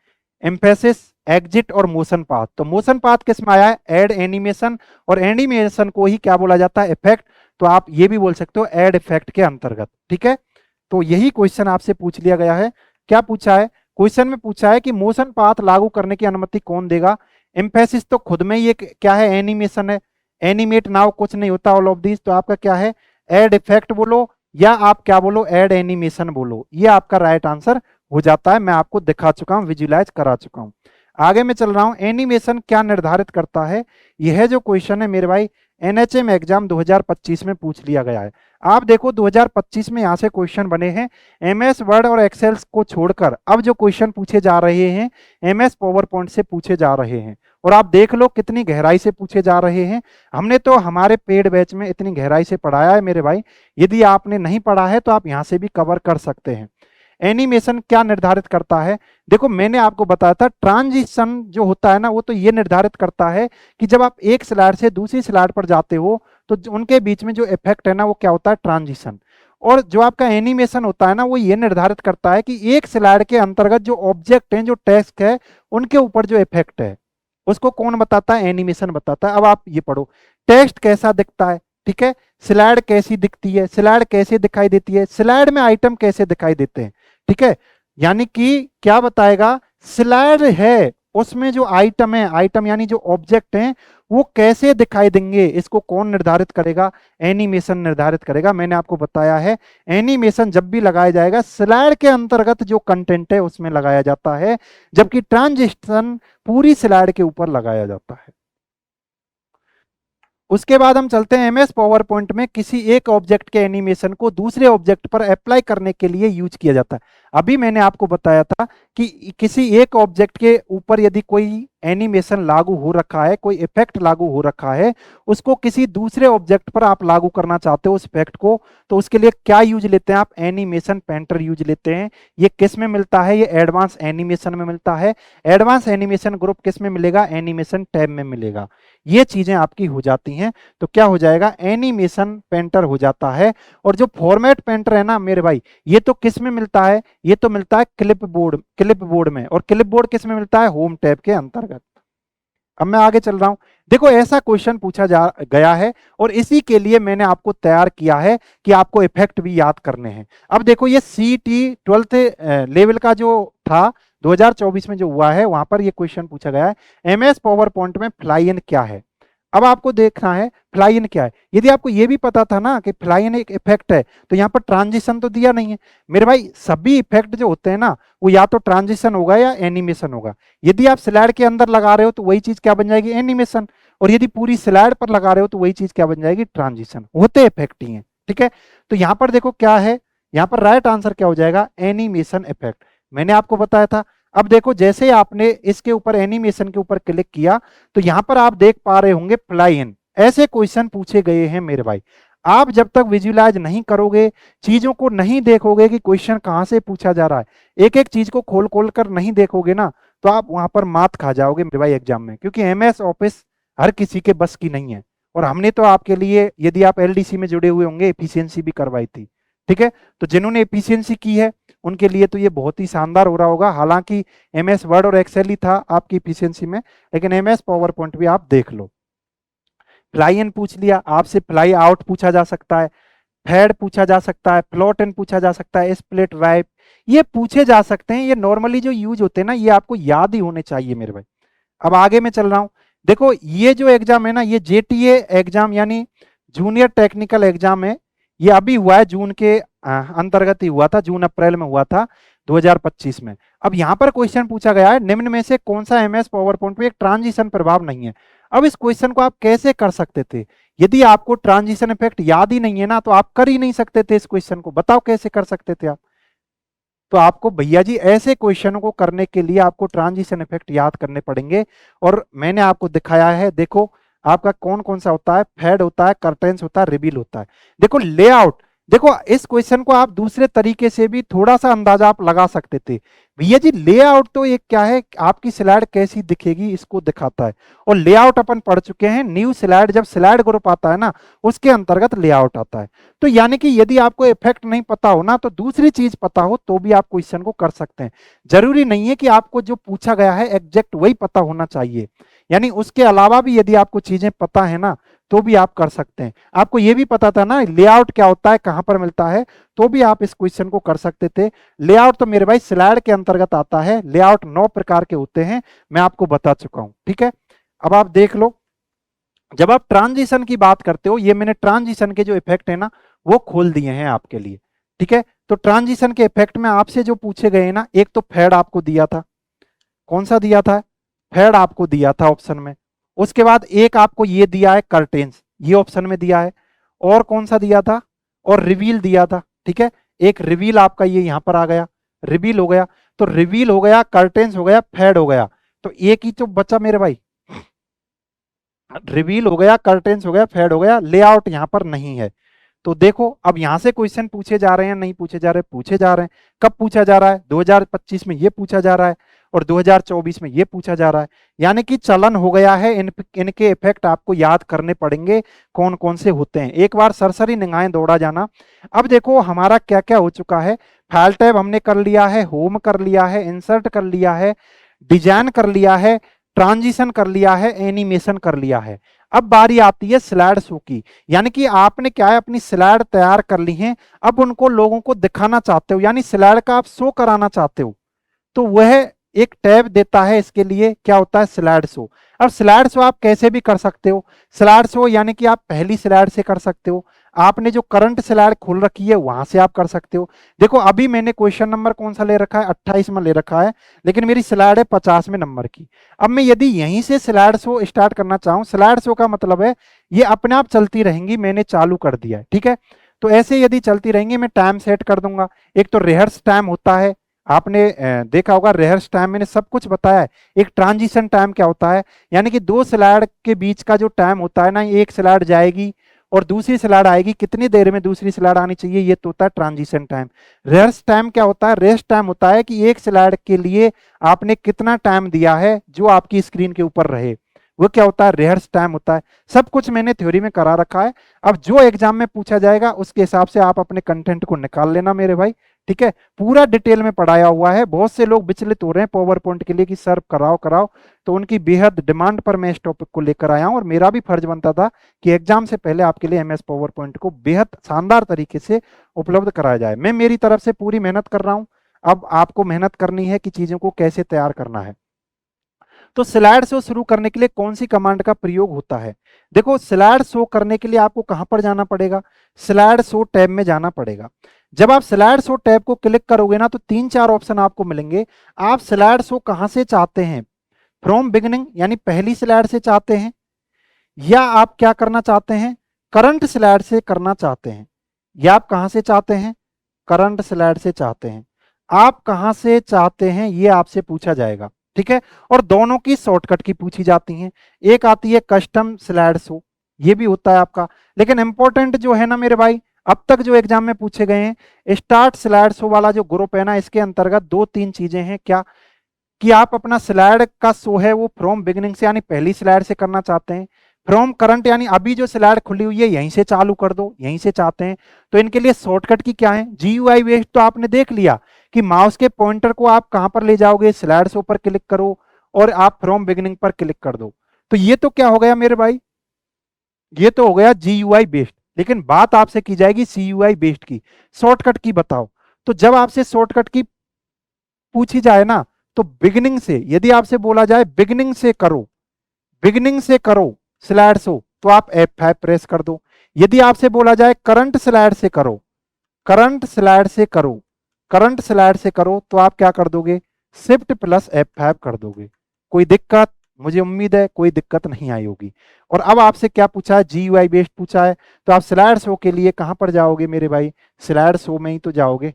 एम्फेसिस, एग्जिट और मोशन पाथ। तो मोशन पाथ किस में आया है, ऐड एनिमेशन, और एनिमेशन को ही क्या बोला जाता है, इफेक्ट। तो आप ये भी बोल सकते हो ऐड इफेक्ट के अंतर्गत, ठीक है। तो यही क्वेश्चन आपसे पूछ लिया गया है। क्या पूछा है, क्वेश्चन में पूछा है कि मोशन पाथ लागू करने की अनुमति कौन देगा। एम्फेसिस तो खुद में ही एक क्या है, एनिमेशन है, एनिमेट नाउ कुछ नहीं होता, ऑल ऑफ दिस। तो आपका क्या है, ऐड इफेक्ट बोलो, या आप क्या बोलो, ऐड एनिमेशन बोलो, ये आपका राइट आंसर हो जाता है। मैं आपको दिखा चुका हूं, विजुलाइज करा चुका हूं। आगे मैं चल रहा हूं, एनिमेशन क्या निर्धारित करता है। यह जो क्वेश्चन है मेरे भाई, एनएचएम एग्जाम 2025 में पूछ लिया गया है। आप देखो 2025 में यहां से क्वेश्चन बने हैं, एमएस वर्ड और एक्सेल को छोड़कर अब जो क्वेश्चन पूछे जा रहे हैं, एमएस पावर पॉइंट से पूछे जा रहे हैं। और आप देख लो कितनी गहराई से पूछे जा रहे हैं। हमने तो हमारे पेड बैच में इतनी गहराई से पढ़ाया है मेरे भाई, यदि आपने नहीं पढ़ा है तो आप यहां से भी कवर कर सकते हैं। एनिमेशन क्या निर्धारित करता है, देखो मैंने आपको बताया था, ट्रांजिशन जो होता है ना, वो तो ये निर्धारित करता है कि जब आप एक स्लाइड से दूसरी स्लाइड पर जाते हो, तो उनके बीच में जो इफेक्ट है ना, वो क्या होता है, ट्रांजिशन। और जो आपका एनिमेशन होता है ना, वो ये निर्धारित करता है कि एक स्लाइड के अंतर्गत जो ऑब्जेक्ट हैं, जो टेक्स्ट है, उनके ऊपर जो इफेक्ट है, उसको कौन बताता है, एनिमेशन बताता है। अब आप ये पढ़ो, टेक्स्ट कैसा दिखता है, ठीक है, स्लाइड कैसी दिखती है, स्लाइड कैसे दिखाई देती है, स्लाइड में आइटम कैसे दिखाई देते हैं, ठीक है। यानी कि क्या बताएगा, स्लाइड है उसमें जो आइटम है, आइटम यानी जो ऑब्जेक्ट हैं, वो कैसे दिखाई देंगे, इसको कौन निर्धारित करेगा, एनिमेशन निर्धारित करेगा। मैंने आपको बताया है, एनिमेशन जब भी लगाया जाएगा, स्लाइड के अंतर्गत जो कंटेंट है उसमें लगाया जाता है, जबकि ट्रांजिशन पूरी स्लाइड के ऊपर लगाया जाता है। उसके बाद हम चलते हैं एमएस पावर पॉइंट में, किसी एक ऑब्जेक्ट के एनिमेशन को दूसरे ऑब्जेक्ट पर अप्लाई करने के लिए यूज किया जाता है। अभी मैंने आपको बताया था कि किसी एक ऑब्जेक्ट के ऊपर यदि कोई एनिमेशन लागू हो रखा है, कोई इफेक्ट लागू हो रखा है, उसको किसी दूसरे ऑब्जेक्ट पर आप लागू करना चाहते हो उस इफेक्ट को, तो उसके लिए क्या यूज लेते हैं आप, एनिमेशन पेंटर यूज लेते हैं। ये किस में मिलता है, ये एडवांस एनिमेशन में मिलता है। एडवांस एनिमेशन ग्रुप किस में मिलेगा, एनिमेशन टैब में मिलेगा। ये चीजें आपकी हो जाती हैं, तो क्या हो जाएगा, एनिमेशन पेंटर हो जाता है। और जो फॉर्मेट पेंटर है ना मेरे भाई, ये तो किस में मिलता है, ये तो मिलता है क्लिप बोर्ड में। और क्लिप बोर्ड किस में मिलता है, होम टैब के अंतर्गत। अब मैं आगे चल रहा हूं, देखो ऐसा क्वेश्चन पूछा जा गया है, और इसी के लिए मैंने आपको तैयार किया है कि आपको इफेक्ट भी याद करने हैं। अब देखो ये सीटी 12th लेवल का जो था 2024 में जो हुआ है, वहां पर ये क्वेश्चन पूछा गया है, एमएस पावर पॉइंट में फ्लाई इन क्या है। अब आपको देखना है फ्लाई इन क्या है। यदि आपको ये भी पता था ना कि फ्लाई इन एक इफेक्ट है, तो यहाँ पर ट्रांजिशन तो दिया नहीं है मेरे भाई। सभी इफेक्ट जो होते हैं ना, वो या तो ट्रांजिशन होगा या एनिमेशन होगा। यदि आप स्लाइड के अंदर लगा रहे हो तो वही चीज क्या बन जाएगी, एनिमेशन। और यदि पूरी स्लाइड पर लगा रहे हो तो वही चीज क्या बन जाएगी, ट्रांजिशन। होते इफेक्ट ही है, ठीक है। तो यहाँ पर देखो क्या है, यहाँ पर राइट आंसर क्या हो जाएगा, एनिमेशन इफेक्ट। मैंने आपको बताया था। अब देखो जैसे आपने इसके ऊपर एनिमेशन के ऊपर क्लिक किया, तो यहां पर आप देख पा रहे होंगे फ्लाई इन। ऐसे क्वेश्चन पूछे गए हैं मेरे भाई। आप जब तक विजुलाइज नहीं करोगे, चीजों को नहीं देखोगे कि क्वेश्चन कहाँ से पूछा जा रहा है, एक एक चीज को खोल खोल कर नहीं देखोगे ना, तो आप वहां पर मात खा जाओगे मेरे भाई एग्जाम में, क्योंकि एमएस ऑफिस हर किसी के बस की नहीं है। और हमने तो आपके लिए, यदि आप एलडीसी में जुड़े हुए होंगे, एफिशिएंसी भी करवाई थी, ठीक है। तो जिन्होंने एफिशिएंसी की है उनके लिए तो ये बहुत ही शानदार हो रहा होगा। हालांकि एमएस वर्ड और एक्सेल ही था आपकी एफिशिएंसी में, लेकिन एमएस पावर पॉइंट भी आप देख लो। फ्लाई इन पूछ लिया, आपसे फ्लाई आउट पूछा जा सकता है, फेड पूछा जा सकता है, प्लॉट इन पूछा जा सकता है, स्प्लिट वाइप, ये पूछे जा सकते हैं। ये नॉर्मली जो यूज होते हैं ना, ये आपको याद ही होने चाहिए मेरे भाई। अब आगे मैं चल रहा हूं। देखो ये जो एग्जाम है ना, ये जेटीए एग्जाम यानी जूनियर टेक्निकल एग्जाम है। ये अभी हुआ है, जून के अंतर्गत ही हुआ था, जून अप्रैल में हुआ था 2025 में। अब यहां पर क्वेश्चन पूछा गया है, निम्न में से कौन सा एमएस पावर पॉइंट पे एक ट्रांजिशन प्रभाव नहीं है। अब इस क्वेश्चन को आप कैसे कर सकते थे? यदि आपको ट्रांजिशन इफेक्ट याद ही नहीं है ना, तो आप कर ही नहीं सकते थे इस क्वेश्चन को। बताओ कैसे कर सकते थे आप? तो आपको भैया जी ऐसे क्वेश्चनों को करने के लिए आपको ट्रांजिशन इफेक्ट याद करने पड़ेंगे। और मैंने आपको दिखाया है, देखो आपका कौन कौन सा होता है, फेड होता है, कर्टेंस होता है, रिवील होता है। देखो लेआउट, देखो इस क्वेश्चन को आप दूसरे तरीके से भी थोड़ा सा अंदाजा आप लगा सकते थे। भैया जी लेआउट तो एक क्या है, आपकी स्लाइड कैसी दिखेगी इसको दिखाता है। और लेआउट अपन पढ़ चुके हैं, न्यू स्लाइड, जब स्लाइड ग्रुप आता है ना, उसके अंतर्गत लेआउट आता है। तो यानी कि यदि आपको इफेक्ट नहीं पता हो ना, तो दूसरी चीज पता हो तो भी आप क्वेश्चन को कर सकते हैं। जरूरी नहीं है कि आपको जो पूछा गया है एग्जैक्ट वही पता होना चाहिए, यानी उसके अलावा भी यदि आपको चीजें पता है ना, तो भी आप कर सकते हैं। आपको यह भी पता था ना लेआउट क्या होता है, कहां पर मिलता है, तो भी आप इस क्वेश्चन को कर सकते थे। लेआउट तो मेरे भाई स्लाइड के अंतर्गत आता है। लेआउट 9 प्रकार के होते हैं, मैं आपको बता चुका हूं, ठीक है। अब आप देख लो, जब आप ट्रांजिशन की बात करते हो, ये मैंने ट्रांजिशन के जो इफेक्ट है ना, वो खोल दिए हैं आपके लिए, ठीक है। तो ट्रांजिशन के इफेक्ट में आपसे जो पूछे गए ना, एक तो फेड आपको दिया था, कौन सा दिया था, फेड आपको दिया था ऑप्शन में। उसके बाद एक आपको ये दिया है कर्टेन्स, ये ऑप्शन में दिया है। और कौन सा दिया था, और रिवील दिया था, ठीक है। एक रिवील आपका ये यहां पर आ गया, रिवील हो गया। तो रिवील हो गया, कर्टेन्स हो गया, फेड हो गया, तो एक ही तो बचा मेरे भाई, रिवील हो गया, कर्टेन्स हो गया, फेड हो गया, लेआउट यहां पर नहीं है। तो देखो अब यहां से क्वेश्चन पूछे जा रहे हैं, नहीं पूछे जा रहे, पूछे जा रहे हैं। कब पूछा जा रहा है, 2025 में ये पूछा जा रहा है, और 2024 में ये पूछा जा रहा है। यानी कि चलन हो गया है, इनके इफेक्ट आपको याद करने पड़ेंगे, कौन कौन से होते हैं। एक बार सरसरी निगाहें दौड़ा जाना। अब देखो हमारा क्या क्या हो चुका है, फाइल टैब हमने कर लिया है, होम कर लिया है, इंसर्ट कर लिया है, डिजाइन कर लिया है, ट्रांजिशन कर लिया है, एनिमेशन कर लिया है। अब बारी आती है स्लाइड शो की, यानी कि आपने क्या है, अपनी स्लाइड तैयार कर ली है, अब उनको लोगों को दिखाना चाहते हो, यानी स्लाइड का आप शो कराना चाहते हो, तो वह एक टैब देता है इसके लिए, क्या होता है, स्लाइड शो। अब स्लाइड शो आप कैसे भी कर सकते हो। स्लाइड शो यानी कि आप पहली स्लाइड से कर सकते हो, आपने जो करंट स्लाइड खोल रखी है वहां से आप कर सकते हो। देखो अभी मैंने क्वेश्चन नंबर कौन सा ले रखा है, 28 में ले रखा है, लेकिन मेरी स्लाइड है 50वें नंबर की। अब मैं यदि यहीं से स्लाइड शो स्टार्ट करना चाहूँ, स्लाइड शो का मतलब है ये अपने आप चलती रहेंगी, मैंने चालू कर दिया है, ठीक है। तो ऐसे यदि चलती रहेंगी, मैं टाइम सेट कर दूंगा। एक तो रिहर्स टाइम होता है, आपने देखा होगा रिहर्स टाइम, मैंने सब कुछ बताया है। एक ट्रांजिशन टाइम क्या होता है, यानी कि दो स्लाइड के बीच का जो टाइम होता है ना, एक स्लाइड जाएगी और दूसरी स्लाइड आएगी, कितनी देर में दूसरी स्लाइड आनी चाहिए, ये तो होता है ट्रांजिशन टाइम। रेस्ट टाइम क्या होता है, रेस्ट टाइम होता है कि एक स्लाइड के लिए आपने कितना टाइम दिया है जो आपकी स्क्रीन के ऊपर रहे, वो क्या होता है, रिहर्स टाइम होता है। सब कुछ मैंने थ्योरी में करा रखा है। अब जो एग्जाम में पूछा जाएगा उसके हिसाब से आप अपने कंटेंट को निकाल लेना मेरे भाई, ठीक है। पूरा डिटेल में पढ़ाया हुआ है। बहुत से लोग विचलित हो रहे हैं पावर पॉइंट के लिए कि सर कराओ कराओ, तो उनकी बेहद डिमांड पर मैं इस टॉपिक को लेकर आया हूं, और मेरा भी फर्ज बनता था कि एग्जाम से पहले आपके लिए एमएस पावर पॉइंट को बेहद शानदार तरीके से उपलब्ध कराया जाए। मैं मेरी तरफ से पूरी मेहनत कर रहा हूं, अब आपको मेहनत करनी है कि चीजों को कैसे तैयार करना है। तो स्लाइड शो शुरू करने के लिए कौन सी कमांड का प्रयोग होता है। देखो स्लाइड शो करने के लिए आपको कहां पर जाना पड़ेगा, स्लाइड शो टैब में जाना पड़ेगा। जब आप स्लाइड शो टैब को क्लिक करोगे ना, तो 3-4 ऑप्शन आपको मिलेंगे। आप स्लाइड शो कहां से चाहते हैं, फ्रॉम बिगिनिंग यानी पहली स्लाइड से चाहते हैं, या आप क्या करना चाहते हैं, करंट स्लाइड से करना चाहते हैं, या आप कहां से चाहते हैं, करंट स्लाइड से चाहते हैं। आप कहां से चाहते हैं ये आपसे पूछा जाएगा, ठीक है। और दोनों की शॉर्टकट की पूछी जाती हैं। एक आती है कस्टम स्लाइड शो, ये भी होता है आपका। लेकिन इंपॉर्टेंट जो है ना मेरे भाई, अब तक जो एग्जाम में पूछे गए हैं, स्टार्ट स्लाइड शो वाला जो ग्रुप है ना, इसके अंतर्गत दो तीन चीजें हैं। क्या कि आप अपना स्लाइड का शो है वो फ्रॉम बिगिनिंग से यानी पहली स्लाइड से करना चाहते हैं, फ्रॉम करंट यानी अभी जो स्लाइड खुली हुई है यहीं से चालू कर दो, यहीं से चाहते हैं। तो इनके लिए शॉर्टकट की क्या है, जीयूआई बेस्ड तो आपने देख लिया कि माउस के पॉइंटर को आप कहां पर ले जाओगे, स्लाइड शो पर क्लिक करो और आप फ्रॉम बिगिनिंग पर क्लिक कर दो। तो ये तो क्या हो गया मेरे भाई, ये तो हो गया जीयूआई बेस्ड। लेकिन बात आपसे की जाएगी सीयूआई बेस्ड की, शॉर्टकट की बताओ। तो जब आपसे शॉर्टकट की पूछी जाए ना, तो बिगिनिंग से, यदि आपसे बोला जाए बिगिनिंग से करो, बिगिनिंग से करो स्लाइड शो, तो आप F5 प्रेस कर दो। यदि आपसे बोला जाए करंट स्लाइड से करो, करंट स्लाइड से करो, करंट स्लाइड से करो, तो आप क्या कर दोगे, शिफ्ट प्लस F5 कर दोगे। कोई दिक्कत, मुझे उम्मीद है कोई दिक्कत नहीं आई होगी। और अब आपसे क्या पूछा है, जीयूआई बेस्ड पूछा है, तो आप स्लाइड शो के लिए कहां पर जाओगे मेरे भाई, स्लाइड शो में ही तो जाओगे।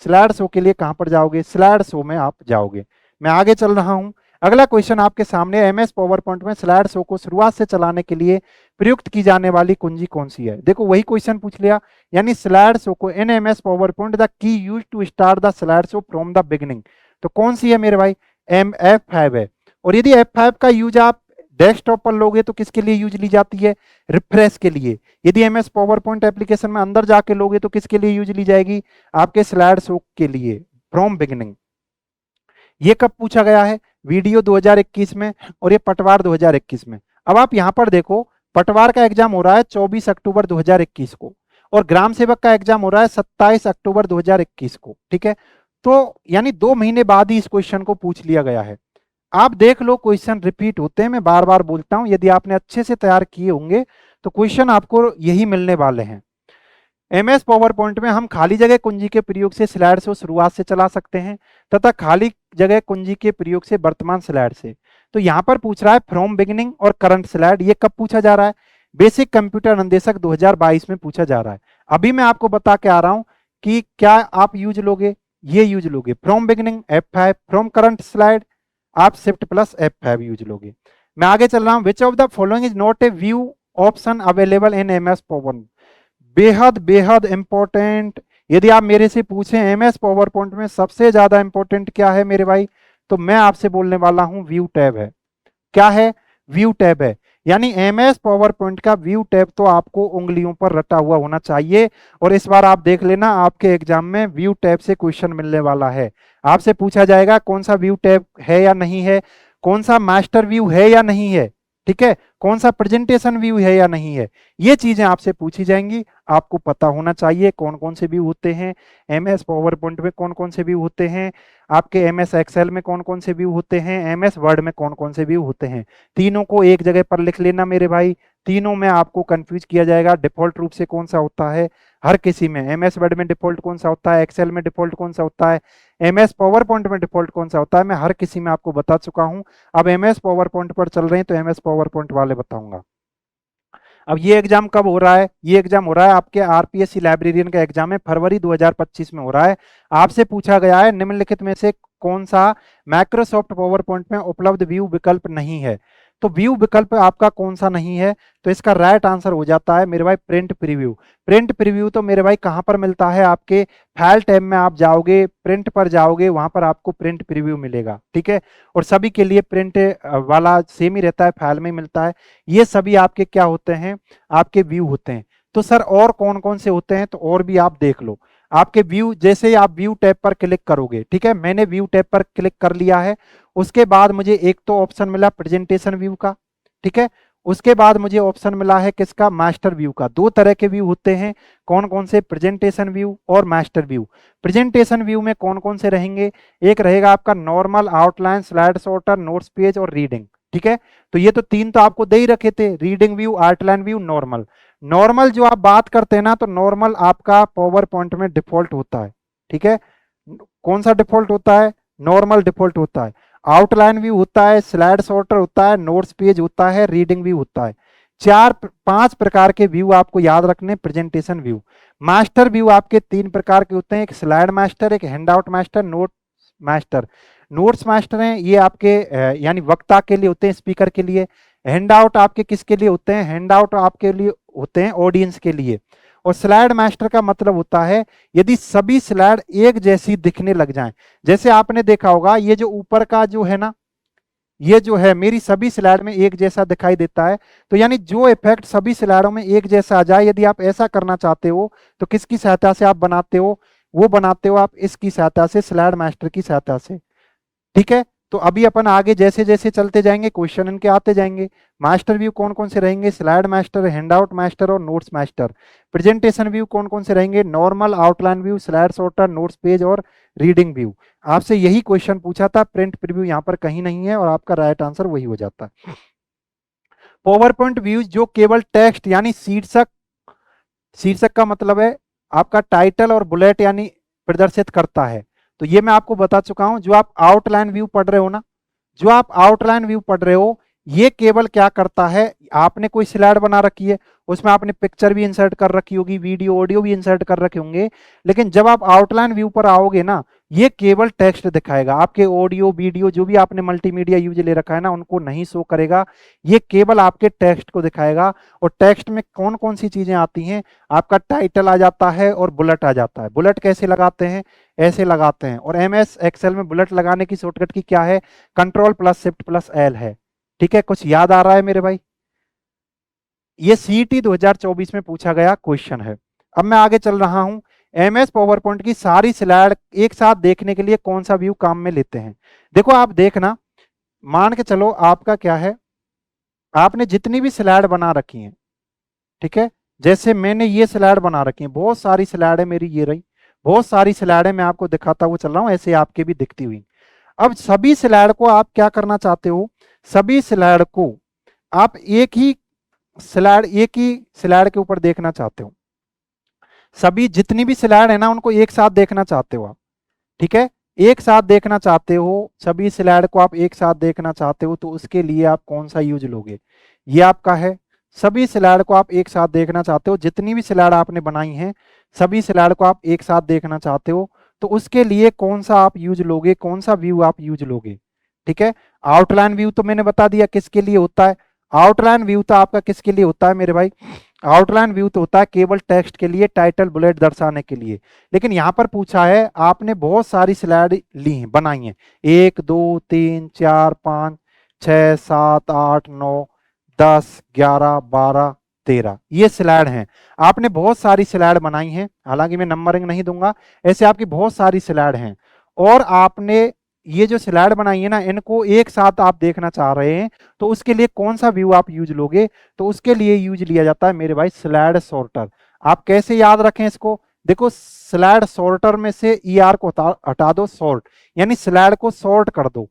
स्लाइड शो के लिए कहां पर जाओगे, स्लाइड शो में आप जाओगे। मैं आगे चल रहा हूं। अगला क्वेश्चन आपके सामने, एमएस पावर पॉइंट में स्लाइड शो को शुरुआत से चलाने के लिए प्रयुक्त की जाने वाली कुंजी कौन सी है। देखो वही क्वेश्चन पूछ लिया, यानी स्लाइड शो को in MS PowerPoint the key use to start the slide show from the beginning, तो कौन सी है मेरे भाई, F5 है। और यदि F5 का यूज आप डेस्कटॉप पर लोगे तो किसके लिए यूज ली जाती है, रिफ्रेश के लिए। यदि एमएस पावर पॉइंट एप्लीकेशन में अंदर जाके लोगे तो किसके लिए यूज ली जाएगी, आपके स्लाइड शो के लिए, फ्रॉम बिगिनिंग। ये कब पूछा गया है, वीडियो 2021 में, और ये पटवार 2021 में। अब आप यहां पर देखो, पटवार का एग्जाम हो रहा है 24 अक्टूबर 2021 को, और ग्राम सेवक का एग्जाम हो रहा है 27 अक्टूबर 2021 को, ठीक है। तो यानी 2 महीने बाद ही इस क्वेश्चन को पूछ लिया गया है। आप देख लो क्वेश्चन रिपीट होते हैं, मैं बार बार बोलता हूं, यदि आपने अच्छे से तैयार किए होंगे तो क्वेश्चन आपको यही मिलने वाले हैं। एमएस पावर पॉइंट में हम खाली जगह कुंजी के प्रयोग से स्लाइड शो शुरुआत से चला सकते हैं, तथा खाली जगह कुंजी के प्रयोग से वर्तमान स्लाइड से। तो यहां पर पूछ रहा है फ्रॉम बिगिनिंग और करंट स्लाइड, ये कब पूछा जा रहा है, बेसिक कंप्यूटर अनुदेशक 2022 में पूछा जा रहा है। अभी मैं आपको बता के आ रहा हूं कि क्या आप यूज लोगे, ये यूज लोगे from beginning F5, from current slide आप शिफ्ट प्लस F5 यूज लोगे। मैं आगे चल रहा हूं, विच of the following is not a view option available in MS power, बेहद बेहद इंपॉर्टेंट। यदि आप मेरे से पूछें एमएस पावर पॉइंट में सबसे ज्यादा इंपॉर्टेंट क्या है मेरे भाई, तो मैं आपसे बोलने वाला हूं व्यू टैब है। क्या है, व्यू टैब है। यानी एमएस पावर पॉइंट का व्यू टैब तो आपको उंगलियों पर रटा हुआ होना चाहिए। और इस बार आप देख लेना, आपके एग्जाम में व्यू टैब से क्वेश्चन मिलने वाला है। आपसे पूछा जाएगा कौन सा व्यू टैब है या नहीं है, कौन सा मास्टर व्यू है या नहीं है, ठीक है, कौन सा प्रेजेंटेशन व्यू है या नहीं है, ये चीजें आपसे पूछी जाएंगी। आपको पता होना चाहिए कौन कौन से व्यू होते हैं, एमएस पावर पॉइंट में कौन कौन से व्यू होते हैं, आपके एमएस एक्सेल में कौन कौन से व्यू होते हैं, एमएस वर्ड में कौन कौन से व्यू होते हैं। तीनों को एक जगह पर लिख लेना मेरे भाई, तीनों में आपको कंफ्यूज किया जाएगा डिफॉल्ट रूप से कौन सा होता है। हर किसी में, एमएस वर्ड में डिफॉल्ट कौन सा होता है, एक्सेल में डिफॉल्ट कौन सा होता है, एमएस पावर पॉइंट में डिफॉल्ट कौन सा होता है, मैं हर किसी में आपको बता चुका हूं। अब एमएस पावर पॉइंट पर चल रहे हैं तो एमएस पावर पॉइंट वाले बताऊंगा। अब ये एग्जाम कब हो रहा है, ये एग्जाम हो रहा है आपके आरपीएससी लाइब्रेरियन का एग्जाम है, फरवरी 2025 में हो रहा है। आपसे पूछा गया है निम्नलिखित में से कौन सा माइक्रोसॉफ्ट पावर पॉइंट में उपलब्ध व्यू विकल्प नहीं है। तो व्यू विकल्प आपका कौन सा नहीं है, तो इसका राइट आंसर हो जाता है मेरे भाई प्रिंट प्रीव्यू। प्रिंट प्रीव्यू तो मेरे भाई कहां पर मिलता है, आपके फाइल टैब में आप जाओगे, प्रिंट पर जाओगे, वहां पर आपको प्रिंट प्रीव्यू मिलेगा, ठीक है। और सभी के लिए प्रिंट वाला सेम ही रहता है, फाइल में मिलता है। ये सभी आपके क्या होते हैं, आपके व्यू होते हैं। तो सर और कौन कौन से होते हैं, तो और भी आप देख लो। आपके व्यू, जैसे ही आप व्यू टैब पर क्लिक करोगे, ठीक है, मैंने व्यू टैब पर क्लिक कर लिया है। उसके बाद मुझे एक तो ऑप्शन मिला प्रेजेंटेशन व्यू का, ठीक है। उसके बाद मुझे ऑप्शन मिला है किसका, मास्टर व्यू का। दो तरह के व्यू होते हैं, कौन कौन से, प्रेजेंटेशन व्यू और मास्टर व्यू। प्रेजेंटेशन व्यू में कौन कौन से रहेंगे, एक रहेगा आपका normal, outline, slide sorter, notes page और रीडिंग, ठीक है। तो ये तो तीन तो आपको दे ही रखे थे, reading view, outline view, normal. Normal जो आप बात करते हैं ना, तो नॉर्मल आपका पावर पॉइंट में डिफॉल्ट होता है, ठीक है। कौन सा डिफॉल्ट होता है, नॉर्मल डिफॉल्ट होता है। आउटलाइन व्यू होता है, स्लाइड सॉर्टर होता है, नोट्स पेज होता है, रीडिंग व्यू होता है। चार पांच प्रकार के व्यू आपको याद रखने प्रेजेंटेशन व्यू। मास्टर व्यू आपके तीन प्रकार के होते हैं, एक स्लाइड मास्टर, एक handout master, note master. Notes master हैं ये आपके यानी वक्ता के लिए होते हैं, स्पीकर के लिए। हैंड आउट आपके किसके लिए होते हैं? हैंड आउट आपके लिए होते हैं ऑडियंस के लिए। और स्लाइड मास्टर का मतलब होता है यदि सभी स्लाइड एक जैसी दिखने लग जाएं। जैसे आपने देखा होगा ये जो ऊपर का जो है ना, ये जो है मेरी सभी स्लाइड में एक जैसा दिखाई देता है, तो यानी जो इफेक्ट सभी स्लाइडों में एक जैसा आ जाए, यदि आप ऐसा करना चाहते हो तो किसकी सहायता से आप बनाते हो? वो बनाते हो आप इसकी सहायता से, स्लाइड मास्टर की सहायता से। ठीक है, तो अभी अपन आगे जैसे जैसे चलते जाएंगे क्वेश्चन इनके आते जाएंगे। मास्टर व्यू कौन कौन से रहेंगे? स्लाइड मास्टर, हैंडआउट मास्टर और नोट्स मास्टर। प्रेजेंटेशन व्यू कौन कौन से रहेंगे? Normal, outline view, slide sorter, notes page और रीडिंग व्यू। आपसे यही क्वेश्चन पूछा था, प्रिंट प्रीव्यू यहाँ पर कहीं नहीं है और आपका राइट आंसर वही हो जाता है। पावर पॉइंट व्यू जो केवल टेक्स्ट यानी शीर्षक, शीर्षक का मतलब है आपका टाइटल और बुलेट यानी प्रदर्शित करता है। तो ये मैं आपको बता चुका हूं। जो आप आउटलाइन व्यू पढ़ रहे हो ना, जो आप आउटलाइन व्यू पढ़ रहे हो, ये केवल क्या करता है, आपने कोई स्लाइड बना रखी है, उसमें आपने पिक्चर भी इंसर्ट कर रखी होगी, वीडियो ऑडियो भी इंसर्ट कर रखे होंगे, लेकिन जब आप आउटलाइन व्यू पर आओगे ना, ये केवल टेक्स्ट दिखाएगा। आपके ऑडियो वीडियो जो भी आपने मल्टीमीडिया यूज ले रखा है ना, उनको नहीं शो करेगा, ये केवल आपके टेक्स्ट को दिखाएगा। और टेक्स्ट में कौन कौन सी चीजें आती हैं? आपका टाइटल आ जाता है और बुलेट आ जाता है। बुलेट कैसे लगाते हैं? ऐसे लगाते हैं। और एमएस एक्सेल में बुलेट लगाने की शॉर्टकट की क्या है? Control plus shift plus L है। ठीक है, कुछ याद आ रहा है मेरे भाई? ये सीईटी 2024 में पूछा गया क्वेश्चन है। अब मैं आगे चल रहा हूं। एमएस पावर पॉइंट की सारी स्लाइड एक साथ देखने के लिए कौन सा व्यू काम में लेते हैं? देखो आप देखना, मान के चलो आपका क्या है, आपने जितनी भी स्लाइड बना रखी है, ठीक है, जैसे मैंने ये स्लाइड बना रखी है, बहुत सारी स्लाइड है मेरी, ये रही बहुत सारी स्लाइड है, मैं आपको दिखाता हुआ चल रहा हूं, ऐसे आपके भी दिखती हुई। अब सभी स्लाइड को आप क्या करना चाहते हो? सभी स्लाइड को आप एक ही स्लाइड के ऊपर देखना चाहते हो। सभी जितनी भी स्लाइड है ना, उनको एक साथ देखना चाहते हो आप। ठीक है, एक साथ देखना चाहते हो, सभी स्लाइड को आप एक साथ देखना चाहते हो, तो उसके लिए आप कौन सा यूज लोगे? ये आपका है, सभी स्लाइड को आप एक साथ देखना चाहते हो, जितनी भी स्लाइड आपने बनाई हैं सभी स्लाइड को आप एक साथ देखना चाहते हो, तो उसके लिए कौन सा आप यूज लोगे, कौन सा व्यू आप यूज लोगे? ठीक है, आउटलाइन व्यू तो मैंने बता दिया किसके लिए होता है। आउटलाइन व्यू तो आपका किसके लिए होता है मेरे भाई? आउटलाइन व्यू तो होता है केवल टेक्स्ट के लिए, टाइटल बुलेट दर्शाने के लिए। लेकिन यहां पर पूछा है, आपने बहुत सारी स्लाइड ली हैं, बनाई हैं, 1 2 3 4 5 6 7 8 9 10 11 12 13 ये स्लाइड हैं। आपने बहुत सारी स्लाइड बनाई हैं, हालांकि मैं नंबरिंग नहीं दूंगा, ऐसे आपकी बहुत सारी स्लाइड हैं। और आपने ये जो स्लाइड बनाई है ना, इनको एक साथ आप देखना चाह रहे हैं, तो उसके लिए कौन सा व्यू आप यूज लोगे? तो उसके लिए यूज लिया जाता है मेरे भाई स्लाइड सॉर्टर। आप कैसे याद रखें इसको? देखो, स्लाइड सॉर्टर में से ईआर को हटा दो, सॉर्ट यानी स्लाइड को सॉर्ट कर दो।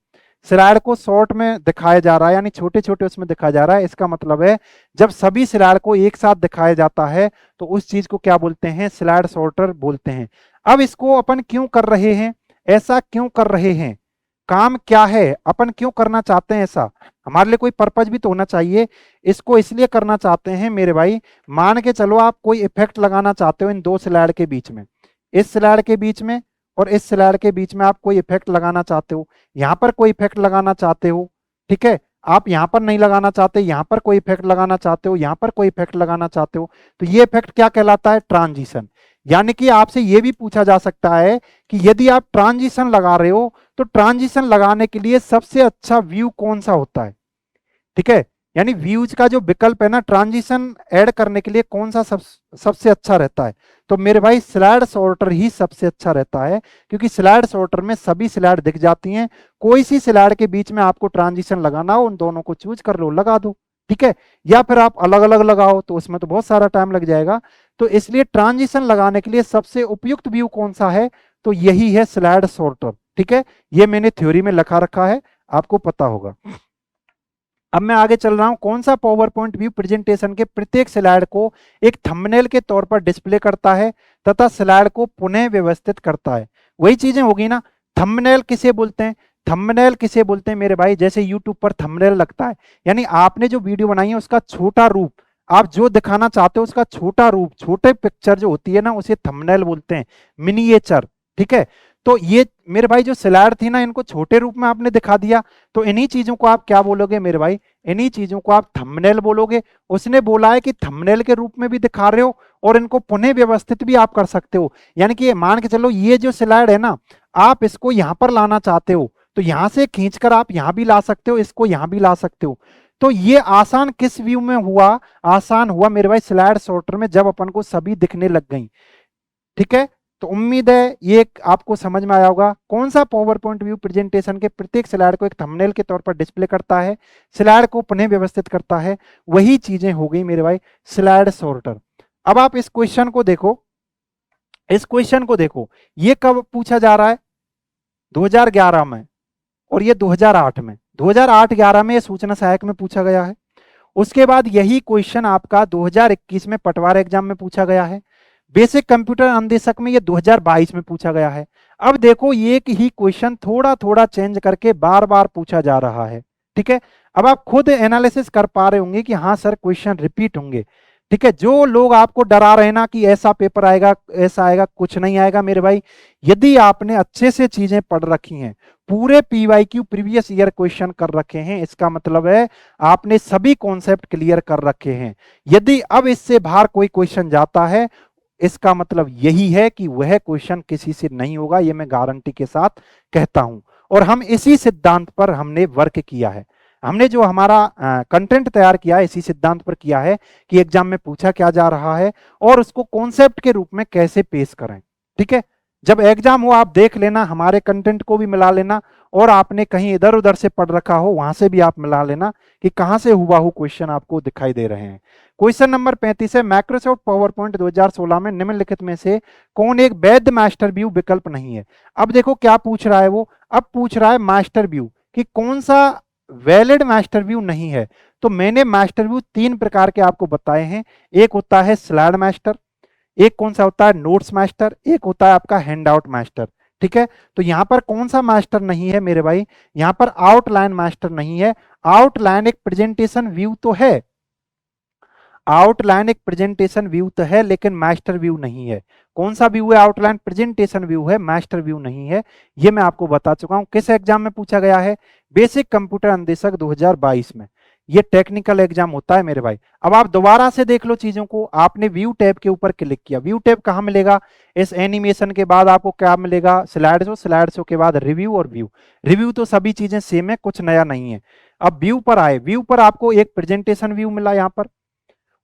स्लाइड को शॉर्ट में दिखाया जा रहा है, यानी छोटे छोटे उसमें दिखाया जा रहा है। इसका मतलब है जब सभी स्लाइड को एक साथ दिखाया जाता है, तो उस चीज को क्या बोलते हैं? स्लाइड सॉर्टर बोलते हैं। अब इसको अपन क्यों कर रहे हैं? ऐसा क्यों कर रहे हैं? काम क्या है? अपन क्यों करना चाहते हैं ऐसा? हमारे लिए कोई पर्पज भी तो होना चाहिए। इसको इसलिए करना चाहते हैं मेरे भाई, मान के चलो आप कोई इफेक्ट लगाना चाहते हो इन दो स्लाइड के बीच में, इस स्लाइड के बीच में और इस स्लाइड के बीच में आप कोई इफेक्ट लगाना चाहते हो, यहां पर कोई इफेक्ट लगाना चाहते हो, ठीक है, आप यहां पर नहीं लगाना चाहते, यहां पर कोई इफेक्ट लगाना चाहते हो, यहां पर कोई इफेक्ट लगाना चाहते हो, तो ये इफेक्ट क्या कहलाता है? ट्रांजिशन। यानी कि आपसे यह भी पूछा जा सकता है कि यदि आप ट्रांजिशन लगा रहे हो, तो ट्रांजिशन लगाने के लिए सबसे अच्छा व्यू कौन सा होता है? ठीक है, यानी व्यूज का जो विकल्प है ना, ट्रांजिशन ऐड करने के लिए कौन सा सबसे अच्छा रहता है? तो मेरे भाई स्लाइड सॉर्टर ही सबसे अच्छा रहता है, क्योंकि स्लाइड सॉर्टर में सभी स्लाइड दिख जाती हैं। कोई सी स्लाइड के बीच में आपको ट्रांजिशन लगाना हो, उन दोनों को चूज कर लो, लगा दो। ठीक है, या फिर आप अलग अलग लगाओ तो उसमें तो बहुत सारा टाइम लग जाएगा। तो इसलिए ट्रांजिशन लगाने के लिए सबसे उपयुक्त व्यू कौन सा है? तो यही है स्लाइड सॉर्टर। ठीक है, ये मैंने थ्योरी में लिखा रखा है, आपको पता होगा। अब मैं आगे चल रहा हूं। कौन सा पावर पॉइंट व्यू प्रेजेंटेशन के प्रत्येक स्लाइड को एक थंबनेल के तौर पर डिस्प्ले करता है तथा स्लाइड को पुनः व्यवस्थित करता है? वही चीजें होगी ना। थंबनेल किसे बोलते हैं? थंबनेल किसे बोलते हैं मेरे भाई? जैसे यूट्यूब पर थंबनेल लगता है, यानी आपने जो वीडियो बनाई है उसका छोटा रूप, आप जो दिखाना चाहते हो उसका छोटा रूप, छोटे पिक्चर जो होती है ना, उसे थंबनेल बोलते हैं, मिनिएचर। ठीक है, तो ये मेरे भाई जो स्लाइड थी ना, इनको छोटे रूप में आपने दिखा दिया, तो इन्हीं चीजों को आप क्या बोलोगे मेरे भाई? इन्हीं चीजों को आप थंबनेल बोलोगे। उसने बोला है कि थंबनेल के रूप में भी दिखा रहे हो और इनको पुनः व्यवस्थित भी आप कर सकते हो। यानी कि मान के चलो ये जो स्लाइड है ना, आप इसको यहां पर लाना चाहते हो तो यहां से खींचकर आप यहां भी ला सकते हो, इसको यहां भी ला सकते हो। तो ये आसान किस व्यू में हुआ? आसान हुआ मेरे भाई स्लाइड सॉर्टर में, जब अपन को सभी दिखने लग गई। ठीक है, तो उम्मीद है ये आपको समझ में आया होगा। कौन सा पावर पॉइंट व्यू प्रेजेंटेशन के प्रत्येक स्लाइड को एक थंबनेल के तौर पर डिस्प्ले करता है, स्लाइड को पुनः व्यवस्थित करता है, वही चीजें हो गई मेरे भाई स्लाइड सॉर्टर। अब आप इस क्वेश्चन को देखो, इस क्वेश्चन को देखो, ये कब पूछा जा रहा है? 2011 में, और ये 2008 में। 2008-11 में ये सूचना सहायक में पूछा गया है। उसके बाद यही क्वेश्चन आपका 2021 में पटवार एग्जाम में पूछा गया है। बेसिक कंप्यूटर अनुदेशक में ये 2022 में पूछा गया है। अब देखो ये एक ही क्वेश्चन थोड़ा थोड़ा चेंज करके बार बार पूछा जा रहा है। ठीक है, अब आप खुद एनालिसिस कर पा रहे होंगे कि हाँ सर क्वेश्चन रिपीट होंगे। ठीक है, जो लोग आपको डरा रहे ना कि ऐसा पेपर आएगा ऐसा आएगा, कुछ नहीं आएगा मेरे भाई। यदि आपने अच्छे से चीजें पढ़ रखी हैं, पूरे पीवाईक्यू प्रीवियस ईयर क्वेश्चन कर रखे हैं, इसका मतलब है आपने सभी कॉन्सेप्ट क्लियर कर रखे हैं। यदि अब इससे बाहर कोई क्वेश्चन जाता है, इसका मतलब यही है कि वह क्वेश्चन किसी से नहीं होगा, ये मैं गारंटी के साथ कहता हूं। और हम इसी सिद्धांत पर हमने वर्क किया है। हमने जो हमारा कंटेंट तैयार किया है इसी सिद्धांत पर किया है कि एग्जाम में पूछा क्या जा रहा है और उसको कॉन्सेप्ट के रूप में कैसे पेश करें। ठीक है, जब एग्जाम हो आप देख लेना, हमारे कंटेंट को भी मिला लेना, और आपने कहीं इधर उधर से पढ़ रखा हो वहां से भी आप मिला लेना कि कहां से हुबहू क्वेश्चन आपको दिखाई दे रहे हैं। क्वेश्चन नंबर 35 है, माइक्रोसॉफ्ट पावर पॉइंट 2016 में निम्नलिखित में से कौन एक वैध मास्टर व्यू विकल्प नहीं है? अब देखो क्या पूछ रहा है वो, अब पूछ रहा है मास्टर व्यू कि कौन सा वैलिड मास्टर व्यू नहीं है। तो मैंने मास्टर व्यू तीन प्रकार के आपको बताए हैं। एक होता है स्लाइड मास्टर, एक कौन सा होता है नोट्स मास्टर, एक होता है आपका हैंड आउट मास्टर। ठीक है, तो यहां पर कौन सा मास्टर नहीं है मेरे भाई? यहां पर आउटलाइन मास्टर नहीं है। आउटलाइन एक प्रेजेंटेशन व्यू तो है, आउटलाइन एक प्रेजेंटेशन व्यू तो है, लेकिन मास्टर व्यू नहीं है। कौन सा व्यू है? आउटलाइन प्रेजेंटेशन व्यू है, मास्टर व्यू नहीं है। ये मैं आपको बता चुका हूं। किस एग्जाम में पूछा गया है? बेसिक कंप्यूटर अनुदेशक 2022 में। ये टेक्निकल एग्जाम होता है मेरे भाई। अब आप दोबारा से देख लो चीजों को। आपने व्यू टैब के ऊपर क्लिक किया, व्यू टैब कहां मिलेगा? इस एनिमेशन के बाद आपको क्या मिलेगा? स्लाइड शो, स्लाइड शो के बाद रिव्यू, और व्यू। रिव्यू तो सभी चीजें सेम है, कुछ नया नहीं है। अब व्यू पर आए, व्यू पर आपको एक प्रेजेंटेशन व्यू मिला यहां पर।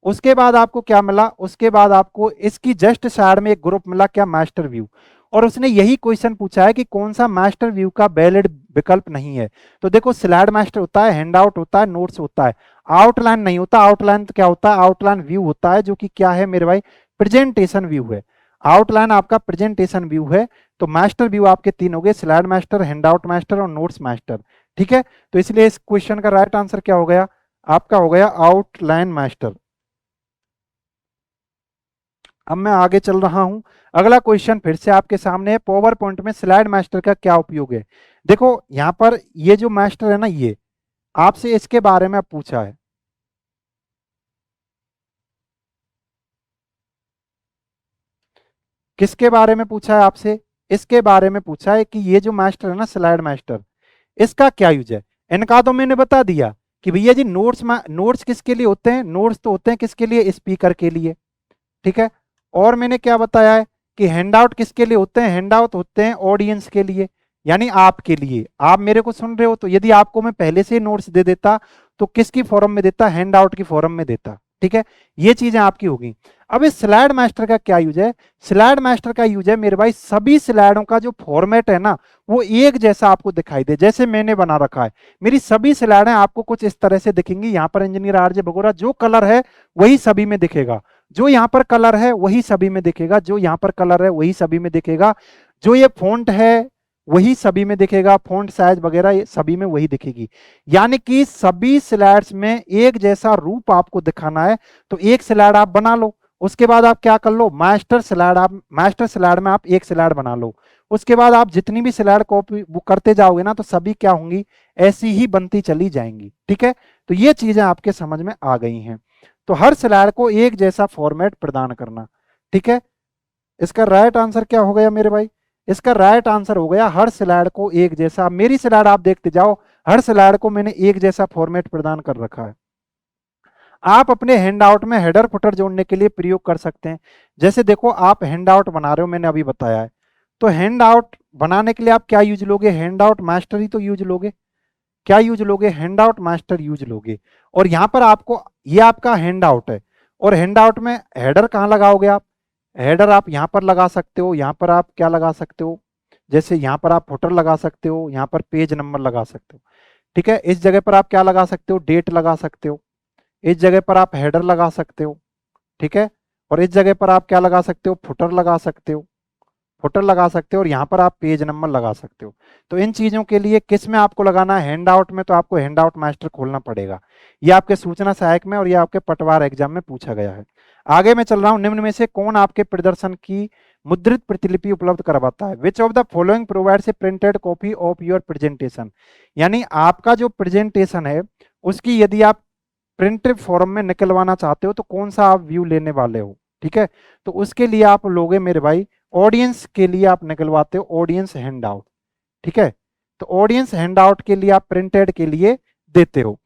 उसके बाद आपको क्या मिला? उसके बाद आपको इसकी जस्ट साइड में एक ग्रुप मिला, क्या? Master view. और उसने यही क्वेश्चन पूछा है कि कौन सा मास्टर व्यू का वैलिड विकल्प नहीं है। तो देखो स्लाइड मास्टर होता है, हैंड आउट होता है, नोट्स होता है, आउटलाइन नहीं होता। आउटलाइन तो क्या होता है? आउटलाइन व्यू होता है, जो कि क्या है मेरे भाई? प्रेजेंटेशन व्यू है। आउटलाइन आपका प्रेजेंटेशन व्यू है। तो मास्टर व्यू आपके तीन हो गए, slide master, hand out master और नोट्स मास्टर। ठीक है, तो इसलिए इस क्वेश्चन का राइट आंसर क्या हो गया? आपका हो गया आउटलाइन मास्टर। अब मैं आगे चल रहा हूं। अगला क्वेश्चन फिर से आपके सामने है, पावर पॉइंट में स्लाइड मास्टर का क्या उपयोग है? देखो यहां पर ये जो मास्टर है ना, ये आपसे इसके बारे में पूछा है। किसके बारे में पूछा है आपसे? इसके बारे में पूछा है कि ये जो मास्टर है ना स्लाइड मास्टर, इसका क्या यूज है। इनका तो मैंने बता दिया कि भैया जी नोट्स नोट्स किसके लिए होते हैं? नोट्स तो होते हैं किसके लिए? स्पीकर के लिए। ठीक है, और मैंने क्या बताया है कि हैंडआउट किसके लिए होते हैं? हैंडआउट होते हैं ऑडियंस के लिए, यानी आपके लिए। आप मेरे को सुन रहे हो, तो यदि आपको मैं पहले से नोट्स दे देता तो किसकी फॉर्म में देता? हैंडआउट की फॉर्म में देता। ठीक है, ये चीजें आपकी होगी। अब इस स्लाइड मास्टर का क्या यूज है? स्लाइड मास्टर का यूज है मेरे भाई, सभी स्लाइडों का जो फॉर्मेट है ना, वो एक जैसा आपको दिखाई दे। जैसे मैंने बना रखा है, मेरी सभी स्लाइडें आपको कुछ इस तरह से दिखेंगी। यहाँ पर इंजीनियर आरजे बगोरा जो कलर है वही सभी में दिखेगा, जो यहाँ पर कलर है वही सभी में दिखेगा, जो यहाँ पर कलर है वही सभी में दिखेगा, जो ये फॉन्ट है वही सभी में दिखेगा, फॉन्ट साइज वगैरह ये सभी में वही दिखेगी। यानी कि सभी स्लाइड्स में एक जैसा रूप आपको दिखाना है, तो एक स्लाइड आप बना लो। उसके बाद आप क्या कर लो? मास्टर स्लाइड, आप मास्टर स्लाइड में आप एक स्लाइड बना लो। उसके बाद आप जितनी भी स्लाइड कॉपी वो करते जाओगे ना, तो सभी क्या होंगी? ऐसी ही बनती चली जाएंगी। ठीक है, तो ये चीजें आपके समझ में आ गई हैं। तो हर स्लाइड को एक जैसा फॉर्मेट प्रदान करना। ठीक है, इसका राइट आंसर क्या हो गया मेरे भाई? इसका राइट आंसर हो गया हर स्लाइड को एक जैसा। मेरी स्लाइड आप देखते जाओ, हर स्लाइड को मैंने एक जैसा फॉर्मेट प्रदान कर रखा है। आप अपने हैंडआउट में हेडर फुटर जोड़ने के लिए प्रयोग कर सकते हैं। जैसे देखो आप हैंडआउट बना रहे हो, मैंने अभी बताया है, तो हैंडआउट बनाने के लिए आप क्या यूज लोगे? हैंडआउट मास्टर ही तो यूज लोगे। क्या यूज लोगे? हैंडआउट मास्टर यूज लोगे। और यहाँ पर आपको, ये आपका हैंडआउट है, और हैंडआउट में हेडर कहाँ लगाओगे आप? हेडर आप यहाँ पर लगा सकते हो, यहाँ पर आप क्या लगा सकते हो, जैसे यहाँ पर आप फुटर लगा सकते हो, यहाँ पर पेज नंबर लगा सकते हो। ठीक है, इस जगह पर आप क्या लगा सकते हो? डेट लगा सकते हो। इस जगह पर आप हेडर लगा सकते हो। ठीक है, और इस जगह पर आप क्या लगा सकते हो? फुटर लगा सकते हो। फुटर लगा सकते हो, और यहाँ पर आप पेज नंबर लगा सकते हो। तो इन चीजों के लिए किस में आपको लगाना है? हैंडआउट में। तो आपको हैंडआउट मास्टर खोलना पड़ेगा। ये आपके सूचना सहायक में और ये आपके पटवार एग्जाम में पूछा गया है। आगे मैं चल रहा हूँ। निम्न में से कौन आपके प्रदर्शन की मुद्रित प्रतिलिपि उपलब्ध करवाता है? Which of the following provides a printed copy of your presentation? यानी आपका जो प्रेजेंटेशन है उसकी यदि आप प्रिंटेड फॉर्म में निकलवाना चाहते हो तो कौन सा आप व्यू लेने वाले हो? ठीक है, तो उसके लिए आप लोगे मेरे भाई, ऑडियंस के लिए आप निकलवाते हो ऑडियंस हैंडआउट। ठीक है, तो ऑडियंस हैंडआउट के लिए आप प्रिंटेड के लिए देते हो।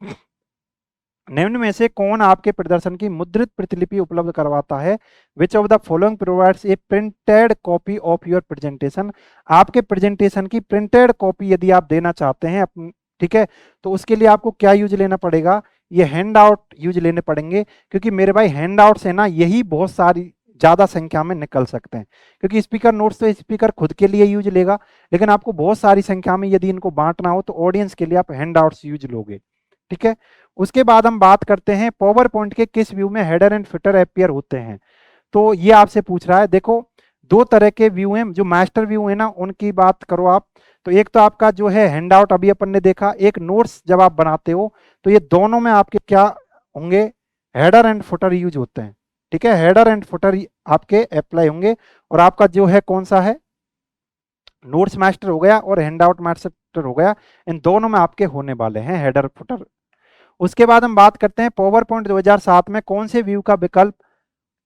निम्न में से कौन आपके प्रदर्शन की मुद्रित प्रतिलिपि उपलब्ध करवाता है? Which of the following provides a printed copy of your presentation? आपके प्रेजेंटेशन की प्रिंटेड कॉपी यदि आप देना चाहते हैं अपनी, ठीक है, तो उसके लिए आपको क्या यूज लेना पड़ेगा? ये हैंड आउट यूज लेने पड़ेंगे, क्योंकि मेरे भाई हैंड आउट से ना यही बहुत सारी ज्यादा संख्या में निकल सकते हैं। क्योंकि स्पीकर नोट्स तो स्पीकर खुद के लिए यूज लेगा, लेकिन आपको बहुत सारी संख्या में यदि इनको बांटना हो तो ऑडियंस के लिए आप हैंड आउट्स यूज लोगे। ठीक है, उसके बाद हम बात करते हैं पावर पॉइंट के किस व्यू में हेडर एंड फुटर अपीयर होते हैं। तो ये आपसे पूछ रहा है। देखो दो तरह के व्यू हैं, जो मास्टर व्यू है ना उनकी बात करो आप, तो एक तो आपका जो है हैंडआउट अभी अपन ने देखा, एक नोट्स जब आप बनाते हो तो ये दोनों में आपके क्या होंगे? हेडर एंड फुटर यूज होते हैं। ठीक है, हेडर एंड फुटर आपके अप्लाई होंगे। और आपका जो है कौन सा है? नोट्स मास्टर हो गया और हैंडआउट मास्टर हो गया, इन दोनों में आपके होने वाले हैं हेडर फुटर। उसके बाद हम बात करते हैं पावर पॉइंट 2007 में कौन से व्यू का विकल्प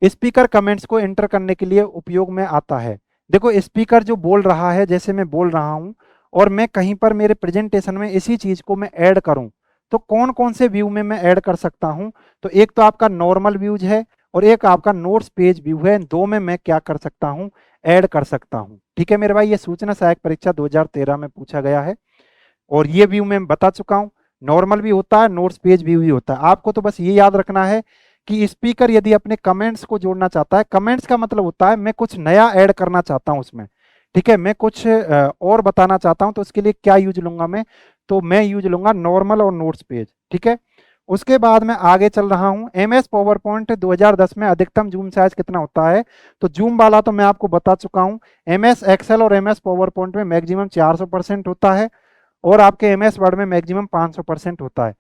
स्पीकर कमेंट्स को एंटर करने के लिए उपयोग में आता है? देखो स्पीकर जो बोल रहा है, जैसे मैं बोल रहा हूं और मैं कहीं पर मेरे प्रेजेंटेशन में इसी चीज को मैं ऐड करूं, तो कौन कौन से व्यू में मैं ऐड कर सकता हूं? तो एक तो आपका नॉर्मल व्यूज है और एक आपका नोट्स पेज व्यू है। इन दो में मैं क्या कर सकता हूं? ऐड कर सकता हूं। ठीक है मेरे भाई, ये सूचना सहायक परीक्षा 2013 में पूछा गया है और ये व्यू मैं बता चुका हूं। नॉर्मल भी होता है, नोट्स पेज व्यू भी होता है। आपको तो बस ये याद रखना है कि स्पीकर यदि अपने कमेंट्स को जोड़ना चाहता है, कमेंट्स का मतलब होता है मैं कुछ नया ऐड करना चाहता हूं उसमें, ठीक है, मैं कुछ और बताना चाहता हूं, तो उसके लिए क्या यूज लूंगा मैं? तो मैं यूज लूंगा नॉर्मल और नोट्स पेज। ठीक है, उसके बाद मैं आगे चल रहा हूं। एमएस पावर पॉइंट 2010 में अधिकतम जूम साइज कितना होता है? तो जूम वाला तो मैं आपको बता चुका हूं। एमएस एक्सेल और एमएस पावर पॉइंट में मैक्सिमम 400% होता है और आपके एमएस वर्ड में मैक्सिमम 500% होता है।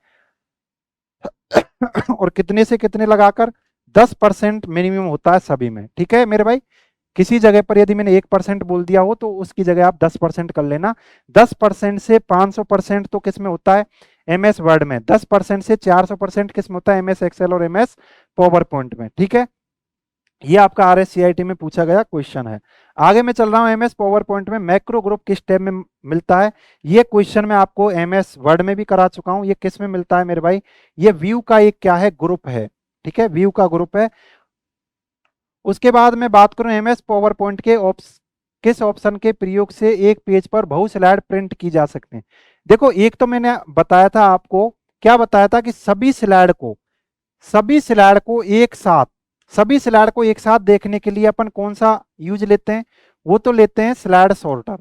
और कितने से कितने लगाकर? 10% मिनिमम होता है सभी में। ठीक है मेरे भाई, किसी जगह पर यदि मैंने 1% बोल दिया हो तो उसकी जगह आप 10% कर लेना। 10% से 500% तो किस में होता है? एमएस वर्ड में। 10% से 400% किस में होता है? एमएस एक्सेल और एमएस पावर पॉइंट में। ठीक है, ये आपका आरएससीआईटी में पूछा गया क्वेश्चन है। आगे मैं चल रहा हूं। एमएस पावर पॉइंट में मैक्रो ग्रुप किस टैब में मिलता है? ये क्वेश्चन मैं आपको एमएस वर्ड में भी करा चुका हूं। ये किस में मिलता है मेरे भाई? ये व्यू का एक क्या है? ग्रुप है। ठीक है, व्यू का ग्रुप है। उसके बाद मैं बात करूं एमएस पावर पॉइंट के किस ऑप्शन के प्रयोग से एक पेज पर बहु स्लाइड प्रिंट की जा सकते हैं? देखो एक तो मैंने बताया था आपको, क्या बताया था कि सभी स्लाइड को एक साथ देखने के लिए अपन कौन सा यूज लेते हैं? वो तो लेते हैं स्लाइड सॉर्टर।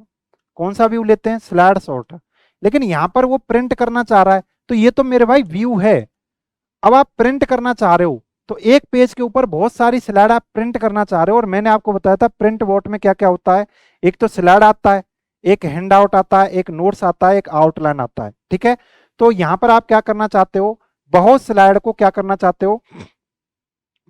कौन सा व्यू लेते हैं? Slide sorter. लेकिन यहां पर वो प्रिंट करना चाह रहा है, तो ये तो मेरे भाई व्यू है। अब आप प्रिंट करना चाह रहे हो तो एक पेज के ऊपर बहुत सारी स्लाइड आप प्रिंट करना चाह रहे हो, और मैंने आपको बताया था प्रिंट वोट में क्या क्या होता है। एक तो स्लाइड आता है, एक हैंड आउट आता है, एक नोट्स आता है, एक आउटलाइन आता है। ठीक है, तो यहां पर आप क्या करना चाहते हो? बहुत स्लाइड को क्या करना चाहते हो?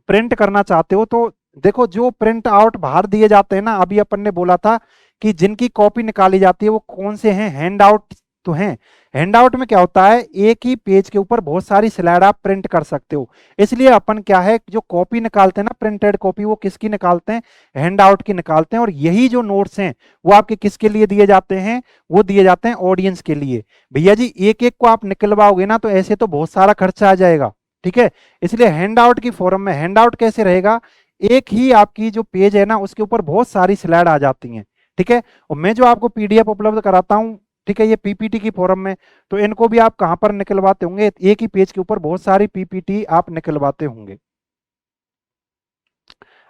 प्रिंट करना चाहते हो। तो देखो जो प्रिंट आउट बाहर दिए जाते हैं ना, अभी अपन ने बोला था कि जिनकी कॉपी निकाली जाती है वो कौन से हैं? हैंड आउट तो हैं। हैंडआउट में क्या होता है, एक ही पेज के ऊपर बहुत सारी स्लाइड आप प्रिंट कर सकते हो, इसलिए अपन क्या है जो कॉपी निकालते हैं ना, प्रिंटेड कॉपी, वो किसकी निकालते हैं, हैंडआउट की निकालते हैं। और यही जो नोट्स हैं वो आपके किसके लिए दिए जाते हैं, वो दिए जाते हैं ऑडियंस के लिए। भैया जी एक एक को आप निकलवाओगे ना तो ऐसे तो बहुत सारा खर्चा आ जाएगा, ठीक है। इसलिए हैंडआउट की फॉर्म में, हैंडआउट कैसे रहेगा, एक ही आपकी जो पेज है ना उसके ऊपर बहुत सारी स्लाइड आ जाती हैं, ठीक है। और मैं जो आपको पीडीएफ उपलब्ध कराता हूँ, ठीक है, ये पीपीटी की फॉर्म में, तो इनको भी आप कहां पर निकलवाते होंगे, एक ही पेज के ऊपर बहुत सारी पीपीटी आप निकलवाते होंगे।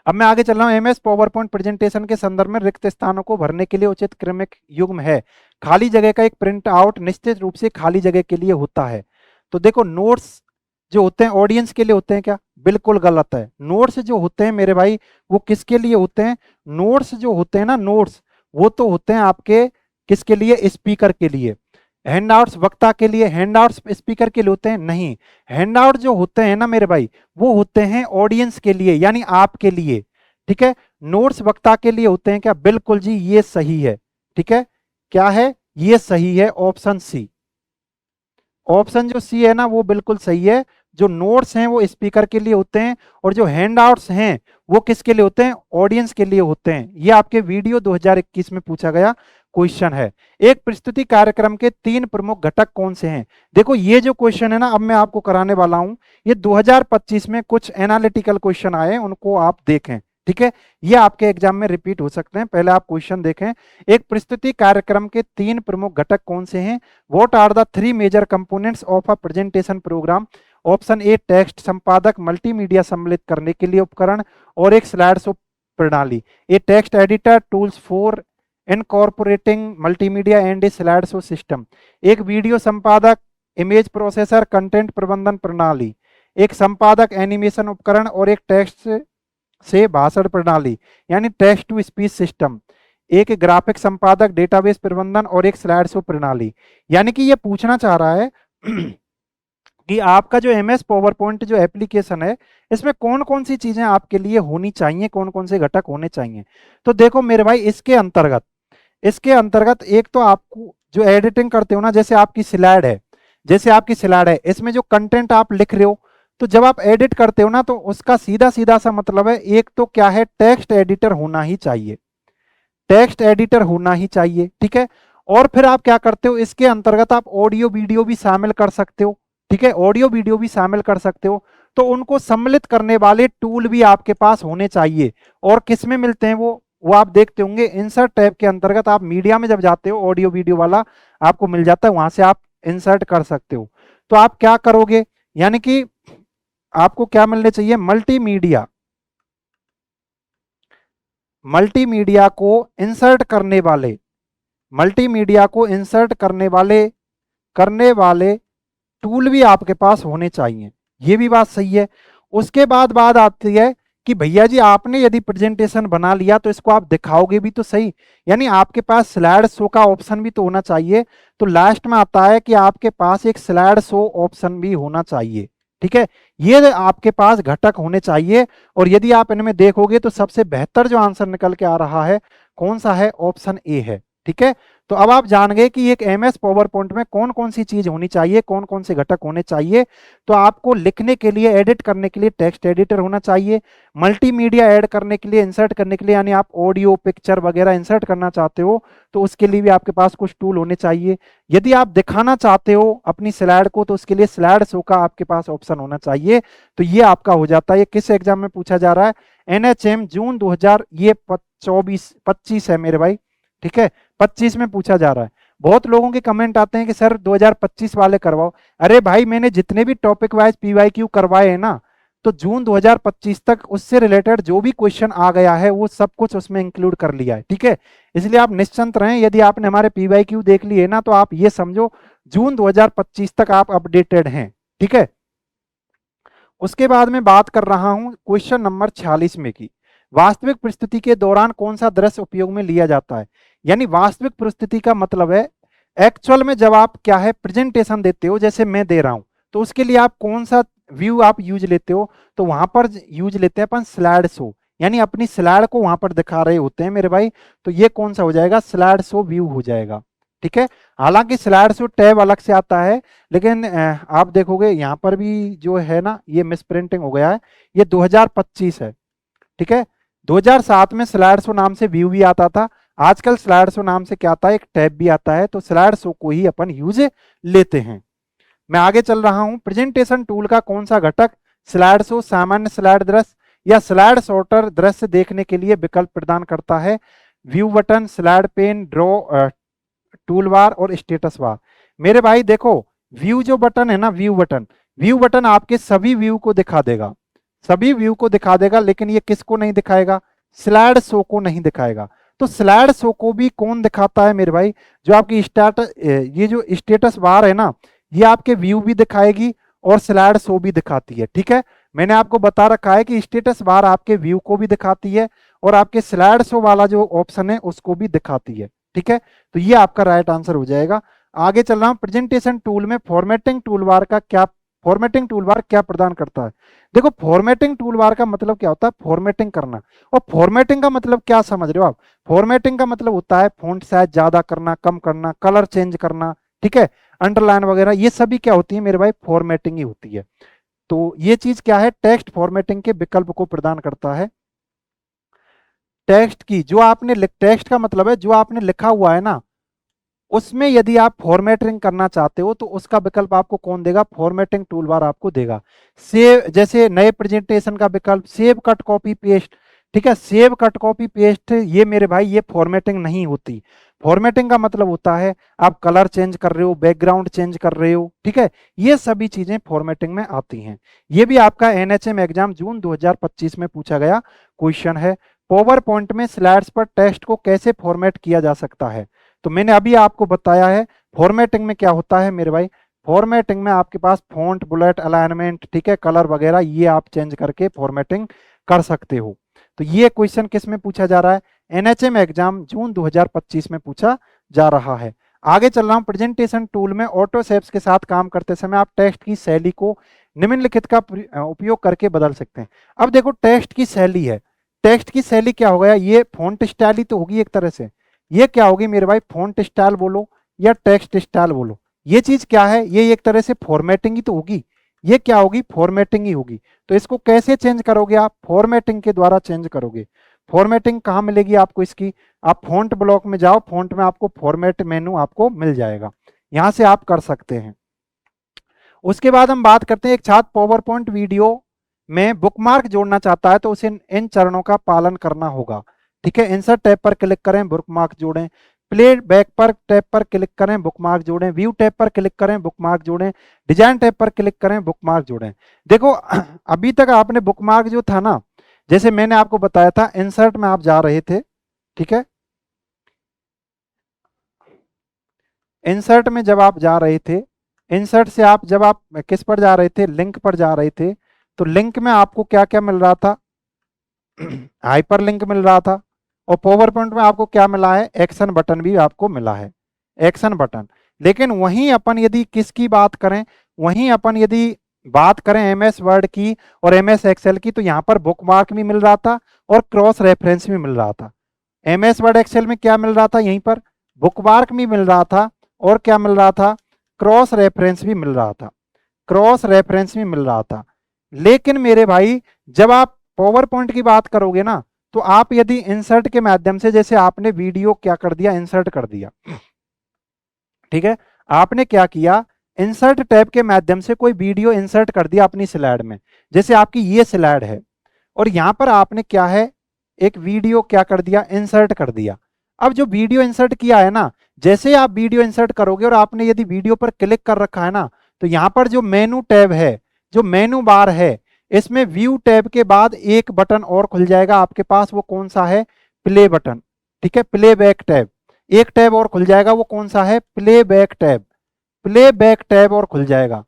अब मैं आगे चल रहा हूं, एमएस पावर पॉइंट प्रेजेंटेशन के संदर्भ में रिक्त स्थानों को भरने के लिए उचित क्रमिक युग्म है। खाली जगह का एक प्रिंट आउट निश्चित रूप से खाली जगह के लिए होता है। तो देखो नोट्स जो होते हैं ऑडियंस के लिए होते हैं क्या, बिल्कुल गलत है। नोट्स जो होते हैं मेरे भाई वो किसके लिए होते हैं, नोट्स जो होते हैं ना, नोट्स वो तो होते हैं आपके किसके लिए, स्पीकर के लिए। हैंडआउट्स वक्ता के लिए, हैंडआउट्स स्पीकर के लिए होते हैं, नहीं। हैंडआउट जो होते हैं ना मेरे भाई वो होते हैं ऑडियंस के लिए, यानी आपके लिए, ठीक है। नोट्स वक्ता के लिए होते हैं क्या, बिल्कुल जी ये सही है, ठीक है। क्या है, ये सही है, ऑप्शन सी। ऑप्शन जो सी है ना वो बिल्कुल सही है। जो नोट्स हैं वो स्पीकर के लिए होते हैं और जो हैंडआउट्स हैं वो किसके लिए होते हैं, ऑडियंस के लिए होते हैं। ये आपके वीडियो 2021 में पूछा गया क्वेश्चन है। एक प्रस्तुति कार्यक्रम के 3 प्रमुख घटक कौन से हैं। देखो ये जो क्वेश्चन है ना अब मैं आपको कराने वाला हूं, ये 2025 में कुछ एनालिटिकल क्वेश्चन आए, उनको आप देखें, ठीक है। ये आपके एग्जाम में रिपीट हो सकते हैं, पहले आप क्वेश्चन देखें। एक प्रस्तुति कार्यक्रम के 3 प्रमुख घटक कौन से हैं, what are the 3 major components of a presentation program. Option A text संपादक, मल्टीमीडिया सम्मिलित करने के लिए उपकरण और एक स्लाइड शो प्रणाली। ए text editor, tools for incorporating multimedia and A slide show system. एक वीडियो संपादक, इमेज प्रोसेसर, कंटेंट प्रबंधन प्रणाली। एक संपादक, एनिमेशन उपकरण और एक टेक्स्ट से भाषण प्रणाली यानी टेक्स्ट टू स्पीच सिस्टम। एक ग्राफिक संपादक, डेटाबेस प्रबंधन और एक स्लाइड शो प्रणाली। यानी कि ये पूछना चाह रहा है कि आपका जो एमएस पावर पॉइंट जो एप्लीकेशन है इसमें कौन कौन सी चीजें आपके लिए होनी चाहिए, कौन कौन से घटक होने चाहिए। तो देखो मेरे भाई इसके अंतर्गत एक तो आपको जो एडिटिंग करते हो ना, जैसे आपकी स्लाइड है, इसमें जो कंटेंट आप लिख रहे हो, तो जब आप एडिट करते हो ना तो उसका सीधा सीधा सा मतलब है, एक तो क्या है, टेक्स्ट एडिटर होना ही चाहिए, टेक्स्ट एडिटर होना ही चाहिए, ठीक है। और फिर आप क्या करते हो, इसके अंतर्गत आप ऑडियो वीडियो भी शामिल कर सकते हो, ठीक है, ऑडियो वीडियो भी शामिल कर सकते हो। तो उनको सम्मिलित करने वाले टूल भी आपके पास होने चाहिए। और किस में मिलते हैं वो आप देखते होंगे, इंसर्ट टैब के अंतर्गत आप मीडिया में जब जाते हो ऑडियो वीडियो वाला आपको मिल जाता है, वहां से आप इंसर्ट कर सकते हो। तो आप क्या करोगे, यानी कि आपको क्या मिलने चाहिए, मल्टीमीडिया को इंसर्ट करने वाले टूल भी आपके पास होने चाहिए। ये भी बात सही है। उसके बाद बात आती है कि भैया जी आपने यदि प्रेजेंटेशन बना लिया तो इसको आप दिखाओगे भी तो सही, यानी आपके पास स्लाइड शो का ऑप्शन भी तो होना चाहिए। तो लास्ट में आता है कि आपके पास एक स्लाइड शो ऑप्शन भी होना चाहिए, ठीक है। ये आपके पास घटक होने चाहिए। और यदि आप इनमें देखोगे तो सबसे बेहतर जो आंसर निकल के आ रहा है कौन सा है, ऑप्शन ए है, ठीक है। तो अब आप जान गए कि एक एमएस पावर पॉइंट में कौन कौन सी चीज होनी चाहिए, कौन कौन से घटक होने चाहिए। तो आपको लिखने के लिए, एडिट करने के लिए टेक्स्ट एडिटर होना चाहिए। मल्टीमीडिया ऐड करने के लिए, इंसर्ट करने के लिए, यानी आप ऑडियो पिक्चर वगैरह इंसर्ट करना चाहते हो तो उसके लिए भी आपके पास कुछ टूल होने चाहिए। यदि आप दिखाना चाहते हो अपनी स्लाइड को तो उसके लिए स्लाइड शो का आपके पास ऑप्शन होना चाहिए। तो ये आपका हो जाता है। ये किस एग्जाम में पूछा जा रहा है, एनएचएम जून 2024-25 है मेरे भाई, ठीक है, 25 में पूछा जा रहा है। बहुत लोगों के कमेंट आते हैं कि सर 2025 वाले करवाओ। अरे भाई मैंने जितने भी टॉपिक वाइज पीवाईक्यू करवाए हैं ना, तो जून 2025 तक उससे रिलेटेड जो भी क्वेश्चन आ गया है वो सब कुछ उसमें इंक्लूड कर लिया है, ठीक है। इसलिए आप निश्चिंत रहें, यदि आपने हमारे पीवाईक्यू देख लिए ना तो आप ये समझो जून 2025 तक आप अपडेटेड हैं, ठीक है। उसके बाद में बात कर रहा हूं क्वेश्चन नंबर 46 में की, वास्तविक परिस्थिति के दौरान कौन सा दृश्य उपयोग में लिया जाता है। यानी वास्तविक परिस्थिति का मतलब है एक्चुअल में जब आप क्या है प्रेजेंटेशन देते हो, जैसे मैं दे रहा हूं, तो उसके लिए आप कौन सा व्यू आप यूज लेते हो, तो वहां पर यूज लेते हैं अपन स्लाइड शो, यानी अपनी स्लाइड को वहां पर दिखा रहे होते हैं मेरे भाई। तो ये कौन सा हो जाएगा, स्लाइड शो व्यू हो जाएगा, ठीक है। हालांकि स्लाइड शो टैब अलग से आता है, लेकिन आप देखोगे यहाँ पर भी जो है ना ये मिस प्रिंटिंग हो गया है, ये 2025 है। ठीक है। 2007 में स्लाइड शो नाम से व्यू भी आता था, आजकल स्लाइड शो नाम से क्या आता है, एक टैब भी आता है, तो स्लाइड शो को ही अपन यूज लेते हैं। मैं आगे चल रहा हूं। प्रेजेंटेशन टूल का कौन सा घटक स्लाइड शो, सामान्य स्लाइड दृश्य या स्लाइड शॉर्टर दृश्य देखने के लिए विकल्प प्रदान करता है? View button, slide pane, draw toolbar और स्टेटस बार। मेरे भाई देखो, व्यू जो बटन है ना, व्यू बटन आपके सभी व्यू को दिखा देगा, सभी व्यू को दिखा देगा, लेकिन ये किसको नहीं दिखाएगा? स्लाइड शो को नहीं दिखाएगा। तो स्लाइड शो को भी कौन दिखाता है मेरे भाई? जो आपकी ये जो स्टेटस बार है ना, ये आपके व्यू भी दिखाएगी और स्लाइड शो भी दिखाती है। ठीक है, मैंने आपको बता रखा है कि स्टेटस बार आपके व्यू को भी दिखाती है और आपके स्लाइड शो वाला जो ऑप्शन है उसको भी दिखाती है। ठीक है, तो ये आपका राइट आंसर हो जाएगा। आगे चल रहा हूं। प्रेजेंटेशन टूल में फॉर्मेटिंग टूलबार क्या प्रदान करता है? देखो, फॉर्मेटिंग टूलबार का मतलब क्या होता है? फॉर्मेटिंग करना। और फॉर्मेटिंग का मतलब क्या समझ रहे हो आप? फॉर्मेटिंग का मतलब होता है फॉन्ट साइज ज्यादा करना, कम करना, कलर चेंज करना। ठीक है, अंडरलाइन वगैरह, ये सभी क्या होती है मेरे भाई? फॉर्मेटिंग ही होती है। तो ये चीज क्या है? टेक्स्ट फॉर्मेटिंग के विकल्प को प्रदान करता है। टेक्स्ट का मतलब है जो आपने लिखा हुआ है ना, उसमें यदि आप फॉर्मेटिंग करना चाहते हो तो उसका विकल्प आपको कौन देगा? फॉर्मेटिंग टूलबार आपको देगा। सेव, जैसे नए प्रेजेंटेशन का विकल्प, सेव कट कॉपी पेस्ट। ठीक है, सेव कट कॉपी पेस्ट, ये मेरे भाई ये फॉर्मेटिंग नहीं होती। फॉर्मेटिंग का मतलब होता है आप कलर चेंज कर रहे हो, बैकग्राउंड चेंज कर रहे हो। ठीक है, ये सभी चीजें फॉर्मेटिंग में आती हैं। ये भी आपका एनएचएम एग्जाम जून 2025 में पूछा गया क्वेश्चन है। पावर पॉइंट में स्लाइड्स पर टेक्स्ट को कैसे फॉर्मेट किया जा सकता है? तो मैंने अभी आपको बताया है फॉर्मेटिंग में क्या होता है मेरे भाई। फॉर्मेटिंग में आपके पास फॉन्ट, बुलेट, अलाइनमेंट, ठीक है, कलर वगैरह, ये आप चेंज करके फॉर्मेटिंग कर सकते हो। तो ये क्वेश्चन किस में पूछा जा रहा है? एनएचएम एग्जाम जून 2025 में पूछा जा रहा है। आगे चल रहा हूं। प्रेजेंटेशन टूल में ऑटो शेप्स के साथ काम करते समय आप टेक्स्ट की शैली को निम्नलिखित का उपयोग करके बदल सकते हैं। अब देखो, टेक्स्ट की शैली है, टेक्स्ट की शैली क्या हो गया? ये फॉन्ट स्टाइल ही तो होगी एक तरह से। ये क्या होगी मेरे भाई? फॉन्ट स्टाइल बोलो या टेक्स्ट स्टाइल बोलो, ये चीज क्या है? ये एक तरह से फॉर्मेटिंग ही तो होगी। ये क्या होगी? फॉर्मेटिंग ही होगी। तो इसको कैसे चेंज करोगे आप? फॉर्मेटिंग के द्वारा चेंज करोगे। फॉर्मेटिंग कहाँ मिलेगी आपको इसकी? आप फॉन्ट ब्लॉक में जाओ, फॉन्ट में आपको फॉर्मेट मेनू आपको मिल जाएगा, यहां से आप कर सकते हैं। उसके बाद हम बात करते हैं, एक छात्र पावर पॉइंट वीडियो में बुकमार्क जोड़ना चाहता है तो उसे इन चरणों का पालन करना होगा। ठीक है, इंसर्ट टैब पर क्लिक करें, बुकमार्क जोड़ें। प्ले बैक पर टैब पर क्लिक करें, बुकमार्क जोड़ें। व्यू टैब पर क्लिक करें, बुकमार्क जोड़ें। डिजाइन टैब पर क्लिक करें, बुकमार्क जोड़ें। देखो, अभी तक आपने बुकमार्क जो था ना, जैसे मैंने आपको बताया था, इंसर्ट में आप जा रहे थे। ठीक है, इंसर्ट में जब आप जा रहे थे, इंसर्ट से आप जब आप किस पर जा रहे थे? लिंक पर जा रहे थे। तो लिंक में आपको क्या क्या मिल रहा था? हाइपर लिंक मिल रहा था। और पावर पॉइंट में आपको क्या मिला है? एक्शन बटन भी आपको मिला है, एक्शन बटन। लेकिन वहीं अपन यदि किसकी बात करें, वहीं अपन यदि बात करें एमएस वर्ड की और एमएस एक्सेल की, तो यहाँ पर बुकमार्क भी मिल रहा था और क्रॉस रेफरेंस भी मिल रहा था। एमएस वर्ड एक्सेल में क्या मिल रहा था? यहीं पर बुकमार्क भी मिल रहा था और क्या मिल रहा था? क्रॉस रेफरेंस भी मिल रहा था, क्रॉस रेफरेंस भी मिल रहा था। लेकिन मेरे भाई, जब आप पावर पॉइंट की बात करोगे ना, तो आप यदि इंसर्ट के माध्यम से, जैसे आपने वीडियो क्या कर दिया? इंसर्ट कर दिया। ठीक है, आपने क्या किया? इंसर्ट टैब के माध्यम से कोई वीडियो इंसर्ट कर दिया अपनी स्लाइड में। जैसे आपकी ये स्लाइड है और यहां पर आपने क्या है? एक वीडियो क्या कर दिया? इंसर्ट कर दिया। अब जो वीडियो इंसर्ट किया है ना, जैसे आप वीडियो इंसर्ट करोगे और आपने यदि वीडियो पर क्लिक कर रखा है ना, तो यहां पर जो मेनू टैब है, जो मेनू बार है, इसमें व्यू टैब के बाद एक बटन और खुल जाएगा आपके पास। वो कौन सा है? Play button. ठीक है, प्ले बैक टैब, एक टैब और खुल जाएगा। वो कौन सा है? Play back tab. Play back tab और खुल जाएगा।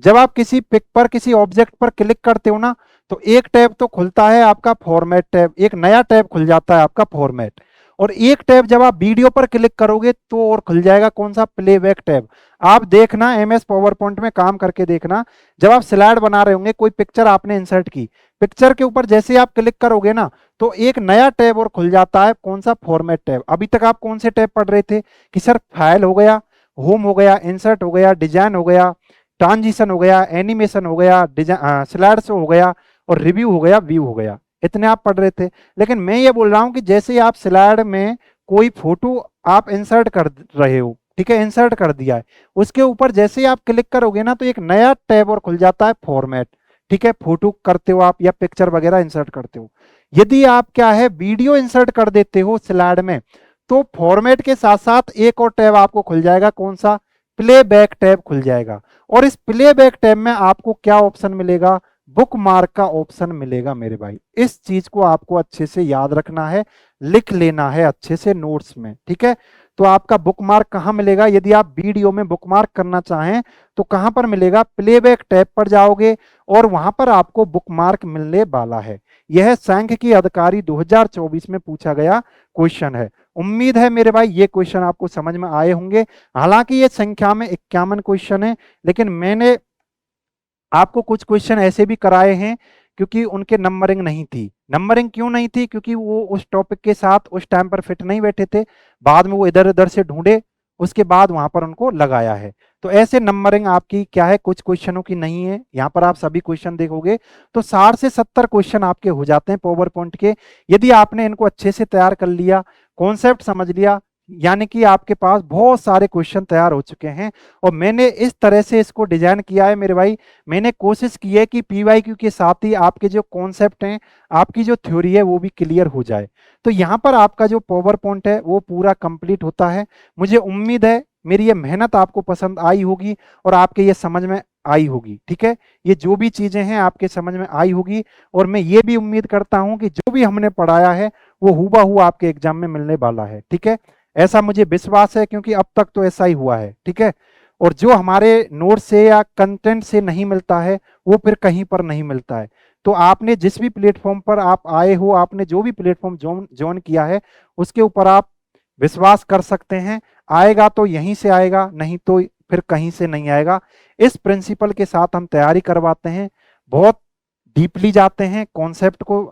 जब आप किसी पिक पर, किसी ऑब्जेक्ट पर क्लिक करते हो ना, तो एक टैब तो खुलता है आपका फॉर्मेट टैब, एक नया टैब खुल जाता है आपका फॉर्मेट। और एक टैब जब आप वीडियो पर क्लिक करोगे तो और खुल जाएगा, कौन सा? Playback tab. आप देखना, एमएस पावर पॉइंट में काम करके देखना, जब आप स्लाइड बना रहे होंगे, कोई पिक्चर आपने इंसर्ट की, पिक्चर के ऊपर जैसे ही आप क्लिक करोगे ना तो एक नया टैब और खुल जाता है, कौन सा, फॉर्मेट टैब। अभी तक आप कौन से टैब पढ़ रहे थे कि सर फाइल हो गया, होम हो गया, इंसर्ट हो गया, डिजाइन हो गया, ट्रांजिशन हो गया, एनिमेशन हो गया, डिजाइन स्लाइड शो हो गया, और रिव्यू हो गया, व्यू हो गया, इतने आप पढ़ रहे थे। लेकिन मैं ये बोल रहा हूं कि जैसे ही आप स्लाइड में कोई फोटो आप इंसर्ट कर रहे हो, ठीक है, इंसर्ट कर दिया है, उसके ऊपर जैसे ही आप क्लिक करोगे ना तो एक नया टैब और खुल जाता है, फॉर्मेट। ठीक है, फोटो करते हो आप या पिक्चर वगैरह इंसर्ट करते हो। यदि आप क्या है वीडियो इंसर्ट कर देते हो स्लाइड में, तो फॉर्मेट के साथ साथ एक और टैब आपको खुल जाएगा, कौन सा, प्लेबैक टैब खुल जाएगा। और इस प्लेबैक टैब में आपको क्या ऑप्शन मिलेगा, बुक मार्क का ऑप्शन मिलेगा मेरे भाई। इस चीज को आपको अच्छे से याद रखना है, लिख लेना है अच्छे से नोट्स में, ठीक है। तो आपका बुक मार्क कहां मिलेगा, यदि आप वीडियो में बुक मार्क करना चाहें तो कहां पर मिलेगा, प्लेबैक टैब पर जाओगे और वहां पर आपको बुक मार्क मिलने वाला है। यह सांख्यिकी अधिकारी 2024 में पूछा गया क्वेश्चन है। उम्मीद है मेरे भाई ये क्वेश्चन आपको समझ में आए होंगे। हालांकि ये संख्या में 51 क्वेश्चन है, लेकिन मैंने आपको कुछ क्वेश्चन ऐसे भी कराए हैं क्योंकि उनके नंबरिंग नहीं थी। नंबरिंग क्यों नहीं थी, क्योंकि वो उस टॉपिक के साथ उस टाइम पर फिट नहीं बैठे थे, बाद में वो इधर उधर से ढूंढे, उसके बाद वहां पर उनको लगाया है। तो ऐसे नंबरिंग आपकी क्या है, कुछ क्वेश्चनों की नहीं है। यहाँ पर आप सभी क्वेश्चन देखोगे तो 60 से 70 क्वेश्चन आपके हो जाते हैं पावर पॉइंट के। यदि आपने इनको अच्छे से तैयार कर लिया, कॉन्सेप्ट समझ लिया, यानी कि आपके पास बहुत सारे क्वेश्चन तैयार हो चुके हैं। और मैंने इस तरह से इसको डिजाइन किया है मेरे भाई, मैंने कोशिश की है कि पीवाईक्यू के साथ ही आपके जो कॉन्सेप्ट हैं, आपकी जो थ्योरी है वो भी क्लियर हो जाए। तो यहाँ पर आपका जो पावर पॉइंट है वो पूरा कंप्लीट होता है। मुझे उम्मीद है मेरी ये मेहनत आपको पसंद आई होगी और आपके ये समझ में आई होगी, ठीक है। ये जो भी चीजें हैं आपके समझ में आई होगी, और मैं ये भी उम्मीद करता हूं कि जो भी हमने पढ़ाया है वो हूबहू आपके एग्जाम में मिलने वाला है, ठीक है। ऐसा मुझे विश्वास है क्योंकि अब तक तो ऐसा ही हुआ है, ठीक है। और जो हमारे नोट से या कंटेंट से नहीं मिलता है वो फिर कहीं पर नहीं मिलता है। तो आपने जिस भी प्लेटफॉर्म पर आप आए हो, आपने जो भी प्लेटफॉर्म ज्वाइन किया है, उसके ऊपर आप विश्वास कर सकते हैं। आएगा तो यहीं से आएगा, नहीं तो फिर कहीं से नहीं आएगा। इस प्रिंसिपल के साथ हम तैयारी करवाते हैं, बहुत डीपली जाते हैं, कॉन्सेप्ट को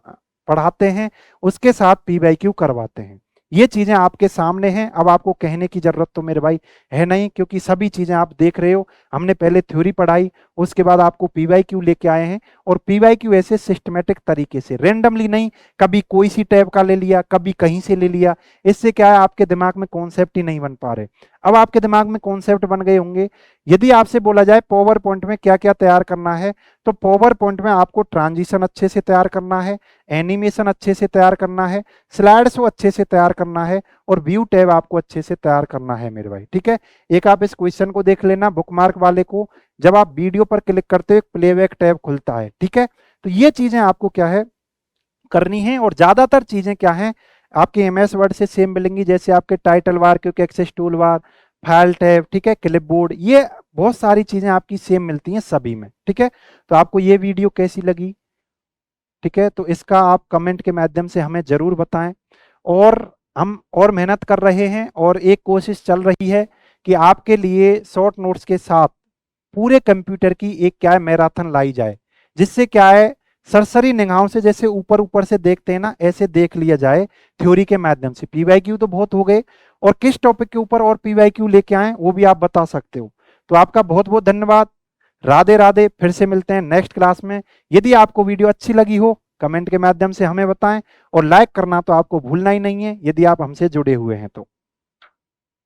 पढ़ाते हैं, उसके साथ पीवाईक्यू करवाते हैं। ये चीजें आपके सामने हैं, अब आपको कहने की जरूरत तो मेरे भाई है नहीं, क्योंकि सभी चीजें आप देख रहे हो। हमने पहले थ्योरी पढ़ाई, उसके बाद आपको पीवाईक्यू लेके आए हैं, और पीवाईक्यू ऐसे सिस्टमेटिक तरीके से, रेंडमली नहीं, कभी कोई सी टैब का ले लिया, कभी कहीं से ले लिया। इससे क्या है, आपके दिमाग में कॉन्सेप्ट ही नहीं बन पा रहे। अब आपके दिमाग में कॉन्सेप्ट बन गए होंगे। यदि आपसे बोला जाए पावर पॉइंट में क्या क्या तैयार करना है, तो पावर पॉइंट में आपको ट्रांजिशन अच्छे से तैयार करना है, एनिमेशन अच्छे से तैयार करना है, स्लाइड शो अच्छे से तैयार करना है, और व्यू टैब आपको अच्छे से तैयार करना है मेरे भाई, ठीक है। एक आप इस क्वेश्चन को देख लेना, बुकमार्क वाले को, जब आप वीडियो पर क्लिक करते हो प्लेबैक टैब खुलता है, ठीक है। तो ये चीजें आपको क्या है करनी है, और ज्यादातर चीजें क्या है आपके एमएस वर्ड से सेम मिलेंगी, जैसे आपके टाइटल बार, क्योंकि access toolbar, file tab, ठीक है, क्लिपबोर्ड, ये बहुत सारी चीजें आपकी सेम मिलती हैं सभी में, ठीक है। तो आपको ये वीडियो कैसी लगी, ठीक है, तो इसका आप कमेंट के माध्यम से हमें जरूर बताएं। और हम और मेहनत कर रहे हैं, और एक कोशिश चल रही है कि आपके लिए शॉर्ट नोट्स के साथ पूरे कंप्यूटर की एक क्या है मैराथन लाई जाए, जिससे क्या है सरसरी निगाहों से, जैसे ऊपर ऊपर से देखते हैं ना, ऐसे देख लिया जाए थ्योरी के माध्यम से। पीवाईक्यू तो बहुत हो गए, और किस टॉपिक के ऊपर और पीवाईक्यू लेके आए वो भी आप बता सकते हो। तो आपका बहुत बहुत धन्यवाद, राधे राधे। फिर से मिलते हैं नेक्स्ट क्लास में। यदि आपको वीडियो अच्छी लगी हो, कमेंट के माध्यम से हमें बताएं, और लाइक करना तो आपको भूलना ही नहीं है यदि आप हमसे जुड़े हुए हैं तो।